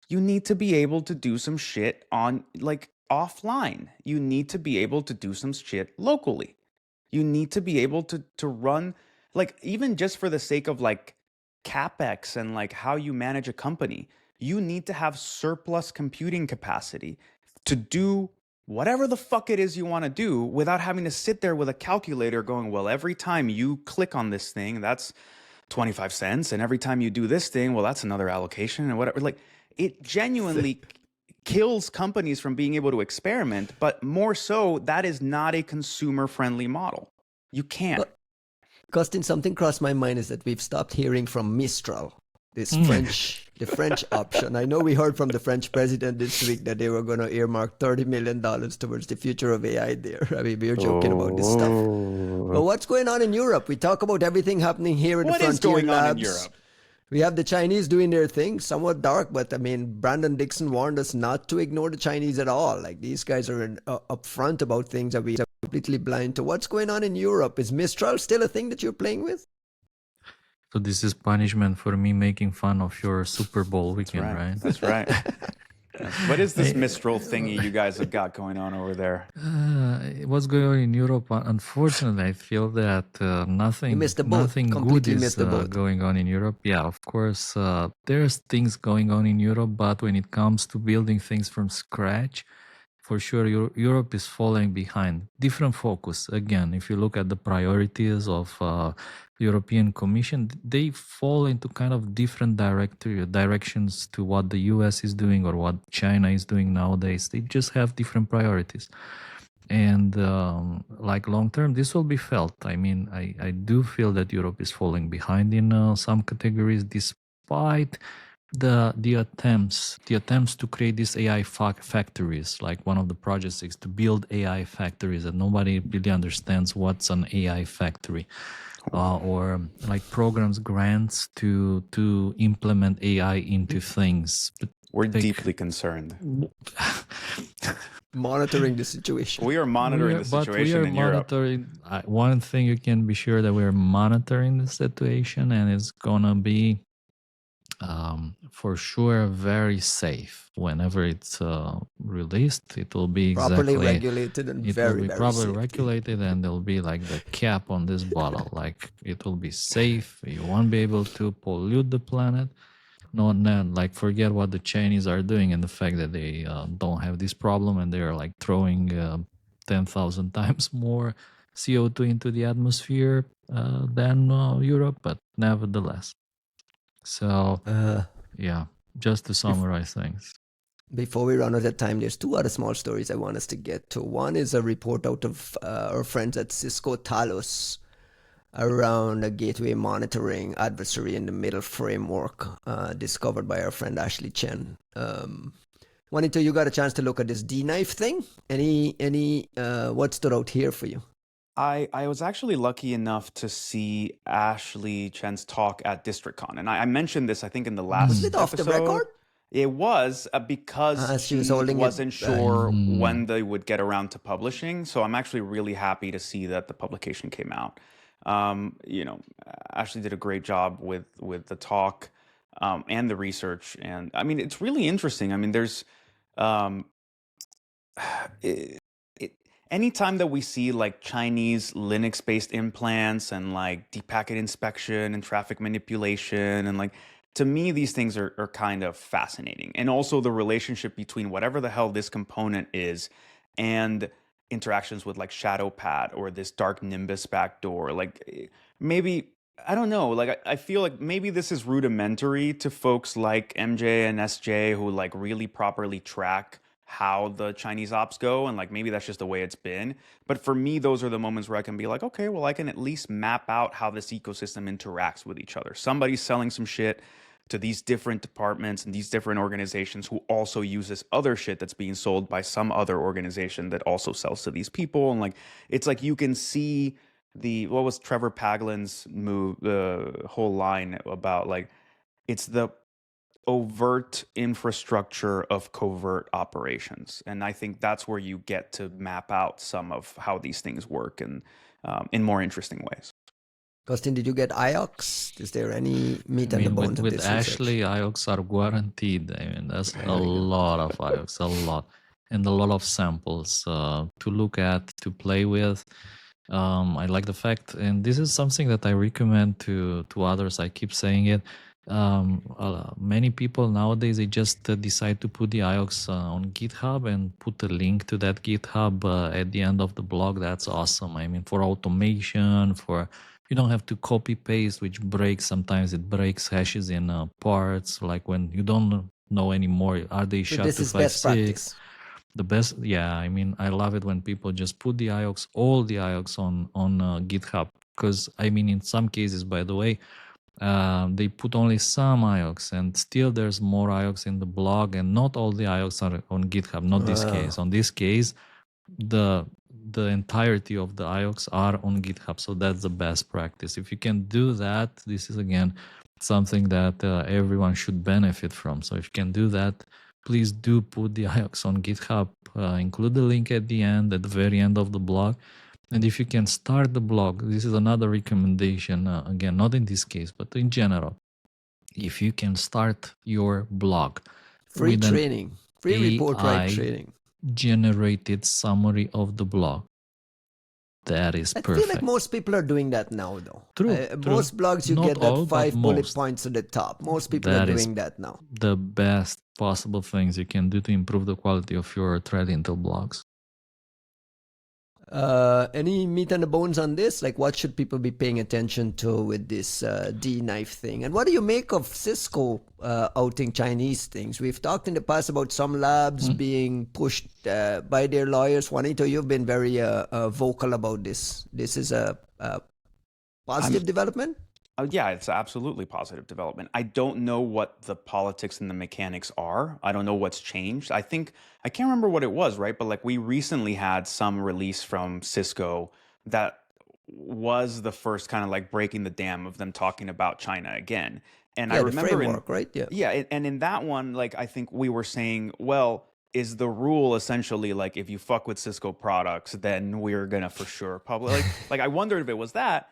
S2: You need to be able to do some shit on like offline. You need to be able to do some shit locally. You need to be able to run, like, even just for the sake of like CapEx and like how you manage a company, you need to have surplus computing capacity to do whatever the fuck it is you want to do without having to sit there with a calculator going, well, every time you click on this thing, that's 25 cents. And every time you do this thing, well, that's another allocation and whatever. Like, it genuinely kills companies from being able to experiment. But more so, that is not a consumer-friendly model. You can't.
S3: Kostin, something crossed my mind is that we've stopped hearing from Mistral, this the French option. I know we heard from the French president this week that they were going to earmark $30 million towards the future of AI there. I mean, we were joking about this stuff. But what's going on in Europe? We talk about everything happening here in the Frontier Labs.
S2: What is going on in Europe?
S3: We have the Chinese doing their thing, somewhat dark, but I mean, Brandon Dixon warned us not to ignore the Chinese at all. Like, these guys are upfront about things that we are completely blind to. What's going on in Europe? Is Mistral still a thing that you're playing with?
S1: So this is punishment for me making fun of your Super Bowl
S2: That's
S1: weekend,
S2: right.
S1: right?
S2: That's right. What is this
S1: Hey,
S2: Mistral thingy you guys have got going on over there?
S1: what's going on in Europe? Unfortunately, I feel that
S3: You
S1: nothing,
S3: missed the boat.
S1: nothing good
S3: Completely
S1: is
S3: missed the boat.
S1: going on in Europe. Yeah, of course, there's things going on in Europe, but when it comes to building things from scratch, for sure, Europe is falling behind. Different focus. Again, if you look at the priorities of European Commission, they fall into kind of different directions to what the US is doing or what China is doing nowadays. They just have different priorities. And like long term, this will be felt. I mean, I do feel that Europe is falling behind in some categories, despite the attempts to create these AI factories. Like one of the projects is to build AI factories, and nobody really understands what's an AI factory, or like programs grants to implement AI into things. But
S2: We're
S1: like,
S2: deeply concerned.
S3: Monitoring the situation.
S2: We are monitoring the situation in Europe.
S1: monitoring. One thing you can be sure that we're monitoring the situation, and it's gonna be for sure very safe. Whenever it's released, it will be
S3: Properly
S1: exactly.
S3: regulated and
S1: It
S3: very,
S1: will be
S3: very
S1: properly
S3: safe.
S1: regulated, and there'll be like the cap on this bottle. Like it will be safe. You won't be able to pollute the planet. No, like forget what the Chinese are doing and the fact that they don't have this problem and they are like throwing 10,000 times more CO2 into the atmosphere than Europe, but nevertheless. So, yeah, just to summarize things.
S3: Before we run out of time, there's two other small stories I want us to get to. One is a report out of our friends at Cisco Talos around a gateway monitoring adversary in the middle framework discovered by our friend Ashley Chen. Juanito, you got a chance to look at this D-knife thing? Any what stood out here for you?
S2: I was actually lucky enough to see Ashley Chen's talk at DistrictCon, and I mentioned this I think in the last
S3: Was it off the
S2: episode.
S3: record?
S2: It was because
S3: she was
S2: she
S3: holding it
S2: wasn't
S3: back.
S2: sure when they would get around to publishing. So I'm actually really happy to see that the publication came out. You know, Ashley did a great job with the talk and the research, and I mean it's really interesting. I mean, there's it, anytime that we see like Chinese Linux-based implants and like deep packet inspection and traffic manipulation and like to me these things are kind of fascinating. And also the relationship between whatever the hell this component is and interactions with like Shadowpad or this dark Nimbus backdoor. Like maybe I don't know. Like I feel like maybe this is rudimentary to folks like MJ and SJ who like really properly track how the Chinese ops go, and like maybe that's just the way it's been. But for me, those are the moments where I can be like, okay, well, I can at least map out how this ecosystem interacts with each other. Somebody's selling some shit to these different departments and these different organizations who also use this other shit that's being sold by some other organization that also sells to these people. And like it's like you can see the what was Trevor Paglin's move, the whole line about like it's the overt infrastructure of covert operations. And I think that's where you get to map out some of how these things work and in more interesting ways.
S3: Austin, did you get IOX? Is there any meat on the bones of
S1: with
S3: this
S1: Ashley, IOX are guaranteed. I mean, that's a lot of IOX, a lot. And a lot of samples to look at, to play with. I like the fact, and this is something that I recommend to others. I keep saying it. Many people nowadays they just decide to put the IOX on GitHub and put a link to that GitHub at the end of the blog. That's awesome. I mean, for automation, for you don't have to copy paste, which breaks sometimes. It breaks hashes in parts. Like when you don't know anymore, are they
S3: So
S1: SHA
S3: this is best
S1: 256?
S3: practice.
S1: The best, yeah. I mean, I love it when people just put the IOX, all the IOX on GitHub. Because I mean, in some cases, by the way, they put only some IOX, and still there's more IOX in the blog, and not all the IOX are on GitHub. Not this case. On this case, the entirety of the IOX are on GitHub. So that's the best practice. If you can do that, this is again something that everyone should benefit from. So if you can do that, please do put the IOX on GitHub. Include the link at the end, at the very end of the blog. And if you can start the blog, this is another recommendation, again, not in this case, but in general. If you can start your blog
S3: Free
S1: with
S3: training, free report write
S1: AI
S3: training.
S1: generated summary of the blog, that is
S3: I
S1: perfect.
S3: feel like most people are doing that now, though.
S1: True.
S3: Most blogs, you
S1: Not
S3: get that
S1: all, but
S3: 5 bullet
S1: most.
S3: points at the top. Most people
S1: That
S3: are
S1: is
S3: doing that now.
S1: the best possible things you can do to improve the quality of your threat intel blogs.
S3: Any meat on the bones on this? Like, what should people be paying attention to with this D-knife thing? And what do you make of Cisco outing Chinese things? We've talked in the past about some labs being pushed by their lawyers. Juanito, you've been very vocal about this. This is a positive development?
S2: Yeah, it's absolutely positive development. I don't know what the politics and the mechanics are. I don't know what's changed. I think I can't remember what it was, right? But like we recently had some release from Cisco that was the first kind of like breaking the dam of them talking about China again. And I
S3: Yeah, the
S2: remember
S3: framework, right? Yeah.
S2: yeah, and in that one, like I think we were saying, well, is the rule essentially like if you fuck with Cisco products, then we're gonna for sure public like I wondered if it was that.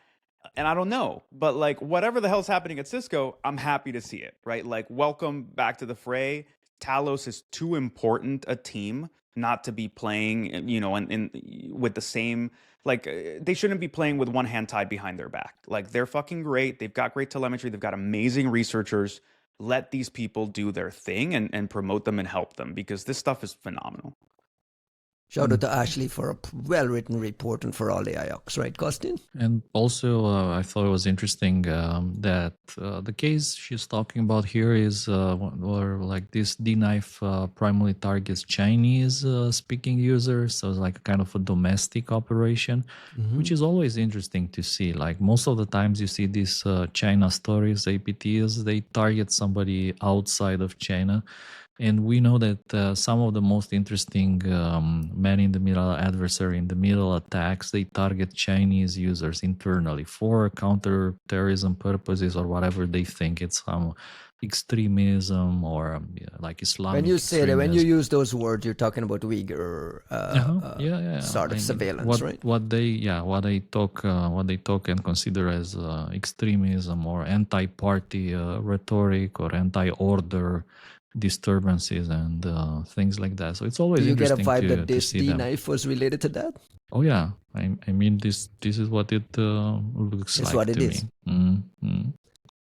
S2: And I don't know, but like whatever the hell's happening at Cisco, I'm happy to see it, right? Like, welcome back to the fray. Talos is too important a team not to be playing, you know, in with the same like they shouldn't be playing with one hand tied behind their back. Like they're fucking great. They've got great telemetry. They've got amazing researchers. Let these people do their thing and promote them and help them because this stuff is phenomenal.
S3: Shout out to Ashley for a well-written report and for all the IOCs, right, Costin?
S1: And also, I thought it was interesting that the case she's talking about here is where like this D-knife primarily targets Chinese speaking users. So it's like a kind of a domestic operation, which is always interesting to see. Like most of the times you see these China stories, APTs, they target somebody outside of China. And we know that some of the most interesting man-in-the-middle adversary in the middle attacks, they target Chinese users internally for counter-terrorism purposes or whatever they think it's some extremism or like Islamic
S3: When you say that, when you
S1: extremism.
S3: use those words, you're talking about Uyghur sort of surveillance, right?
S1: What they talk and consider as extremism or anti-party rhetoric or anti-order disturbances and things like that. So it's always
S3: Do you get a
S1: interesting
S3: vibe that
S1: to
S3: this
S1: see them.
S3: D-knife was related to that?
S1: Oh yeah, I mean this is what it looks
S3: It's
S1: like
S3: what it
S1: to
S3: is.
S1: me. Mm-hmm.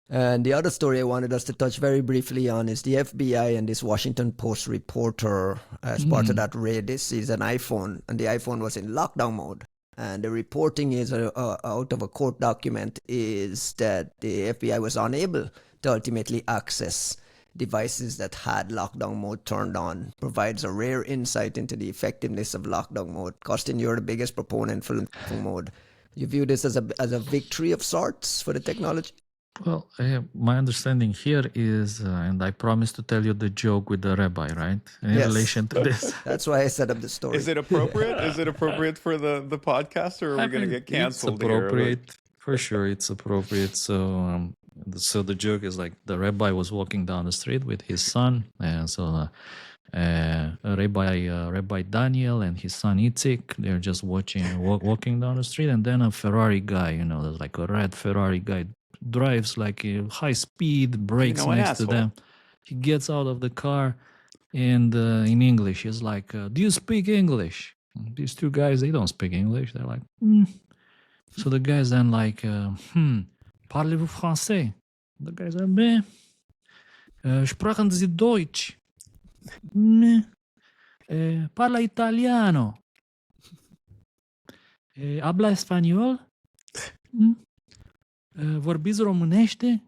S3: And the other story I wanted us to touch very briefly on is the FBI and this Washington Post reporter as part of that raid. This is an iPhone, and the iPhone was in lockdown mode. And the reporting is out of a court document is that the FBI was unable to ultimately access devices that had lockdown mode turned on. Provides a rare insight into the effectiveness of lockdown mode. Costin, you're the biggest proponent for lockdown mode. You view this as a victory of sorts for the technology?
S1: Well, my understanding here is, and I promised to tell you the joke with the rabbi, right? In relation to this.
S3: That's why I set up the story.
S2: Is it appropriate? Is it appropriate for the podcast, or are we going to get canceled?
S1: It's appropriate. For sure, it's appropriate. So the joke is like the rabbi was walking down the street with his son, and so Rabbi Daniel and his son Itzik, they're just walking down the street, and then a Ferrari guy, there's like a red Ferrari guy, drives like a high speed, brakes next to them. He gets out of the car, and in English, he's like, "Do you speak English?" And these two guys, they don't speak English. They're like, So the guy's then like, "Parlez-vous français?" The guys are, "Ben, sprechen Sie Deutsch?" "Parla italiano." "Habla español?" "Vorbiți românește?"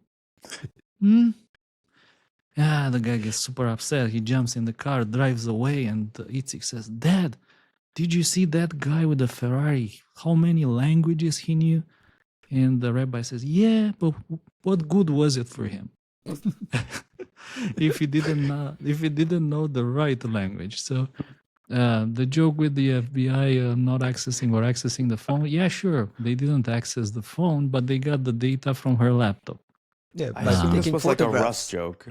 S1: The guy gets super upset. He jumps in the car, drives away, and Itzik says, "Dad, did you see that guy with the Ferrari? How many languages he knew?" And the rabbi says, "Yeah, but what good was it for him if he didn't know the right language?" So the joke with the FBI not accessing or accessing the phone, yeah, sure, they didn't access the phone, but they got the data from her laptop.
S3: Yeah,
S2: I assume this was like a Rust joke.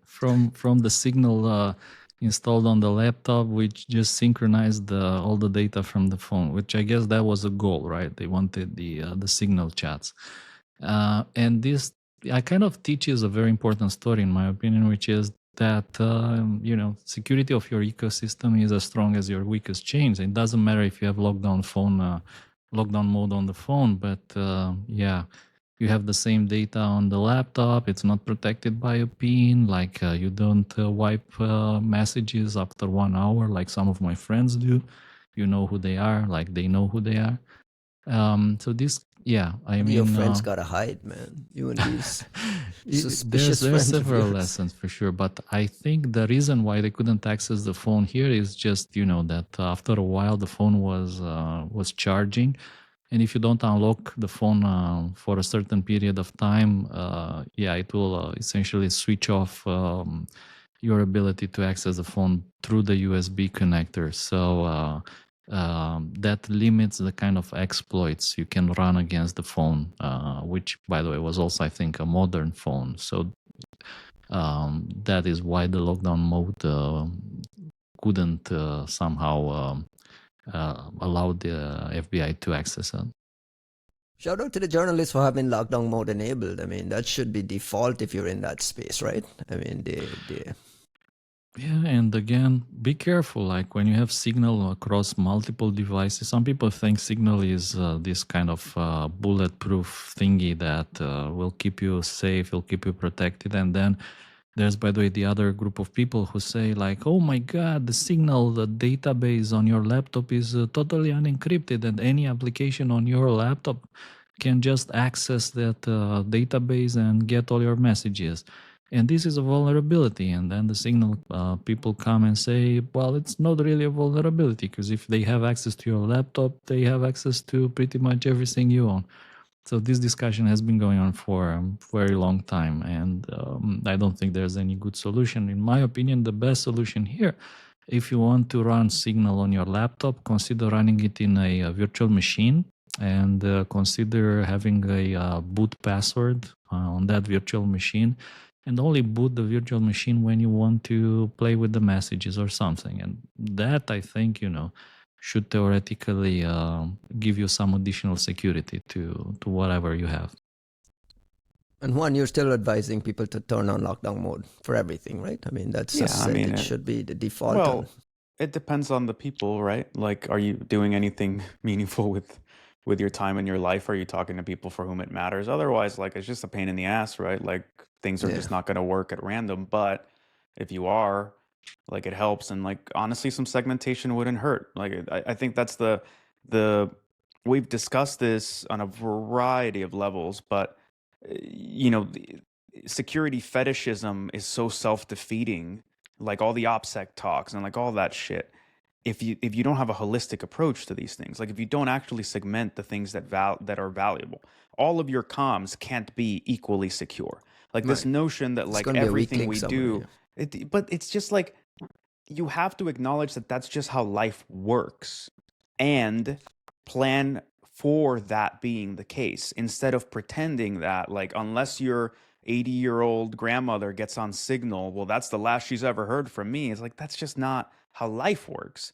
S1: from the signal installed on the laptop, which just synchronized all the data from the phone. Which I guess that was a goal, right? They wanted the signal chats, and this I kind of teaches a very important story in my opinion, which is that security of your ecosystem is as strong as your weakest chains. It doesn't matter if you have lockdown mode on the phone, but you have the same data on the laptop. It's not protected by a pin. Like you don't wipe messages after 1 hour, like some of my friends do. You know who they are. Like they know who they are. So this, I mean,
S3: your friends gotta hide, man. You and these suspicious
S1: there's
S3: friends of
S1: several
S3: yours.
S1: lessons for sure, but I think the reason why they couldn't access the phone here is just that after a while the phone was charging, and if you don't unlock the phone for a certain period of time, it will essentially switch off your ability to access the phone through the USB connector. So that limits the kind of exploits you can run against the phone, which, by the way, was also, I think, a modern phone. So that is why the lockdown mode couldn't somehow allow the FBI to access it.
S3: Shout out to the journalists for having lockdown mode enabled. I mean, that should be default if you're in that space, right? I mean,
S1: Yeah, and again, be careful. Like when you have Signal across multiple devices, some people think Signal is this kind of bulletproof thingy that will keep you safe, will keep you protected. And then there's, by the way, the other group of people who say like, oh my God, the Signal, the database on your laptop is totally unencrypted, and any application on your laptop can just access that database and get all your messages. And this is a vulnerability. And then the Signal people come and say, well, it's not really a vulnerability, because if they have access to your laptop, they have access to pretty much everything you own. So this discussion has been going on for a very long time, and I don't think there's any good solution. In my opinion, the best solution here, if you want to run Signal on your laptop, consider running it in a virtual machine, and consider having a boot password on that virtual machine, and only boot the virtual machine when you want to play with the messages or something. And that, I think, should theoretically give you some additional security to whatever you have.
S3: And Juan, you're still advising people to turn on lockdown mode for everything, right? I mean, that's it should be the default.
S2: Well, it depends on the people, right? Like, are you doing anything meaningful with your time in your life? Are you talking to people for whom it matters? Otherwise, like, it's just a pain in the ass, right? Like, things are just not going to work at random. But if you are, like, it helps. And like, honestly, some segmentation wouldn't hurt. Like, I think that's the we've discussed this on a variety of levels, but security fetishism is so self-defeating, like all the OPSEC talks and like all that shit. If you don't have a holistic approach to these things, like if you don't actually segment the things that are valuable, all of your comms can't be equally secure. Like this notion that like everything we do, but it's just like, you have to acknowledge that that's just how life works and plan for that being the case, instead of pretending that, like, unless your 80-year-old grandmother gets on Signal, well, that's the last she's ever heard from me. It's like, that's just not how life works.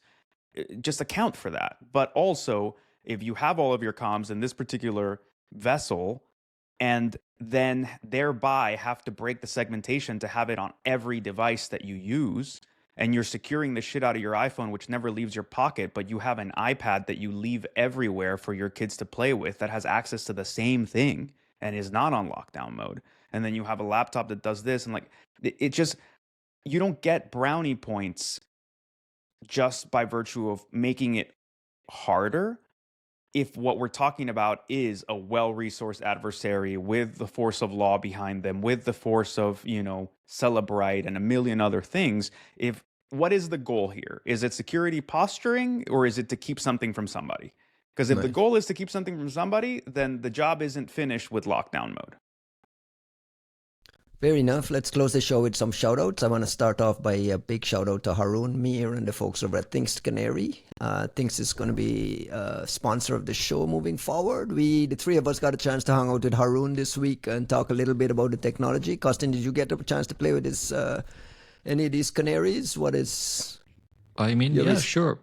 S2: Just account for that. But also, if you have all of your comms in this particular vessel, and then thereby have to break the segmentation to have it on every device that you use, and you're securing the shit out of your iPhone, which never leaves your pocket, but you have an iPad that you leave everywhere for your kids to play with that has access to the same thing and is not on lockdown mode. And then you have a laptop that does this, and like, it just, you don't get brownie points just by virtue of making it harder. If what we're talking about is a well-resourced adversary with the force of law behind them, with the force of, Celebrite and a million other things, what is the goal here? Is it security posturing, or is it to keep something from somebody? Because if the goal is to keep something from somebody, then the job isn't finished with lockdown mode.
S3: Fair enough. Let's close the show with some shout-outs. I want to start off by a big shout-out to Haroon, Mir, and the folks over at Thinkst Canary. Thinkst is going to be a sponsor of the show moving forward. The three of us got a chance to hang out with Haroon this week and talk a little bit about the technology. Costin, did you get a chance to play with his any of these canaries? What is
S1: I mean,
S3: your
S1: yeah, sure.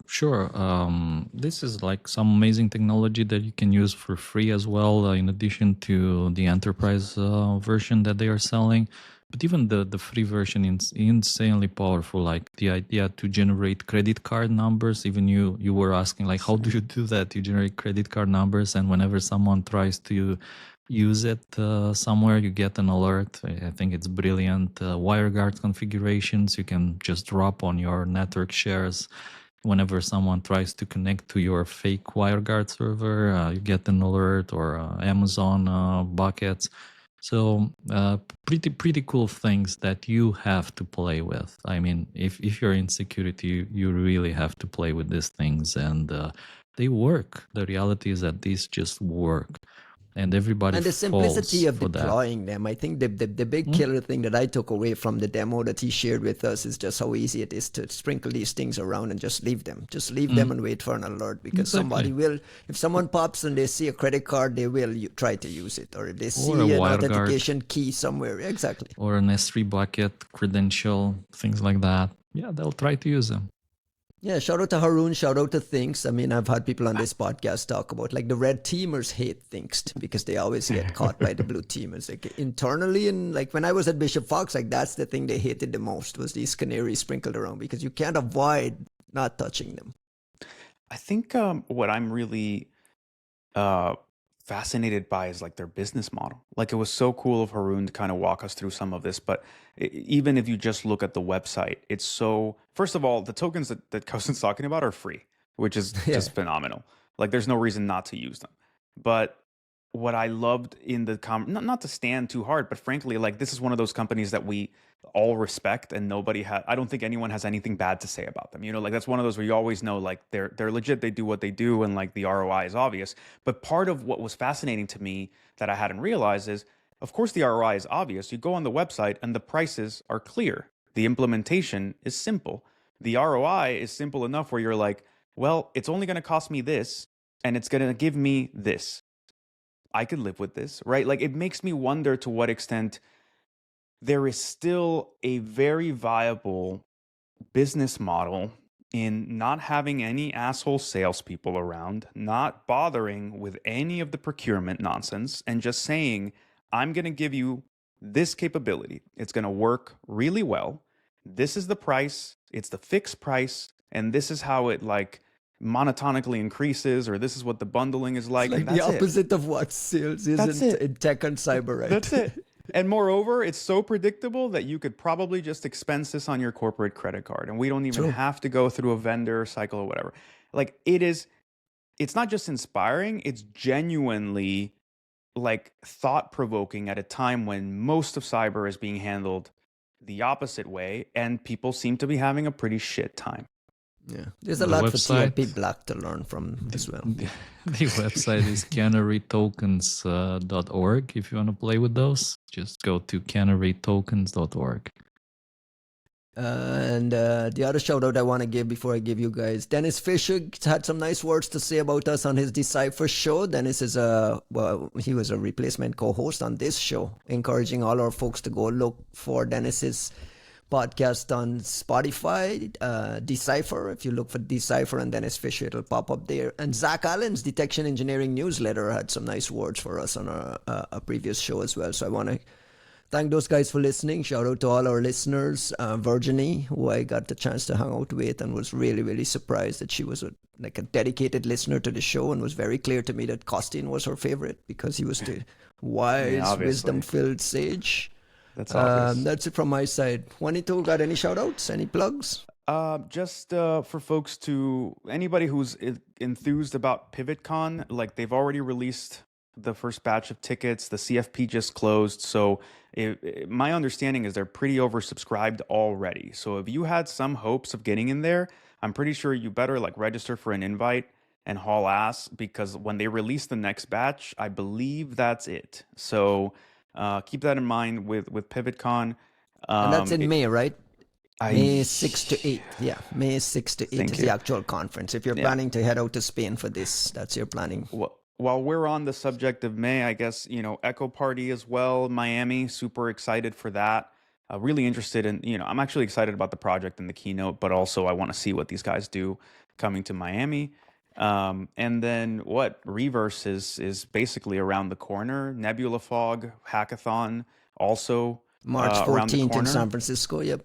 S1: This is like some amazing technology that you can use for free as well, in addition to the enterprise version that they are selling. But even the free version is insanely powerful. Like the idea to generate credit card numbers. Even you were asking like, how do you do that? You generate credit card numbers, and whenever someone tries to use it somewhere, you get an alert. I think it's brilliant. WireGuard configurations you can just drop on your network shares. Whenever someone tries to connect to your fake WireGuard server, you get an alert, or Amazon buckets. So pretty cool things that you have to play with. I mean, if you're in security, you really have to play with these things, and they work. The reality is that these just work, and everybody
S3: and the simplicity
S1: falls
S3: of
S1: for that.
S3: deploying them? I think the big killer thing that I took away from the demo that he shared with us is just how easy it is to sprinkle these things around and just leave them. Just leave them and wait for an alert, because somebody will, if someone pops and they see a credit card, they will try to use it. Or if they
S1: Or a
S3: see an
S1: WireGuard,
S3: authentication key somewhere. Exactly.
S1: or an S3 bucket credential, things like that. Yeah, they'll try to use them.
S3: Yeah, shout out to Haroon, shout out to Thinkst. I mean, I've had people on this podcast talk about like the red teamers hate Thinkst because they always get caught by the blue teamers. Like internally, and like when I was at Bishop Fox, like that's the thing they hated the most was these canaries sprinkled around, because you can't avoid not touching them.
S2: I think what I'm really fascinated by is like their business model. Like it was so cool of Haroon to kind of walk us through some of this, but even if you just look at the website, it's so, first of all, the tokens that Cousin's talking about are free, which is just phenomenal. Like there's no reason not to use them. But what I loved in the not to stand too hard, but frankly, like this is one of those companies that we all respect, and I don't think anyone has anything bad to say about them. You know, like that's one of those where you always know like they're legit, they do what they do, and like the ROI is obvious. But part of what was fascinating to me that I hadn't realized is, of course, the ROI is obvious. You go on the website and the prices are clear. The implementation is simple. The ROI is simple enough where you're like, well, it's only going to cost me this, and it's going to give me this. I could live with this, right? Like it makes me wonder to what extent there is still a very viable business model in not having any asshole salespeople around, not bothering with any of the procurement nonsense, and just saying, I'm going to give you this capability. It's going to work really well. This is the price. It's the fixed price. And this is how it like monotonically increases, or this is what the bundling is like.
S3: It's like
S2: and that's
S3: the opposite of what sales is in tech and cyber, right?
S2: That's it. And moreover, it's so predictable that you could probably just expense this on your corporate credit card, and we don't even have to go through a vendor cycle or whatever. Like it's not just inspiring, it's genuinely like thought-provoking at a time when most of cyber is being handled the opposite way, and people seem to be having a pretty shit time.
S3: Yeah, there's a lot for TLP Black to learn from as well.
S1: The website is canarytokens.org. If you want to play with those, just go to canarytokens.org.
S3: And the other shout out I want to give before I give you guys, Dennis Fisher had some nice words to say about us on his Decipher show. Dennis is he was a replacement co-host on this show, encouraging all our folks to go look for Dennis's podcast on Spotify, Decipher. If you look for Decipher and Dennis Fisher, it'll pop up there. And Zach Allen's Detection Engineering newsletter had some nice words for us on a previous show as well. So I want to thank those guys for listening. Shout out to all our listeners. Virginie, who I got the chance to hang out with and was really, really surprised that she was a dedicated listener to the show, and was very clear to me that Costin was her favorite because he was the wise, wisdom-filled sage.
S2: That's obvious.
S3: That's it from my side. Juanito, got any shout outs? Any plugs?
S2: Just for folks anybody who's enthused about PivotCon, like they've already released the first batch of tickets. The CFP just closed. So my understanding is they're pretty oversubscribed already. So if you had some hopes of getting in there, I'm pretty sure you better like register for an invite and haul ass, because when they release the next batch, I believe that's it. So keep that in mind with PivotCon.
S3: And that's in May, right? May 6 to 8. Yeah, May 6 to 8 is the actual conference. If you're planning to head out to Spain for this, that's your planning.
S2: While we're on the subject of May, I guess, Echo Party as well, Miami, super excited for that. really interested in, I'm actually excited about the project and the keynote, but also I want to see what these guys do coming to Miami. And then Reverse is basically around the corner. Nebula Fog Hackathon also
S3: March
S2: around the
S3: 14th in San
S2: corner.
S3: Francisco. Yep.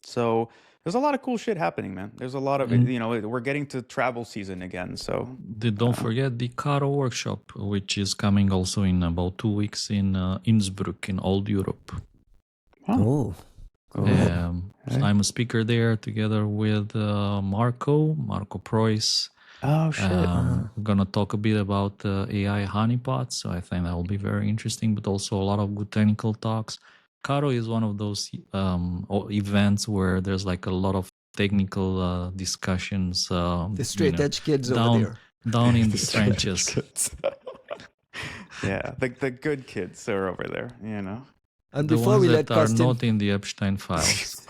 S2: So there's a lot of cool shit happening, man. There's a lot of, we're getting to travel season again. So
S1: Don't forget the Caro workshop, which is coming also in about 2 weeks in Innsbruck in Old Europe.
S3: Oh. Cool.
S1: I'm a speaker there together with Marco Preuss.
S2: Oh shit!
S1: We're gonna talk a bit about AI honeypots, so I think that will be very interesting. But also a lot of good technical talks. Caro is one of those events where there's like a lot of technical discussions.
S3: The straight edge kids over there.
S1: Down in the trenches.
S2: Yeah, the good kids are over there.
S3: And
S1: The
S3: before
S1: ones
S3: we
S1: that
S3: let
S1: are
S3: Costin,
S1: not in the Epstein files.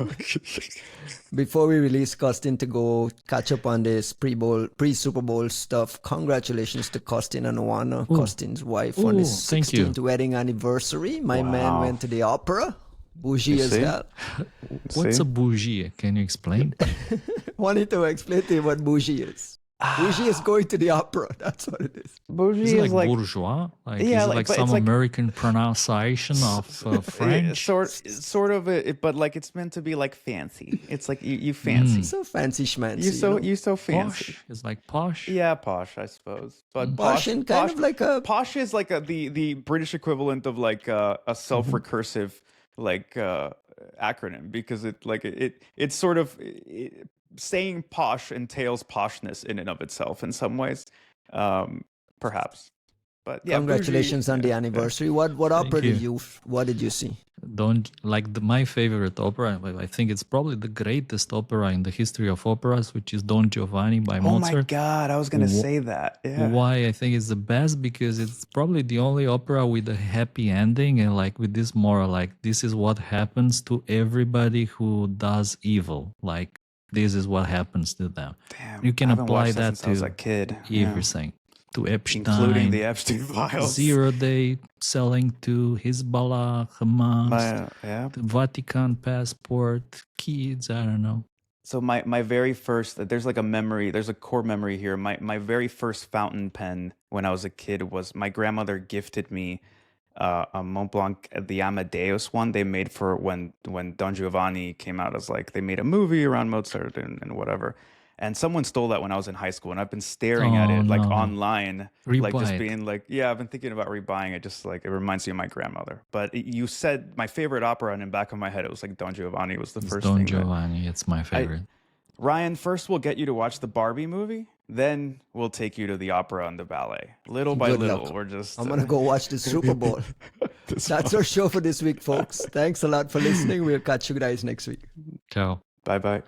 S3: before we release Costin to go catch up on this pre-Super Bowl stuff, congratulations to Costin and Oana, Costin's wife, on his 16th wedding anniversary. My man went to the opera. Bougie as hell.
S1: What's a bougie? Can you explain?
S3: Wanted to explain to you what bougie is. Bougie is going to the opera. That's what it is.
S2: Bougie
S1: Is it
S2: is
S1: like bourgeois? Like,
S2: yeah,
S1: is it like some American pronunciation of French?
S2: Sort of it, but like it's meant to be like fancy. It's like you fancy.
S3: So fancy schmancy.
S2: You so fancy.
S1: Posh? It's like posh?
S2: Yeah, posh, I suppose. But
S3: Posh and kind of like a...
S2: Posh is like the British equivalent of like a self-recursive like acronym, because it's sort of saying posh entails poshness in and of itself in some ways, perhaps. But yeah,
S3: congratulations on the anniversary. What opera did you see?
S1: My favorite opera. I think it's probably the greatest opera in the history of operas, which is Don Giovanni by Mozart.
S2: Oh my God, I was gonna say that. Yeah.
S1: Why I think it's the best? Because it's probably the only opera with a happy ending, and like with this moral, like this is what happens to everybody who does evil. Like this is what happens to them.
S2: Damn,
S1: you can apply that
S2: to I was a kid.
S1: everything. To Epstein,
S2: including the Epstein files.
S1: 0 Day selling to Hezbollah, Hamas, the Vatican passport, kids, I don't know.
S2: So my very first, there's like a memory, there's a core memory here. My very first fountain pen when I was a kid was my grandmother gifted me a Mont Blanc, the Amadeus one they made for when Don Giovanni came out, as like they made a movie around Mozart and whatever. And someone stole that when I was in high school, and I've been staring at it like online, like just being like, yeah, I've been thinking about rebuying it. Just like it reminds me of my grandmother. But you said my favorite opera, and in the back of my head, it was like Don Giovanni was the first thing.
S1: Don Giovanni, it's my favorite.
S2: Ryan, first we'll get you to watch the Barbie movie, then we'll take you to the opera and the ballet. Little by little, we're just...
S3: I'm going to go watch the Super Bowl. That's our show for this week, folks. Thanks a lot for listening. We'll catch you guys next week.
S1: Ciao.
S2: Bye-bye.